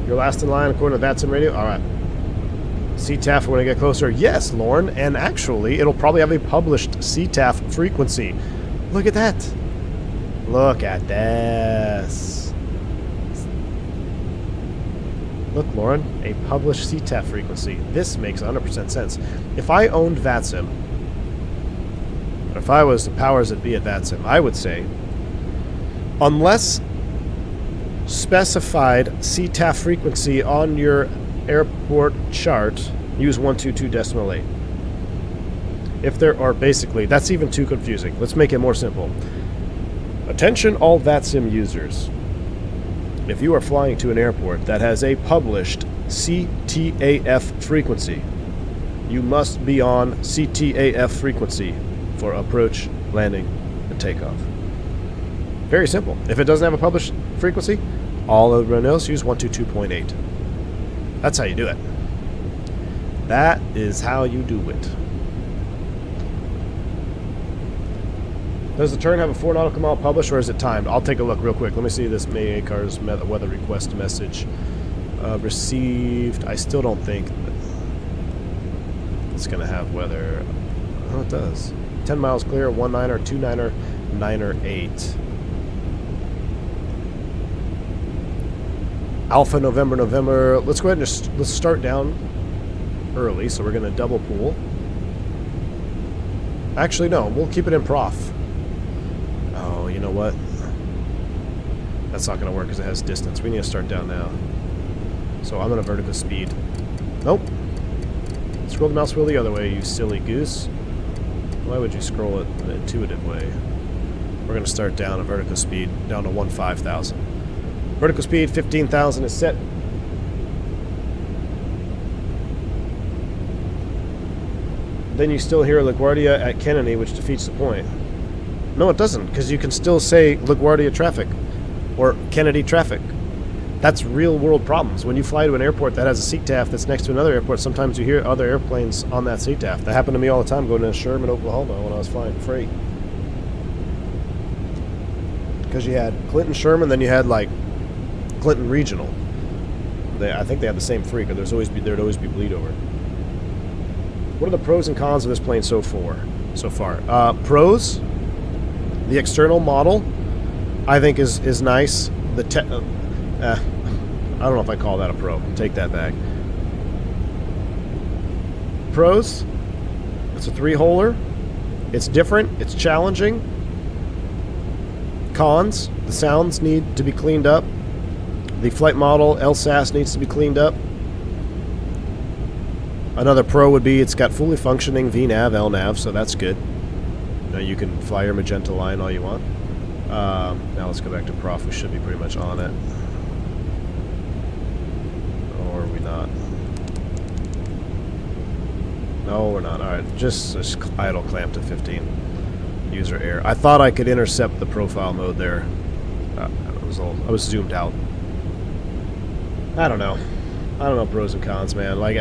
You're last in line according to VATSIM radio? Alright. CTAF when I get closer. Yes, Lauren. And actually, it'll probably have a published CTAF frequency. Look at that. Look at this. Look, Lauren, a published CTAF frequency. This makes 100% sense. If I owned VATSIM, or if I was the powers that be at VATSIM, I would say, unless specified CTAF frequency on your airport chart, use 122.8. If there are basically, that's even too confusing. Let's make it more simple. Attention all VATSIM users. If you are flying to an airport that has a published CTAF frequency, you must be on CTAF frequency for approach, landing, and takeoff. Very simple. If it doesn't have a published frequency, all everyone else use 122.8. That's how you do it. That is how you do it. Does the turn have a 4 nautical mile published, or is it timed? I'll take a look real quick. Let me see this May ACAR's weather request message. Received. I still don't think it's going to have weather. Oh, it does. 10 miles clear, 19er, 29er, 9er, 8. Alpha November, November. Let's go ahead and just let's start down early. So we're going to double pool. Actually, no. We'll keep it in prof. Oh, you know what? That's not going to work because it has distance. We need to start down now. So I'm going to vertical speed. Nope. Scroll the mouse wheel the other way, you silly goose. Why would you scroll it an intuitive way? We're going to start down at vertical speed, down to 15,000. Vertical speed, 15,000 is set. Then you still hear LaGuardia at Kennedy, which defeats the point. No, it doesn't, because you can still say LaGuardia traffic or Kennedy traffic. That's real-world problems. When you fly to an airport that has a CTAF that's next to another airport, sometimes you hear other airplanes on that CTAF. That happened to me all the time going to Sherman, Oklahoma when I was flying freight. Because you had Clinton Sherman, then you had, like, Clinton Regional. I think they had the same freak, or there'd always be bleed over. What are the pros and cons of this plane so far? Pros, the external model, I think is nice. I don't know if I call that a pro. Take that back. Pros, it's a 3-holer. It's different. It's challenging. Cons, the sounds need to be cleaned up. The flight model, LSAS, needs to be cleaned up. Another pro would be it's got fully functioning VNAV, LNAV, so that's good. Now you can fly your magenta line all you want. Now let's go back to prof. We should be pretty much on it. Or are we not? No, we're not. Alright, just idle clamp to 15. User error. I thought I could intercept the profile mode there. I was zoomed out. I don't know. I don't know pros and cons, man. Like,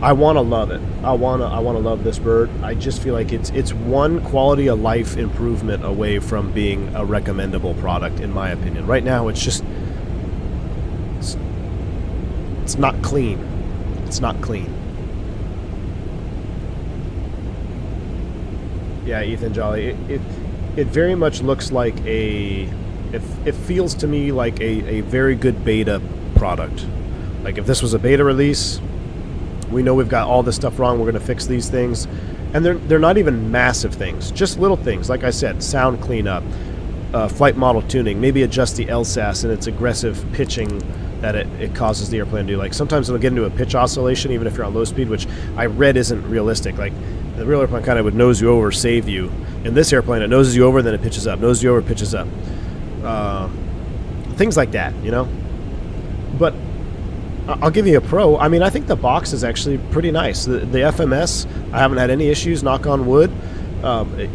I want to love it. I want to love this bird. I just feel like it's one quality of life improvement away from being a recommendable product, in my opinion. Right now, it's It's not clean. It's not clean. Yeah, Ethan Jolly. It very much looks like a... It feels to me like a very good beta product. Like if this was a beta release, we know we've got all this stuff wrong, we're going to fix these things. And they're not even massive things, just little things. Like I said, sound cleanup, flight model tuning, maybe adjust the LSAS and its aggressive pitching that it causes the airplane to do. Like sometimes it'll get into a pitch oscillation even if you're on low speed, which I read isn't realistic. Like the real airplane kind of would nose you over, save you. In this airplane, it noses you over, and then it pitches up. Noses you over, pitches up. Things like that, you know? But I'll give you a pro. I mean, I think the box is actually pretty nice. The FMS, I haven't had any issues, knock on wood.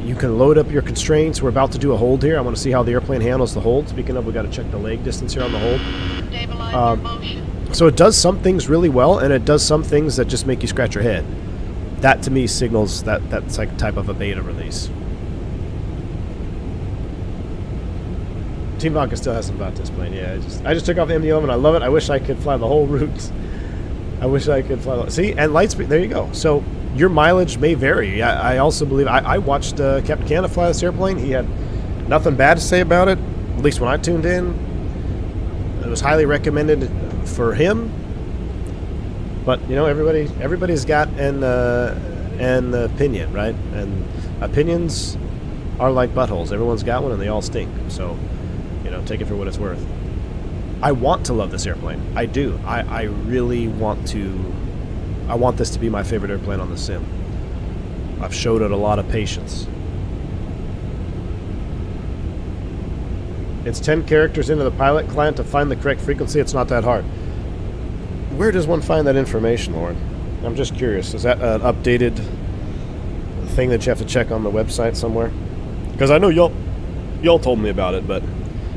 You can load up your constraints. We're about to do a hold here. I want to see how the airplane handles the hold. Speaking of, we've got to check the leg distance here on the hold. Stabilizer motion. So it does some things really well, and it does some things that just make you scratch your head. That, to me, signals that that's like type of a beta release. Team Vodka still hasn't bought this plane. Yeah, I just took off the MD-11. I love it. I wish I could fly the whole route. I wish I could fly. See, and light speed. There you go. So your mileage may vary. I also believe I watched Captain Canada fly this airplane. He had nothing bad to say about it. At least when I tuned in, it was highly recommended for him. But you know, everybody's got an opinion, right? And opinions are like buttholes. Everyone's got one, and they all stink. So, you know, take it for what it's worth. I want to love this airplane. I do. I really want to. I want this to be my favorite airplane on the sim. I've showed it a lot of patience. It's 10 characters into the pilot client to find the correct frequency. It's not that hard. Where does one find that information, Lauren? I'm just curious. Is that an updated thing that you have to check on the website somewhere? Because I know y'all told me about it, but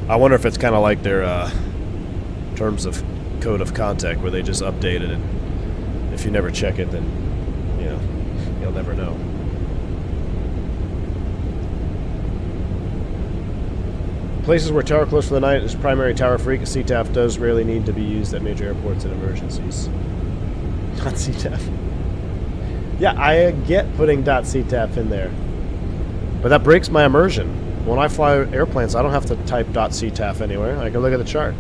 I wonder if it's kind of like their terms of code of contact where they just update it, and if you never check it, then you know you'll never know. Places where tower close for the night is primary tower freak. CTAF does rarely need to be used at major airports and emergencies. Dot CTAF. Yeah, I get putting dot CTAF in there, but that breaks my immersion. When I fly airplanes, I don't have to type dot CTAF anywhere. I can look at the chart.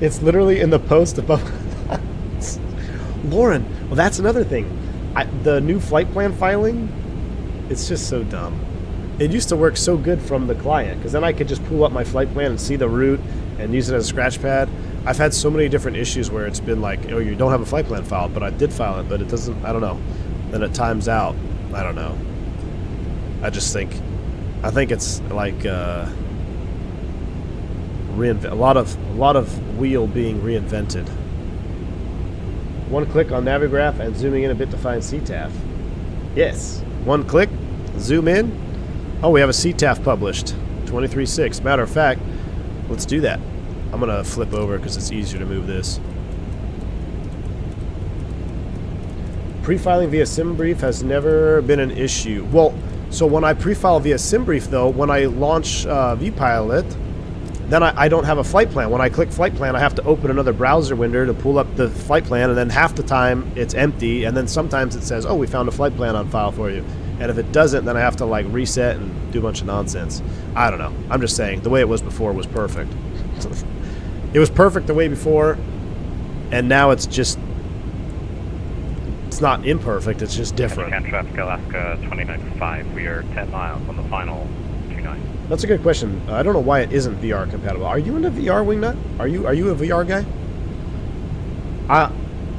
It's literally in the post above. Lauren, well, that's another thing. The new flight plan filing, it's just so dumb. It used to work so good from the client, because then I could just pull up my flight plan and see the route and use it as a scratch pad. I've had so many different issues where it's been like, oh, you don't have a flight plan filed, but I did file it, but it doesn't, I don't know. Then it times out. I don't know. I think it's like a lot of wheel being reinvented. One click on Navigraph and zooming in a bit to find CTAF. Yes. One click, zoom in. Oh, we have a CTAF published. 23.6. Matter of fact, let's do that. I'm going to flip over because it's easier to move this. Pre-filing via SimBrief has never been an issue. Well, so when I pre-file via SimBrief, though, when I launch vPilot, then I don't have a flight plan. When I click flight plan, I have to open another browser window to pull up the flight plan, and then half the time it's empty, and then sometimes it says, oh, we found a flight plan on file for you. And if it doesn't, then I have to like reset and do a bunch of nonsense. I don't know. I'm just saying, the way it was before was perfect. It was perfect the way before, and now it's just, it's not imperfect, it's just different. Ketchikan traffic Alaska 29.5. We are 10 miles on the final 29. That's a good question. I don't know why it isn't VR compatible. Are you into VR, Wingnut? Are you a VR guy?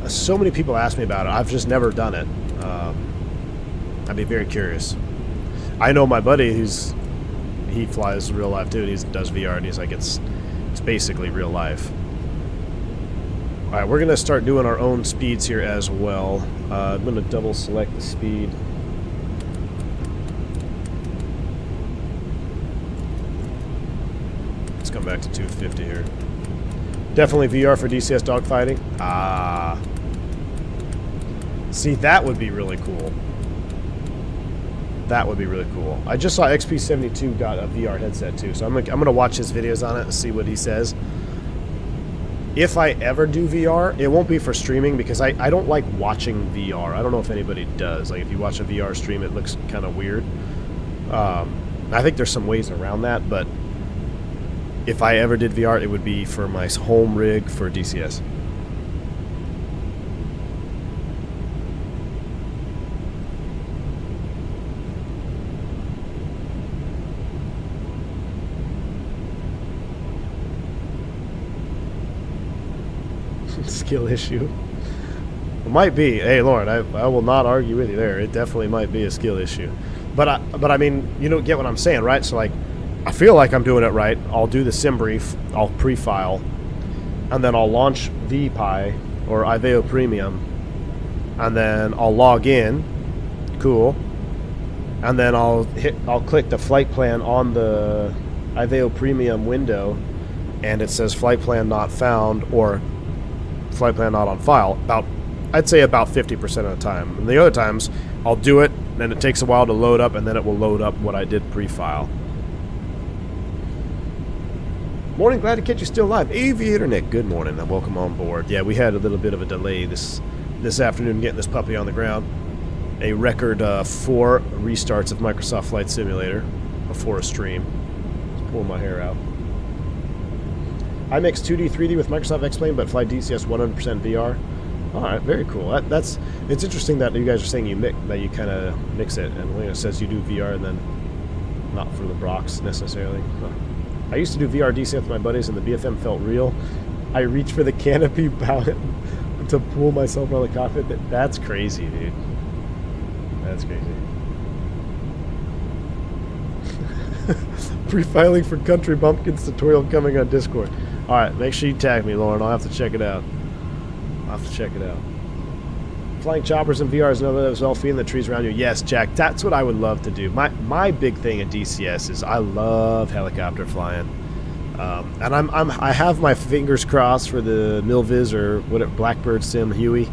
So many people ask me about it. I've just never done it. I'd be very curious. I know my buddy he flies real life too, and he does VR, and he's like, it's basically real life. All right, we're gonna start doing our own speeds here as well. I'm gonna double select the speed. Let's come back to 250 here. Definitely VR for DCS dogfighting. See, that would be really cool. That would be really cool. I just saw XP72 got a VR headset too, so I'm gonna watch his videos on it and see what he says. if I ever do VR, it won't be for streaming because I don't like watching VR. I don't know if anybody does. Like if you watch a VR stream, it looks kind of weird. I think there's some ways around that, but if I ever did VR, it would be for my home rig for DCS. Skill issue. It might be. Hey, Lauren, I will not argue with you there. It definitely might be a skill issue. But I mean, you don't get what I'm saying, right? So, like, I feel like I'm doing it right. I'll do the sim brief. I'll pre-file. And then I'll launch VPI or Iveo Premium. And then I'll log in. Cool. And then I'll click the flight plan on the Iveo Premium window. And it says flight plan not found or flight plan not on file. I'd say about 50% of the time. And the other times, I'll do it, and it takes a while to load up, and then it will load up what I did pre-file. Morning, glad to catch you still alive. Aviator Nick, good morning, and welcome on board. Yeah, we had a little bit of a delay this afternoon getting this puppy on the ground. A record 4 restarts of Microsoft Flight Simulator before a stream. Just pulling my hair out. I mix 2D, 3D with Microsoft X-Plane, but fly DCS 100% VR. All right, very cool. It's interesting that you guys are saying that you kind of mix it, and when it says you do VR and then not for the Brox necessarily. Huh. I used to do VR DCS with my buddies, and the BFM felt real. I reached for the canopy to pull myself around the cockpit. That's crazy, dude. That's crazy. Pre-filing for Country Bumpkins tutorial coming on Discord. All right, make sure you tag me, Lauren. I'll have to check it out. Flying choppers in VR is another as well. Feeling the trees around you. Yes, Jack. That's what I would love to do. My big thing at DCS is I love helicopter flying, and I have my fingers crossed for the Milviz or whatever Blackbird Sim Huey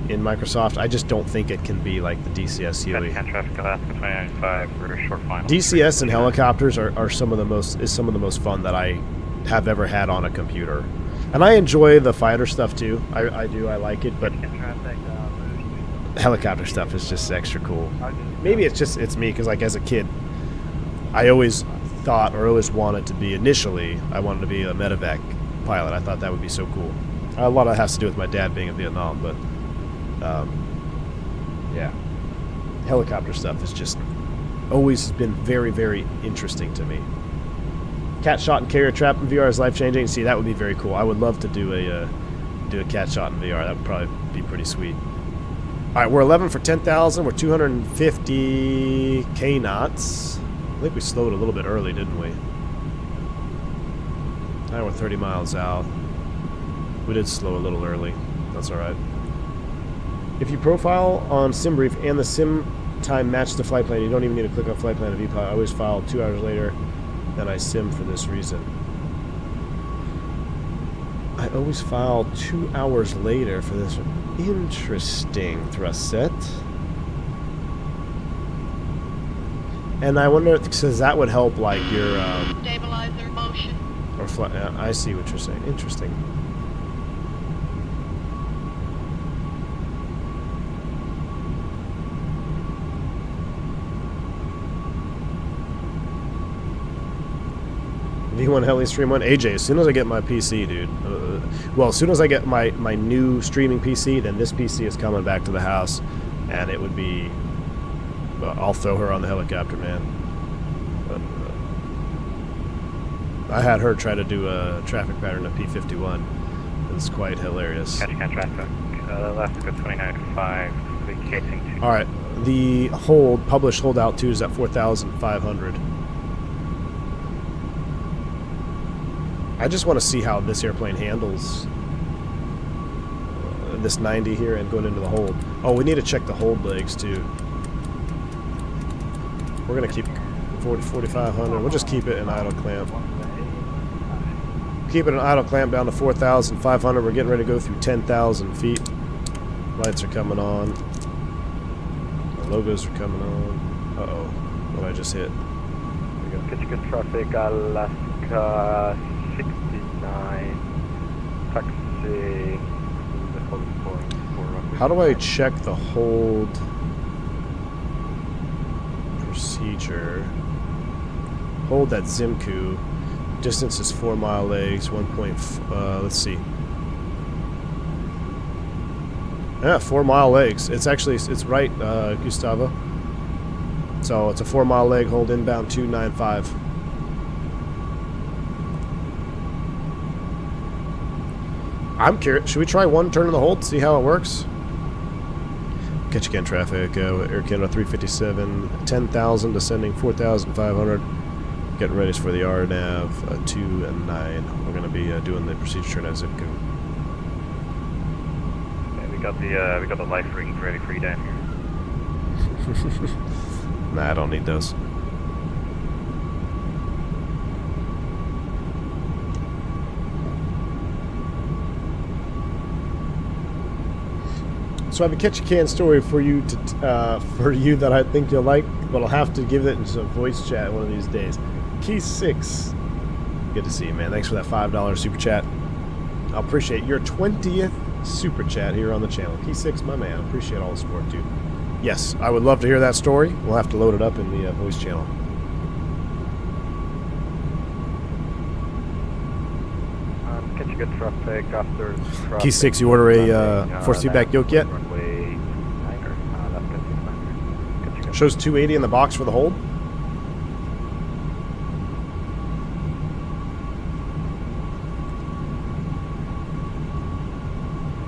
in Microsoft. I just don't think it can be like the DCS Huey. Traffic Alaska 295 for short final. DCS and helicopters are some of the most fun that I have ever had on a computer. And I enjoy the fighter stuff too. I do. I like it, but helicopter stuff is just extra cool. Maybe it's me because like as a kid, I always thought or always wanted to be. Initially, I wanted to be a medevac pilot. I thought that would be so cool. A lot of it has to do with my dad being in Vietnam, but yeah, helicopter stuff has just always been very, very interesting to me. Cat shot and carrier trap in VR is life-changing. See, that would be very cool. I would love to do a cat shot in VR. That would probably be pretty sweet. All right, we're 11 for 10,000. We're 250 K knots. I think we slowed a little bit early, didn't we? Now we're 30 miles out. We did slow a little early. That's all right. If you profile on SimBrief and the sim time match the flight plan, you don't even need to click on flight plan and VPI. I always file 2 hours later. Then I sim for this reason. I always file 2 hours later for this. Interesting, thrust set. And I wonder, because that would help like your Stabilizer motion. or flight. Yeah, I see what you're saying. Interesting. V1 Heli Stream 1. AJ, as soon as I get my PC, dude. Well, as soon as I get my new streaming PC, then this PC is coming back to the house. And it would be... Well, I'll throw her on the helicopter, man. But, I had her try to do a traffic pattern of P51. It's quite hilarious. Ketchikan traffic, Alaska 295, vacating to... Alright, the published holdout 2 is at 4,500. I just want to see how this airplane handles this 90 here and going into the hold. Oh, we need to check the hold legs too. We're going to keep 4,500. We'll just keep it in idle clamp. Keep it in idle clamp down to 4,500. We're getting ready to go through 10,000 feet. Lights are coming on. The logos are coming on. Uh-oh. What did I just hit? There we go. Ketchikan traffic, Alaska 69. taxi. The hold point for runway. How do I check the hold procedure? Hold at Zimku. Distance is 4 mile legs. 1 point. Let's see. Yeah, 4 mile legs. It's actually it's right, Gustavo. So it's a 4 mile leg. Hold inbound 295. I'm curious. Should we try one turn in the hold? See how it works. Ketchikan traffic. Air Canada 357. 10,000 descending 4,500. Getting ready for the RNAV 2 and 9. We're going to be doing the procedure turn at Zipco. Yeah, we got the life rings ready for you down here. Nah, I don't need those. So I have a Ketchikan story for you that I think you'll like, but I'll have to give it into a voice chat one of these days. Key 6. Good to see you, man. Thanks for that $5 super chat. I appreciate your 20th super chat here on the channel. Key 6, my man. Appreciate all the support, dude. Yes, I would love to hear that story. We'll have to load it up in the voice channel. Ketchikan traffic after Key 6, you order a force feedback yoke yet? Runway 9er, that's Ketchikan. Shows 280 in the box for the hold.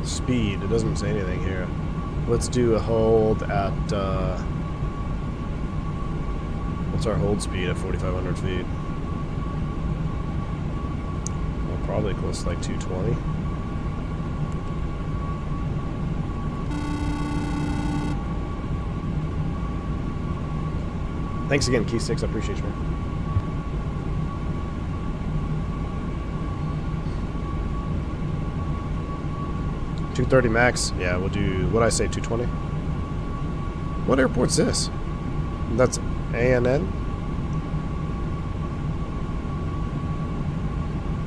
Speed, it doesn't say anything here. Let's do a hold at what's our hold speed at 4,500 feet? Well, probably close to like 220. Thanks again, Key 6. I appreciate you, man. $230 max. Yeah, we'll do, what'd I say, 220? What airport's this? That's ANN?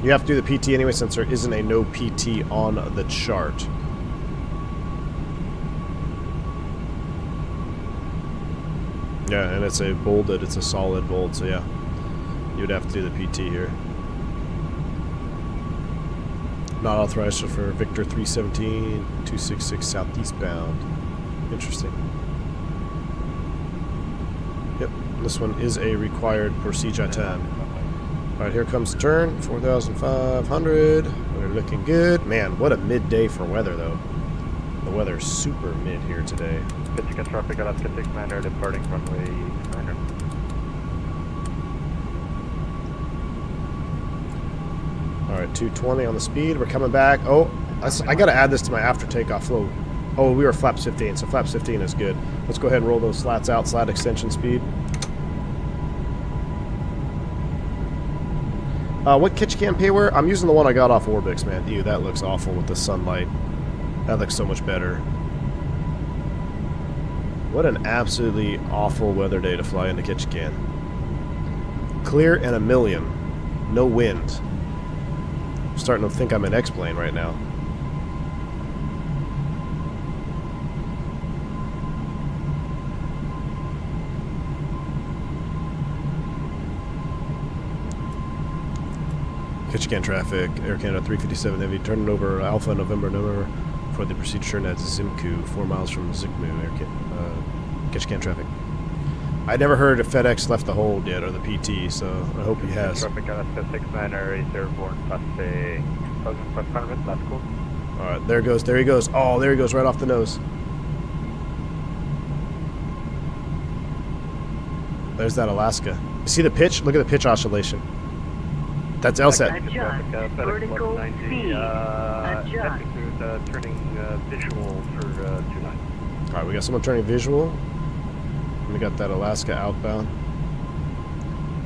You have to do the PT anyway since there isn't a no PT on the chart. Yeah, and it's a bolded, it's a solid bold, so yeah. You would have to do the PT here. Not authorized for Victor 317, 266 southeast bound. Interesting. Yep, this one is a required procedure time. Alright, here comes the turn, 4,500. We're looking good. Man, what a midday for weather, though. The weather's super mid here today. Ketchikan traffic, Alaska 69er departing runway 9er. Alright, 220 on the speed. We're coming back. Oh, I got to add this to my after takeoff flow. Oh, we were flaps 15, so flaps 15 is good. Let's go ahead and roll those slats out, slat extension speed. What Ketchikan payware? I'm using the one I got off Orbix, man. Ew, that looks awful with the sunlight. That looks so much better. What an absolutely awful weather day to fly into Ketchikan. Clear and a million. No wind. I'm starting to think I'm an X-plane right now. Ketchikan traffic, Air Canada 357 Heavy, turning over Alpha November for the procedure turn at Zimku, 4 miles from Zikmu, Ketchikan traffic. I never heard if FedEx left the hold yet, or the PT, so I hope he has. Traffic Alaska 69er is airborne past 1,500, that's cool. Alright, there he goes. Oh, there he goes, right off the nose. There's that Alaska. You see the pitch? Look at the pitch oscillation. That's LSAT. Adjust. Vertical speed. Adjust. Turning visual for 29. Alright, we got someone turning visual. And we got that Alaska outbound.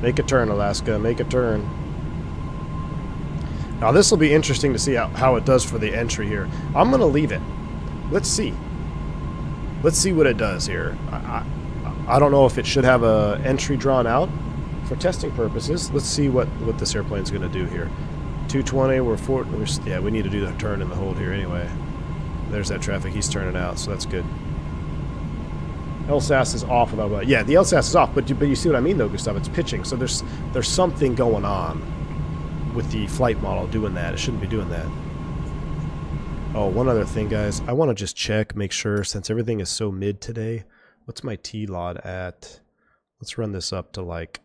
Make a turn, Alaska. Make a turn. Now this will be interesting to see how it does for the entry here. I'm going to leave it. Let's see. Let's see what it does here. I don't know if it should have a entry drawn out for testing purposes. Let's see what this airplane's going to do here. 220, yeah, we need to do the turn and the hold here anyway. There's that traffic, he's turning out, so that's good. LSAS is off without about. Yeah, the LSAS is off, but you see what I mean though, Gustav, it's pitching, so there's something going on with the flight model doing that. It shouldn't be doing that. Oh, one other thing, guys. I want to just check, make sure, since everything is so mid today, what's my T-LOD at? Let's run this up to like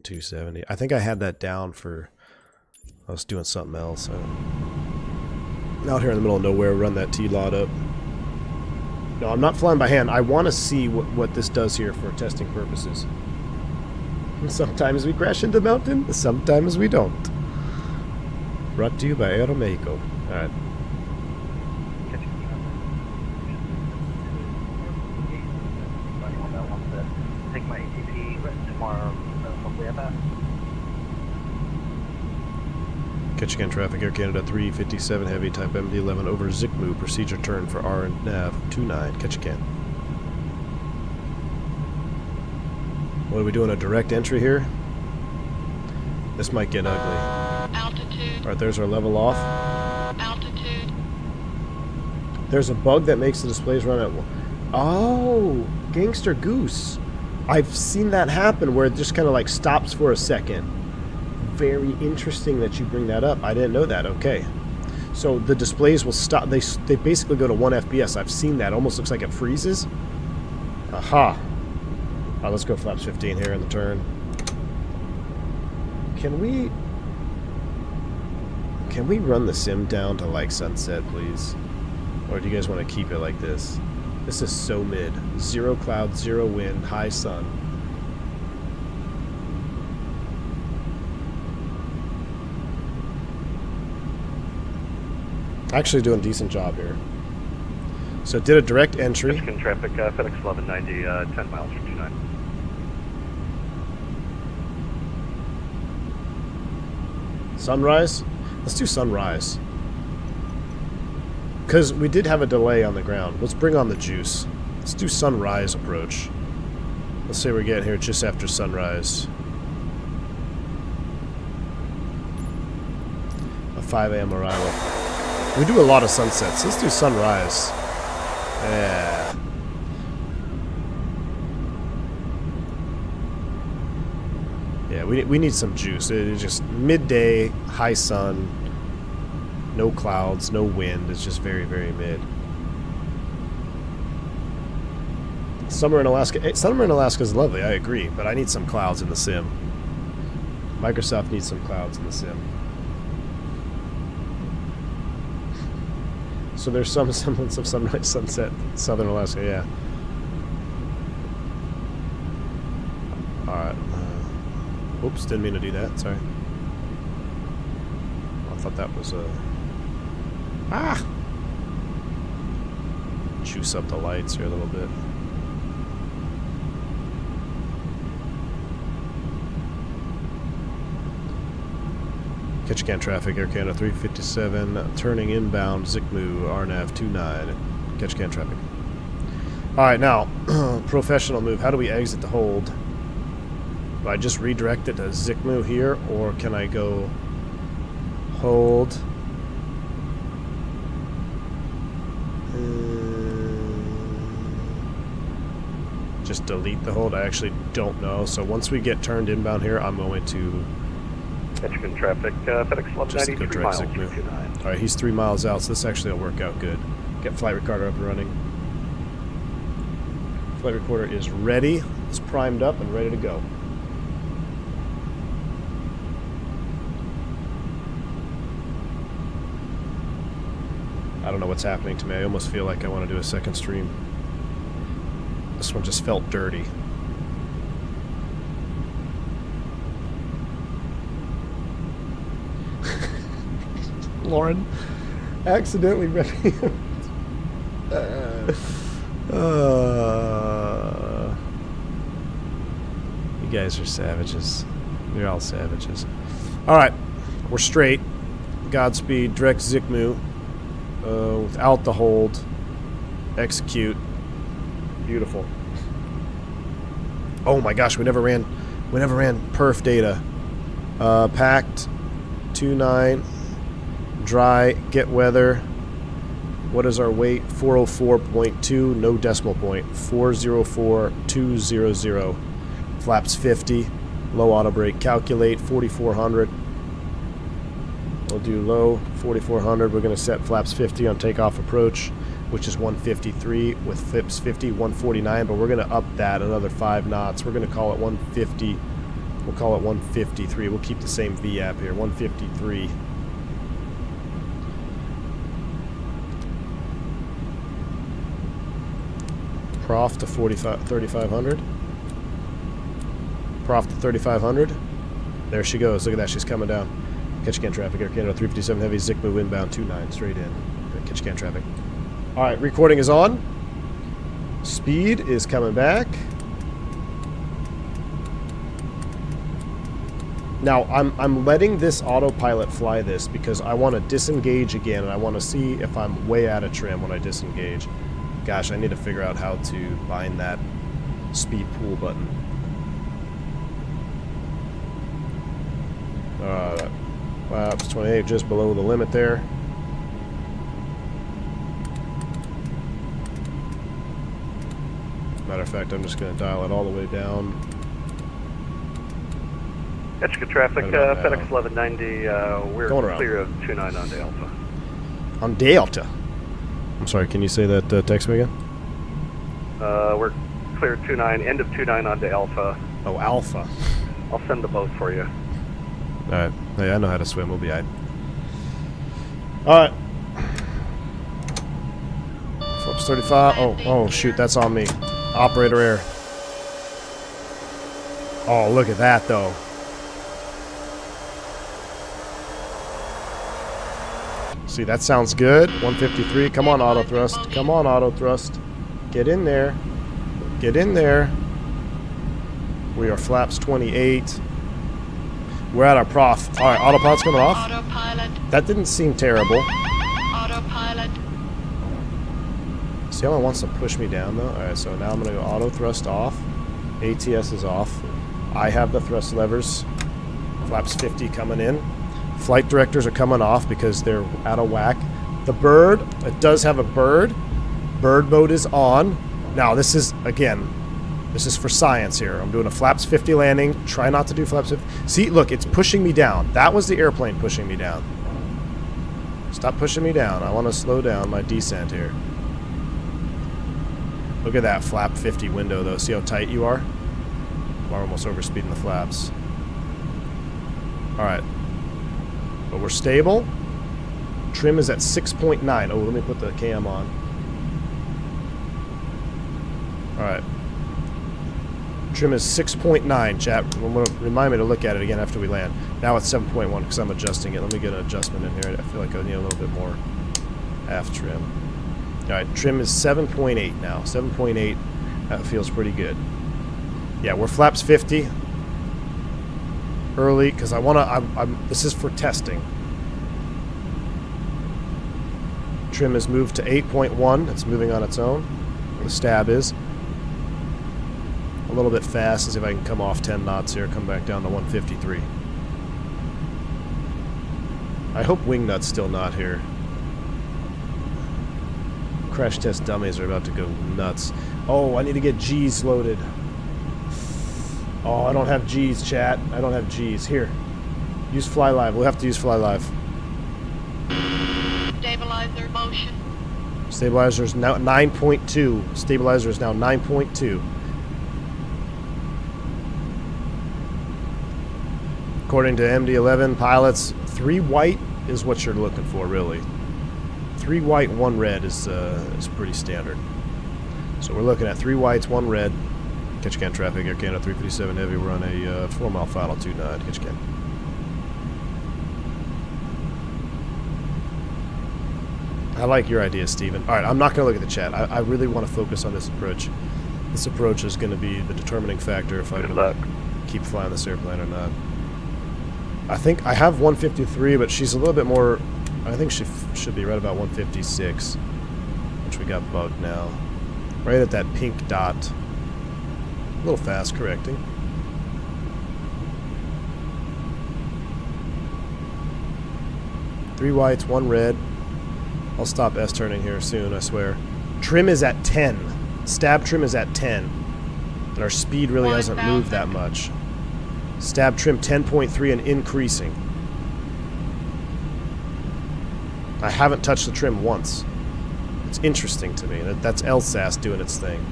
270. I think I had that down for, I was doing something else. Out here in the middle of nowhere, run that T-LOD up. No, I'm not flying by hand. I want to see what this does here for testing purposes. Sometimes we crash into the mountain, sometimes we don't. Brought to you by Aeromexico. Alright. Take my ATP tomorrow, hopefully at that. Ketchikan traffic, Air Canada 357 Heavy, type MD-11 over Zikmu, procedure turn for R and nav 29, Ketchikan. What are we doing, a direct entry here? This might get ugly. Altitude. Alright, there's our level off. Altitude. There's a bug that makes the displays run at... Oh! Gangster Goose! I've seen that happen where it just kind of like stops for a second. Very interesting that you bring that up. I didn't know that. Okay. So the displays will stop. They basically go to 1 FPS. I've seen that. Almost looks like it freezes. Aha. Alright, let's go flaps 15 here in the turn. Can we run the sim down to like sunset, please? Or do you guys want to keep it like this? This is so mid. 0 cloud, 0 wind, high sun. Actually doing a decent job here. So did a direct entry. Ketchikan traffic, FedEx 1190, 10 miles from 29. Sunrise? Let's do sunrise. Because we did have a delay on the ground. Let's bring on the juice. Let's do sunrise approach. Let's say we're getting here just after sunrise. A 5 a.m. arrival. We do a lot of sunsets. Let's do sunrise. Yeah. Yeah, we need some juice. It's just midday, high sun, no clouds, no wind. It's just very, very mid. Summer in Alaska. Summer in Alaska is lovely, I agree, but I need some clouds in the sim. Microsoft needs some clouds in the sim. So there's some semblance of sunrise, sunset, southern Alaska, yeah. Alright. Oops, didn't mean to do that, sorry. I thought that was a... Ah! Juice up the lights here a little bit. Ketchikan traffic, Air Canada 357, turning inbound, Zikmu, RNAV 29, Ketchikan traffic. Alright, now, professional move. How do we exit the hold? Do I just redirect it to Zikmu here, or can I go hold? Just delete the hold? I actually don't know. So once we get turned inbound here, I'm going to... Ketchikan traffic, FedEx 1190, 3 miles from 29. Alright, he's 3 miles out, so this actually will work out good. Get flight recorder up and running. Flight recorder is ready. It's primed up and ready to go. I don't know what's happening to me. I almost feel like I want to do a second stream. This one just felt dirty. Lauren accidentally read you guys are savages. You're all savages. Alright, we're straight. Godspeed, direct Zikmu. Without the hold. Execute. Beautiful. Oh my gosh, we never ran perf data. Packed 29. Dry, get weather. What is our weight? 404.2, no decimal point. 404,200. Flaps 50. Low auto brake, calculate 4,400. We'll do low 4,400. We're going to set flaps 50 on takeoff approach, which is 153 with flips 50, 149. But we're going to up that another 5 knots. We're going to call it 150. We'll call it 153. We'll keep the same VAP here. 153. Prof to 3,500. Prof to 3,500. There she goes. Look at that. She's coming down. Ketchikan traffic. Air Canada 357 heavy. Zikmu inbound 29 straight in. Ketchikan traffic. All right. Recording is on. Speed is coming back. Now I'm letting this autopilot fly this because I want to disengage again and I want to see if I'm way out of trim when I disengage. Gosh, I need to figure out how to bind that speed pool button. Flaps 28, just below the limit there. Matter of fact, I'm just going to dial it all the way down. Ketchikan traffic, FedEx 1190, we're clear of 29 on Delta. On Delta? I'm sorry, can you say that text me again? We're clear 29, end of 29 onto Alpha. Oh, Alpha. I'll send the boat for you. Alright, hey, I know how to swim, we'll be alright. Alright. Flips 35, oh shoot, that's on me. Operator error. Oh, look at that though. See, that sounds good. 153. Come on, auto thrust. Come on, auto thrust. Get in there. Get in there. We are flaps 28. We're at our prof. All right, autopilot's coming off. Autopilot. That didn't seem terrible. Autopilot. See how it wants to push me down, though? All right, so now I'm going to go auto thrust off. ATS is off. I have the thrust levers. Flaps 50 coming in. Flight directors are coming off because they're out of whack. The bird, it does have a bird. Bird mode is on. Now this is, again, this is for science here. I'm doing a flaps 50 landing. Try not to do flaps 50. See, look, it's pushing me down. That was the airplane pushing me down. Stop pushing me down. I want to slow down my descent here. Look at that flap 50 window though. See how tight you are? We're almost overspeeding the flaps. Alright. But we're stable. Trim is at 6.9. Oh, let me put the cam on. Alright. Trim is 6.9, chat. Remind me to look at it again after we land. Now it's 7.1 because I'm adjusting it. Let me get an adjustment in here. I feel like I need a little bit more aft trim. Alright, trim is 7.8 now. 7.8. That feels pretty good. Yeah, we're flaps 50. Early, because I want to, this is for testing. Trim is moved to 8.1. It's moving on its own. The stab is. A little bit fast, as if I can come off 10 knots here, come back down to 153. I hope Wingnut's still not here. Crash test dummies are about to go nuts. Oh, I need to get G's loaded. Oh, I don't have G's, chat. I don't have G's. Here. Use Fly Live. We'll have to use Fly Live. Stabilizer motion. Stabilizer is now 9.2. Stabilizer is now 9.2. According to MD-11 pilots, 3 white is what you're looking for, really. 3 white, 1 red is pretty standard. So we're looking at 3 whites, 1 red. Ketchikan traffic, Air Canada 357 heavy. We're on a 4-mile final 29. Ketchikan. I like your idea, Steven. Alright, I'm not going to look at the chat. I really want to focus on this approach. This approach is going to be the determining factor if I can keep flying this airplane or not. I think I have 153, but she's a little bit more... I think she should be right about 156, which we got bugged now. Right at that pink dot. A little fast correcting. 3 whites, 1 red. I'll stop S-turning here soon, I swear. Trim is at 10. Stab trim is at 10. And our speed really hasn't moved that much. Stab trim 10.3 and increasing. I haven't touched the trim once. It's interesting to me. That's LSAS doing its thing.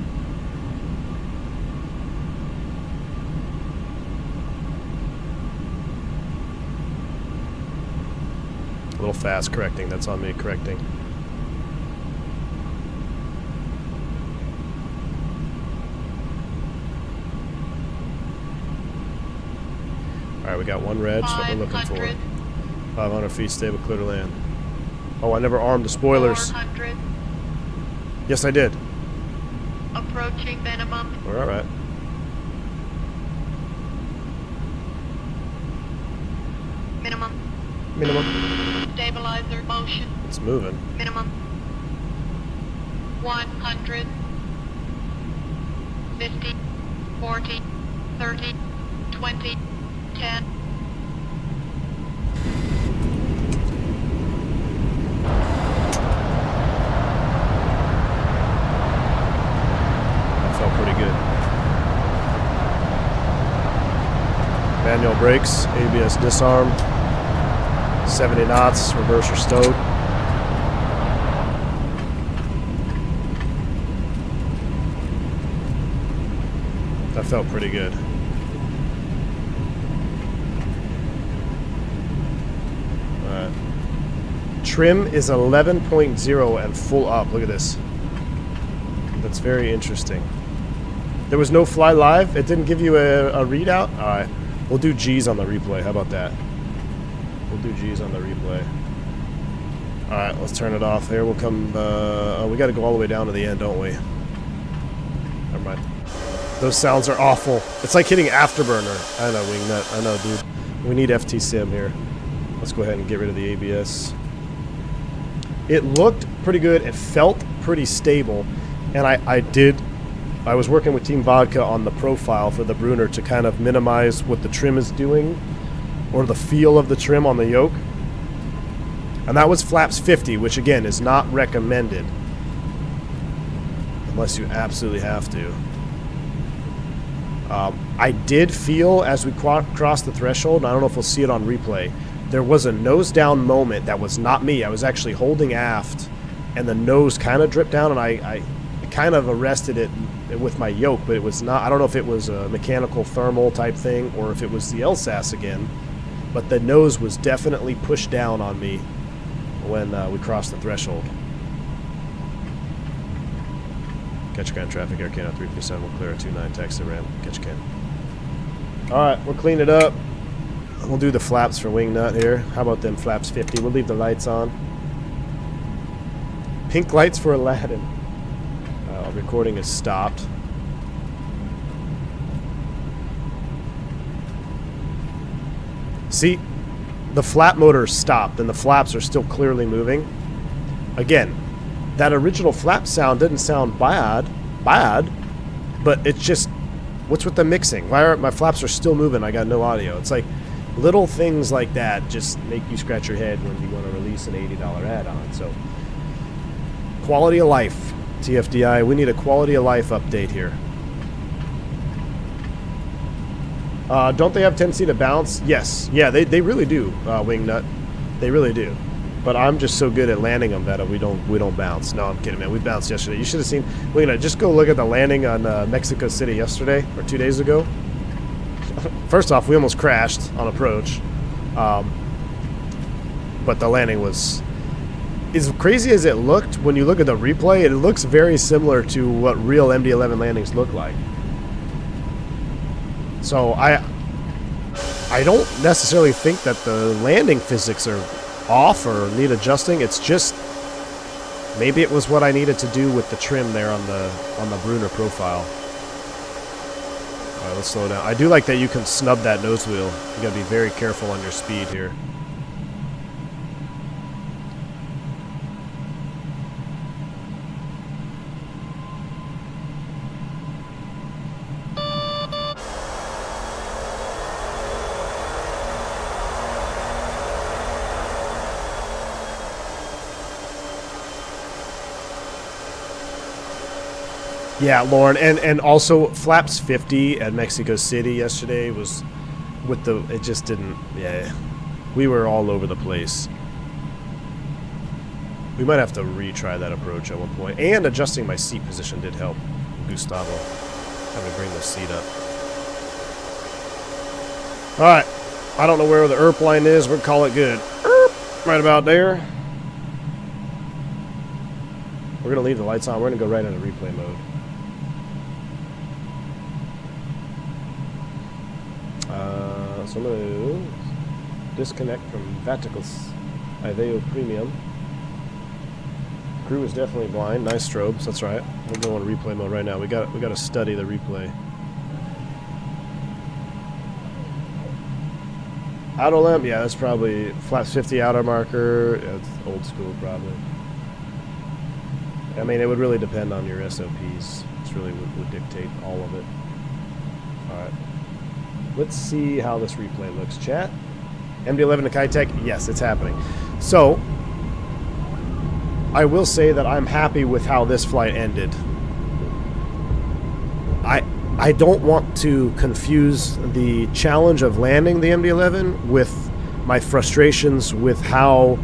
A little fast correcting. That's on me correcting. Alright, we got 1 red. That's what we're looking for. 500 feet, stable, clear to land. Oh, I never armed the spoilers. 400. Yes, I did. Approaching minimum. We're alright. Minimum. Minimum. Stabilizer motion. It's moving. Minimum. 100. 50. 40. 30. 20. 10. That felt pretty good. Manual brakes, ABS disarm, 70 knots, reverser stowed. That felt pretty good. Alright. Trim is 11.0 and full up. Look at this. That's very interesting. There was no fly live? It didn't give you a readout? Alright. We'll do G's on the replay. How about that? We'll do G's on the replay. Alright, let's turn it off here. We'll come... oh, we gotta go all the way down to the end, don't we? Never mind. Those sounds are awful. It's like hitting Afterburner. I know, Wingnut. I know, dude. We need FT Sim here. Let's go ahead and get rid of the ABS. It looked pretty good. It felt pretty stable. And I was working with Team Vodka on the profile for the Brunner to kind of minimize what the trim is doing, or the feel of the trim on the yoke. And that was flaps 50, which again is not recommended unless you absolutely have to. I did feel as we crossed the threshold, and I don't know if we'll see it on replay, there was a nose down moment that was not me. I was actually holding aft, and the nose kind of dripped down, and I kind of arrested it with my yoke, but it was not, I don't know if it was a mechanical thermal type thing or if it was the LSAS again, but the nose was definitely pushed down on me when we crossed the threshold. Ketchikan traffic, Air Canada 337, we'll clear at 29, taxi ramp, Ketchikan. Alright, we'll clean it up. We'll do the flaps for Wingnut here. How about them flaps 50? We'll leave the lights on. Pink lights for Aladdin. Recording is stopped. See, the flap motor stopped and the flaps are still clearly moving. Again, that original flap sound didn't sound bad, but it's just, what's with the mixing? Why are my flaps are still moving? I got no audio. It's like little things like that just make you scratch your head when you want to release an $80 add-on. So, quality of life. TFDI, we need a quality of life update here. Don't they have tendency to bounce? Yes. Yeah, they really do, Wingnut. They really do. But I'm just so good at landing them that we don't bounce. No, I'm kidding, man. We bounced yesterday. You should have seen. Wingnut, just go look at the landing on Mexico City yesterday, or 2 days ago. First off, we almost crashed on approach. But the landing was... As crazy as it looked, when you look at the replay, it looks very similar to what real MD-11 landings look like. So I don't necessarily think that the landing physics are off or need adjusting. It's just maybe it was what I needed to do with the trim there on the Brunner profile. All right, let's slow down. I do like that you can snub that nose wheel. You gotta be very careful on your speed here. Yeah, Lauren, and also Flaps 50 at Mexico City yesterday was with the, it just didn't, yeah, we were all over the place. We might have to retry that approach at one point. And adjusting my seat position did help, Gustavo. Having to bring the seat up. Alright, I don't know where the ERP line is, we'll call it good. ERP, right about there. We're going to leave the lights on, we're going to go right into replay mode. So I'm going to disconnect from Vaticals Iveo Premium. Crew is definitely blind. Nice strobes, that's right. We're going to replay mode right now. We got to study the replay. Outer lamp, yeah, that's probably Flaps 50 outer marker. Yeah, it's old school probably. I mean, it would really depend on your SOPs. It's really would dictate all of it. Alright. Let's see how this replay looks. Chat? MD-11 to Kitech? Yes, it's happening. So, I will say that I'm happy with how this flight ended. I don't want to confuse the challenge of landing the MD-11 with my frustrations with how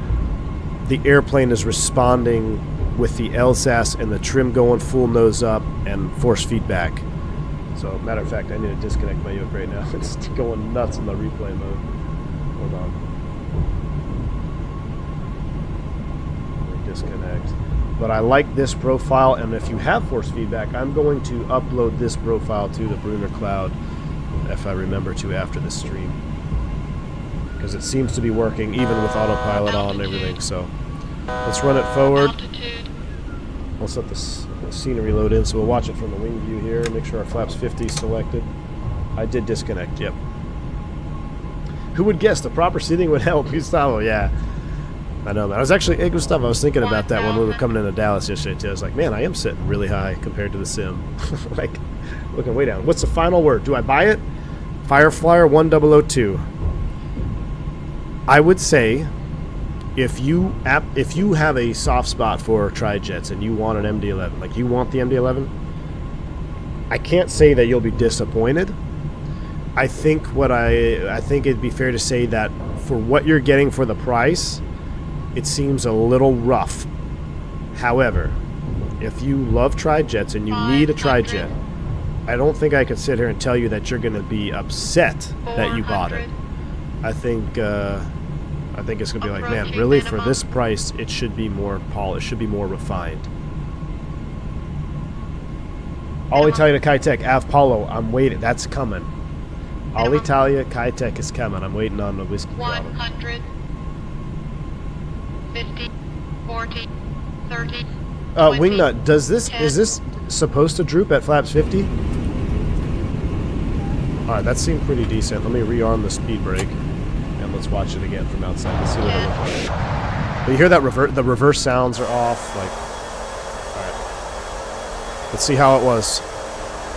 the airplane is responding with the LSAS and the trim going full nose up and force feedback. So, matter of fact, I need to disconnect my yoke right now. It's going nuts in the replay mode. Hold on. Let me disconnect. But I like this profile, and if you have force feedback, I'm going to upload this profile to the Brunner Cloud, if I remember to, after the stream. Because it seems to be working, even with autopilot on and everything, so... Let's run it forward. Let's let the scenery load in, so we'll watch it from the wing view here. Make sure our Flaps 50 is selected. I did disconnect, yep. Who would guess the proper seating would help? Gustavo, yeah. I know, man. I was actually, hey, Gustavo, I was thinking about that when we were coming into Dallas yesterday, too. I was like, man, I am sitting really high compared to the sim. Like, looking way down. What's the final word? Do I buy it? Fireflyer 1002. I would say, if you have a soft spot for tri-jets and you want an MD-11, like you want the MD-11, I can't say that you'll be disappointed. I think it'd be fair to say that for what you're getting for the price, it seems a little rough. However, if you love tri-jets and you need a tri-jet, I don't think I could sit here and tell you that you're going to be upset that you bought it. I think it's going to be like, man, really, for this price, it should be more polished, should be more refined. Alitalia Kitech, Av Paulo, I'm waiting. That's coming. Alitalia Kitech is coming. I'm waiting on the whiskey bottle. 100, 50, 40, 30. Wingnut, is this supposed to droop at Flaps 50? Alright, that seemed pretty decent. Let me rearm the speed brake. And let's watch it again from outside. Let's see what it looks like. But you hear that the reverse sounds are off. Like, alright. Let's see how it was.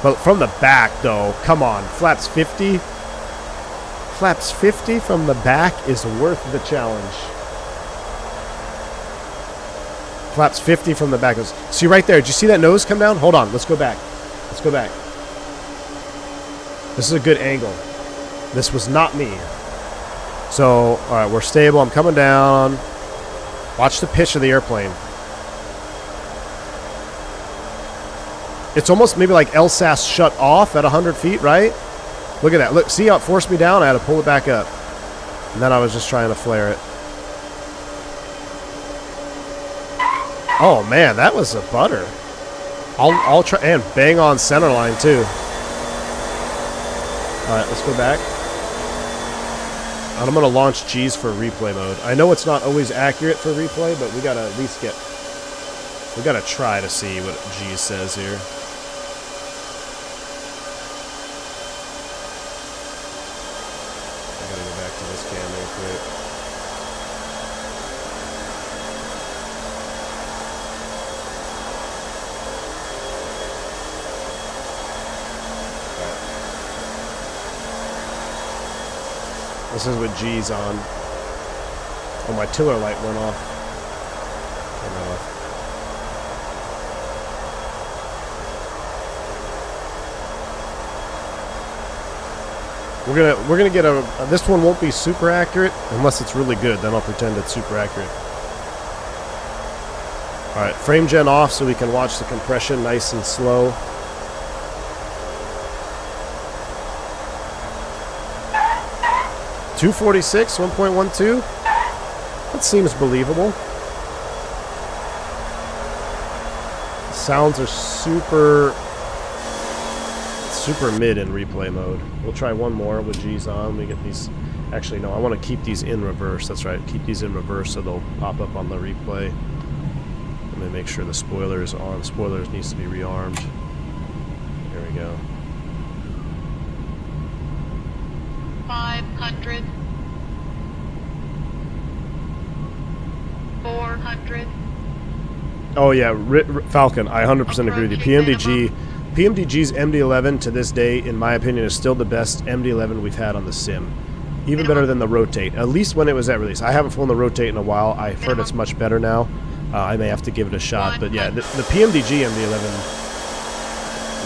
But from the back, though, come on. Flaps 50? Flaps 50 from the back is worth the challenge. Flaps 50 from the back. See right there. Did you see that nose come down? Hold on. Let's go back. Let's go back. This is a good angle. This was not me. So, alright, we're stable. I'm coming down. Watch the pitch of the airplane. It's almost maybe like LSAS shut off at 100 feet, right? Look at that. Look, see how it forced me down? I had to pull it back up. And then I was just trying to flare it. Oh, man, that was a butter. I'll try, and bang on center line, too. Alright, let's go back. And I'm going to launch G's for replay mode. I know it's not always accurate for replay, but we got to at least get... We got to try to see what G says here. I got to go back to this cam real quick. This is with G's on. Oh, my tiller light went off. Turn that off. We're gonna get a. This one won't be super accurate unless it's really good. Then I'll pretend it's super accurate. All right, frame gen off so we can watch the compression nice and slow. .246, 1.12. That seems believable. The sounds are super mid in replay mode. We'll try one more with G's on. Let me get these. Actually, no, I want to keep these in reverse. That's right. Keep these in reverse so they'll pop up on the replay. Let me make sure the spoiler is on. Spoilers needs to be rearmed. There we go. 500. 400. Oh yeah, Falcon. I 100% agree with you. PMDG's MD-11 to this day, in my opinion, is still the best MD-11 we've had on the sim. Even better than the Rotate. At least when it was at release. I haven't flown the Rotate in a while. I've heard it's much better now. I may have to give it a shot, but yeah, the PMDG MD-11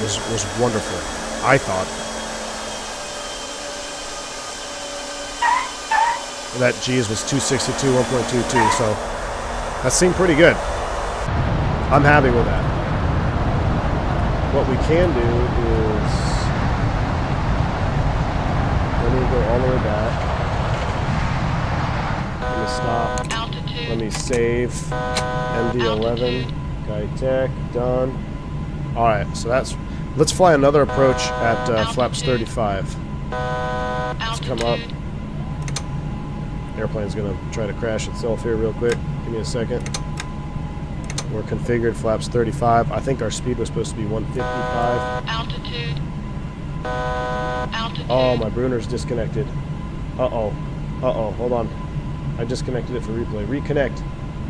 was wonderful, I thought. That G's was 262, 1.22, so that seemed pretty good. I'm happy with that. What we can do is, let me go all the way back. Let me stop. Altitude. Let me save. MD-11. Skytech, done. Alright, so that's... Let's fly another approach at flaps 35. Let's come up. Airplane's going to try to crash itself here real quick. Give me a second. We're configured flaps 35. I think our speed was supposed to be 155. Altitude. Altitude. Oh, my Bruner's disconnected. Uh-oh. Uh-oh, hold on. I disconnected it for replay. Reconnect.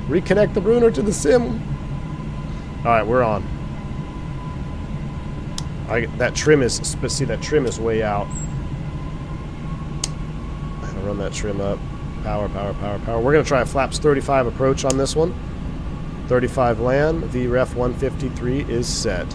Reconnect the Bruner to the sim. Alright, we're on. That trim is... See, that trim is way out. I gotta run that trim up. Power, power, power, power. We're going to try a flaps 35 approach on this one. 35 land. VREF 153 is set.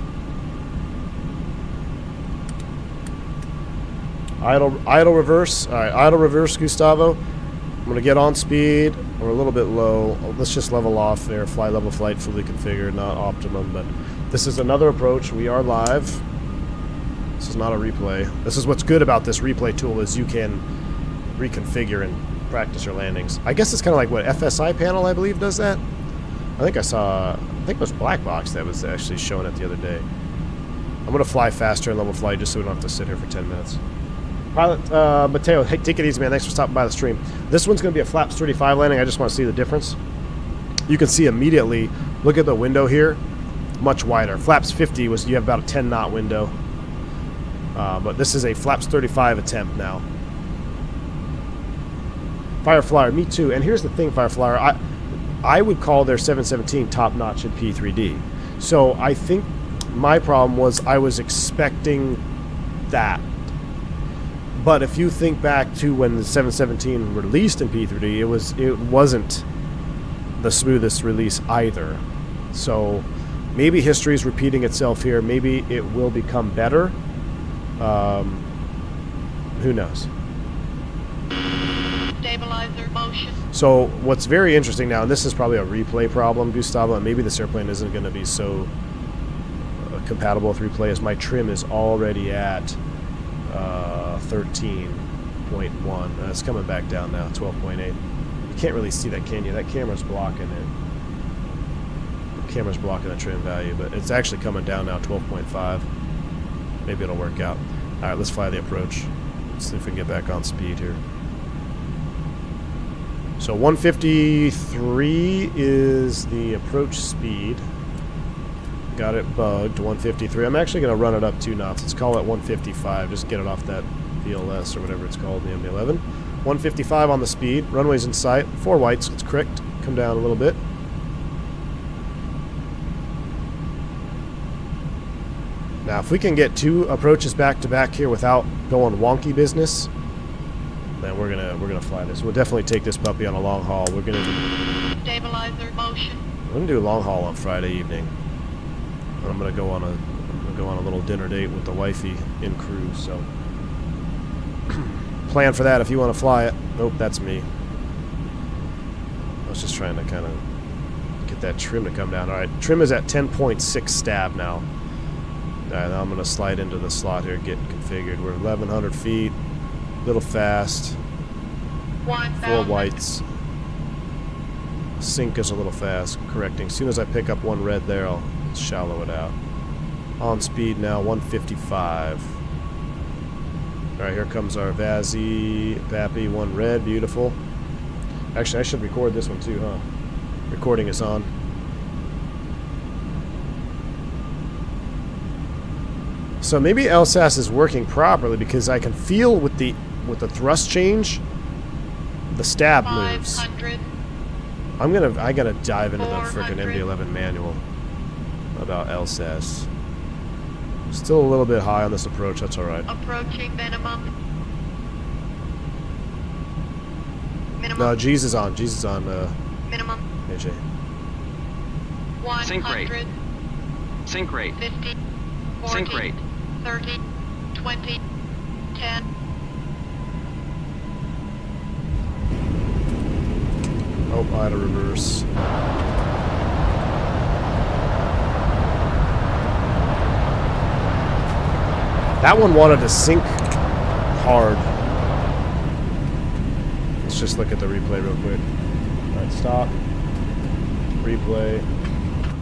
Idle reverse. Alright, idle reverse, Gustavo. I'm going to get on speed. We're a little bit low. Let's just level off there. Fly level flight fully configured, not optimum, but this is another approach. We are live. This is not a replay. This is what's good about this replay tool is you can reconfigure and practice your landings. I guess it's kind of like what FSI panel, I believe, does that. I think it was Black Box that was actually showing it the other day. I'm going to fly faster in level flight just so we don't have to sit here for 10 minutes. Pilot, Mateo, hey, take it easy, man. Thanks for stopping by the stream. This one's going to be a flaps 35 landing. I just want to see the difference. You can see immediately, look at the window here, much wider. Flaps 50 was, you have about a 10 knot window. But this is a flaps 35 attempt now. Fireflyer, me too. And here's the thing, Fireflyer, I would call their 717 top-notch in P3D. So I think my problem was I was expecting that. But if you think back to when the 717 released in P3D, it wasn't the smoothest release either. So maybe history is repeating itself here. Maybe it will become better. Who knows? Stabilizer motion. So what's very interesting now, and this is probably a replay problem, Gustavo, and maybe this airplane isn't going to be so compatible with replay, as my trim is already at 13.1. It's coming back down now, 12.8. You can't really see that, can you? That camera's blocking it. The camera's blocking the trim value, but it's actually coming down now, 12.5. Maybe it'll work out. All right, let's fly the approach. Let's see if we can get back on speed here. So 153 is the approach speed. Got it bugged, 153. I'm actually going to run it up 2 knots. Let's call it 155. Just get it off that VLS or whatever it's called, the MD-11. 155 on the speed. Runway's in sight. 4 whites. It's correct. Come down a little bit. Now, if we can get 2 approaches back to back here without going wonky business, then we're gonna fly this. We'll definitely take this puppy on a long haul. We're gonna do Stabilizer motion. We're gonna do a long haul on Friday evening. And I'm gonna go on a little dinner date with the wifey in cruise. So Plan for that if you want to fly it. Nope, that's me. I was just trying to kind of get that trim to come down. Alright, trim is at 10.6 stab now. Alright, now I'm going to slide into the slot here, get configured. We're 1,100 feet, a little fast. 1,000. 4 whites. Sync is a little fast, correcting. As soon as I pick up one red there, I'll shallow it out. On speed now, 155. Alright, here comes our Vappy, one red, beautiful. Actually, I should record this one too, huh? Recording is on. So maybe LSAS is working properly because I can feel with the thrust change, the stab moves. 500. I gotta dive into the frickin' 400. MD-11 manual about LSAS. Still a little bit high on this approach, that's alright. Approaching minimum. Minimum. No, G's is on, Minimum. AJ. 100. Sync rate. Sync rate. 50. 40. Sync rate. 30. 20. 10. Oh, I had a reverse. That one wanted to sink hard. Let's just look at the replay real quick. Alright, stop. Replay.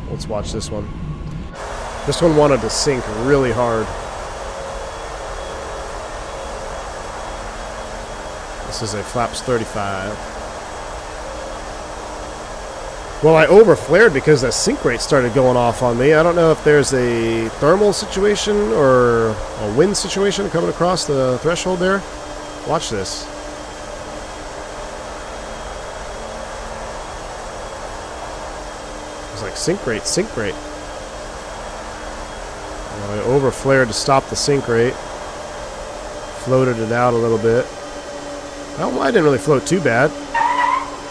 Let's watch this one. This one wanted to sink really hard. This is a Flaps 35. Well, I overflared because the sync rate started going off on me. I don't know if there's a thermal situation or a wind situation coming across the threshold there. Watch this. It's like sync rate, sync rate. Well, I overflared to stop the sync rate. Floated it out a little bit. Well, I didn't really float too bad.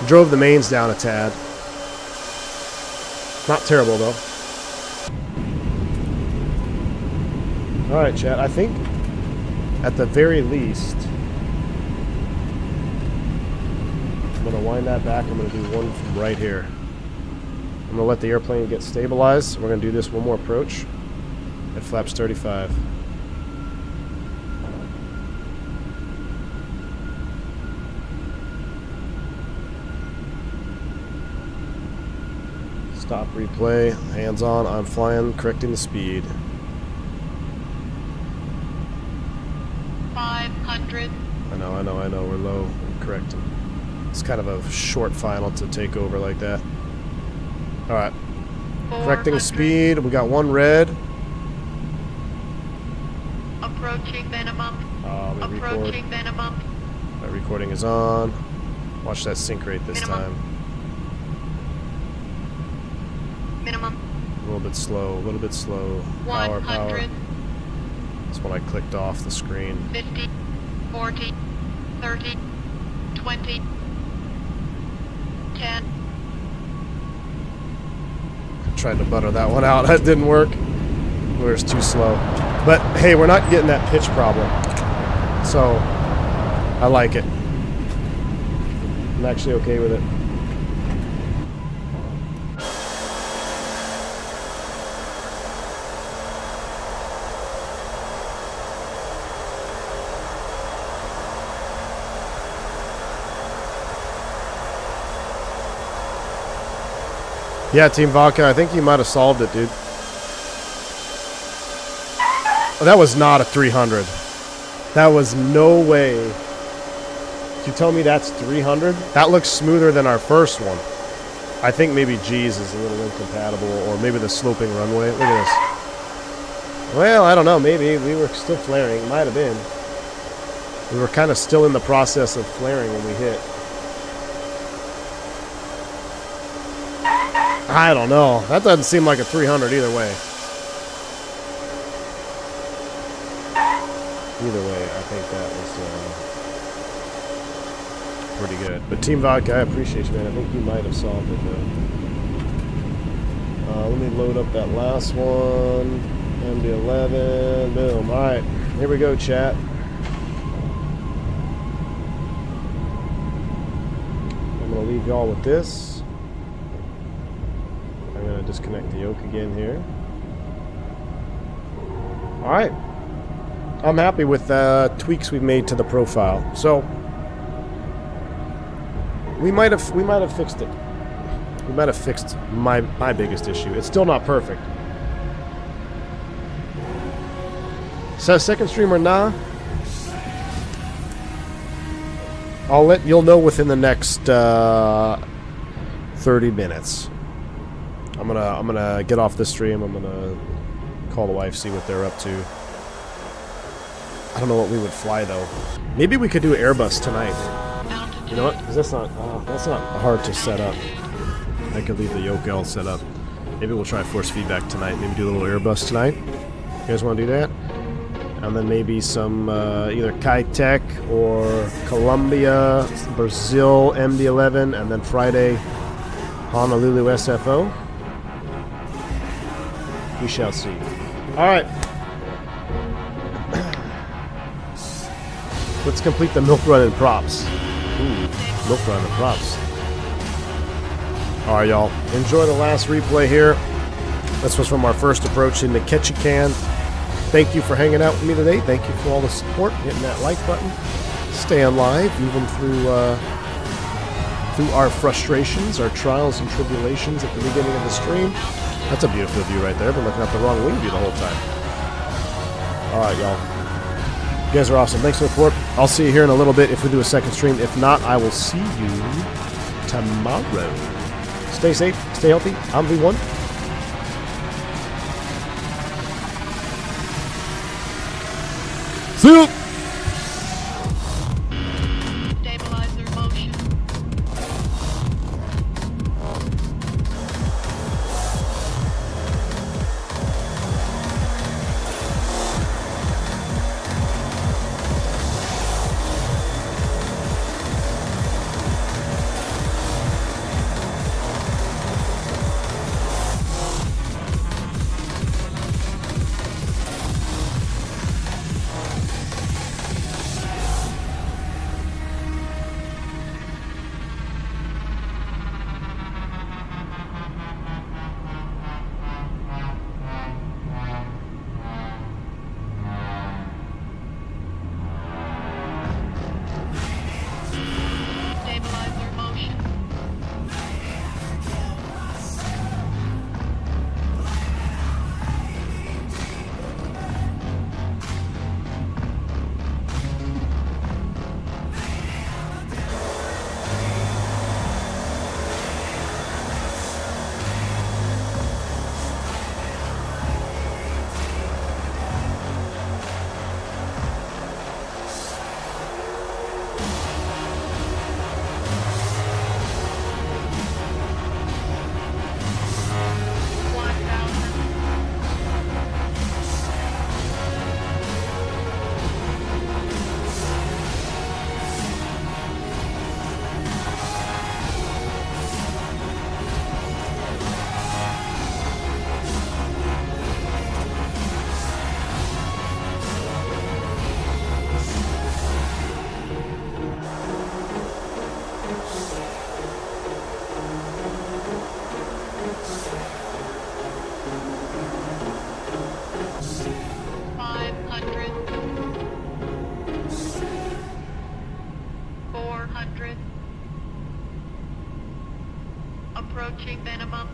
Drove the mains down a tad. Not terrible, though. Alright, chat. I think, at the very least, I'm going to wind that back. I'm going to do one from right here. I'm going to let the airplane get stabilized. We're going to do this one more approach at flaps 35. Stop replay, hands on, I'm flying, correcting the speed. 500. I know, we're low, we're correcting. It's kind of a short final to take over like that. Alright, correcting 400. speed, we got one red. Approaching minimum. Let me record. Approaching minimum. That recording is on. Watch that sync rate this Minimum. time. Minimum. A little bit slow, Power, 100. power. That's when I clicked off the screen. 50. 40. 30. 20. 10. Tried to butter that one out. That didn't work. It was too slow. But hey, we're not getting that pitch problem. So, I like it. I'm actually okay with it. Yeah, Team Vodka, I think you might have solved it, dude. Oh, that was not a 300. That was no way. You tell me that's 300? That looks smoother than our first one. I think maybe G's is a little incompatible, or maybe the sloping runway. Look at this. Well, I don't know, maybe. We were still flaring. It might have been. We were kind of still in the process of flaring when we hit. I don't know. That doesn't seem like a 300 either way. Either way, I think that was pretty good. But Team Vodka, I appreciate you, man. I think you might have solved it, though. Let me load up that last one. MD-11. Boom. All right. Here we go, chat. leave y'all with this. I'm going to disconnect the yoke again here. Alright. I'm happy with the tweaks we've made to the profile. So, we might have fixed it. We might have fixed my biggest issue. It's still not perfect. So, second stream or nah? You'll know within the next 30 minutes. I'm gonna get off this stream. I'm gonna call the wife, see what they're up to. I don't know what we would fly though. Maybe we could do Airbus tonight. You know what? Because that's not hard to set up. I could leave the yoke L set up. Maybe we'll try force feedback tonight. Maybe do a little Airbus tonight. You guys want to do that? And then maybe some either Kitech or Colombia, Brazil MD-11, and then Friday Honolulu SFO. We shall see. All right. Let's complete the milk run and props. Ooh, milk run and props. All right, y'all. Enjoy the last replay here. This was from our first approach into Ketchikan. Thank you for hanging out with me today. Thank you for all the support, hitting that like button, staying live, even through our frustrations, our trials and tribulations at the beginning of the stream. That's a beautiful view right there. I've been looking at the wrong wing view the whole time. All right, y'all. You guys are awesome. Thanks for the support. I'll see you here in a little bit if we do a second stream. If not, I will see you tomorrow. Stay safe. Stay healthy. I'm V1. See you! Stabilizer motion. Stabilizer motion. Approaching minimum.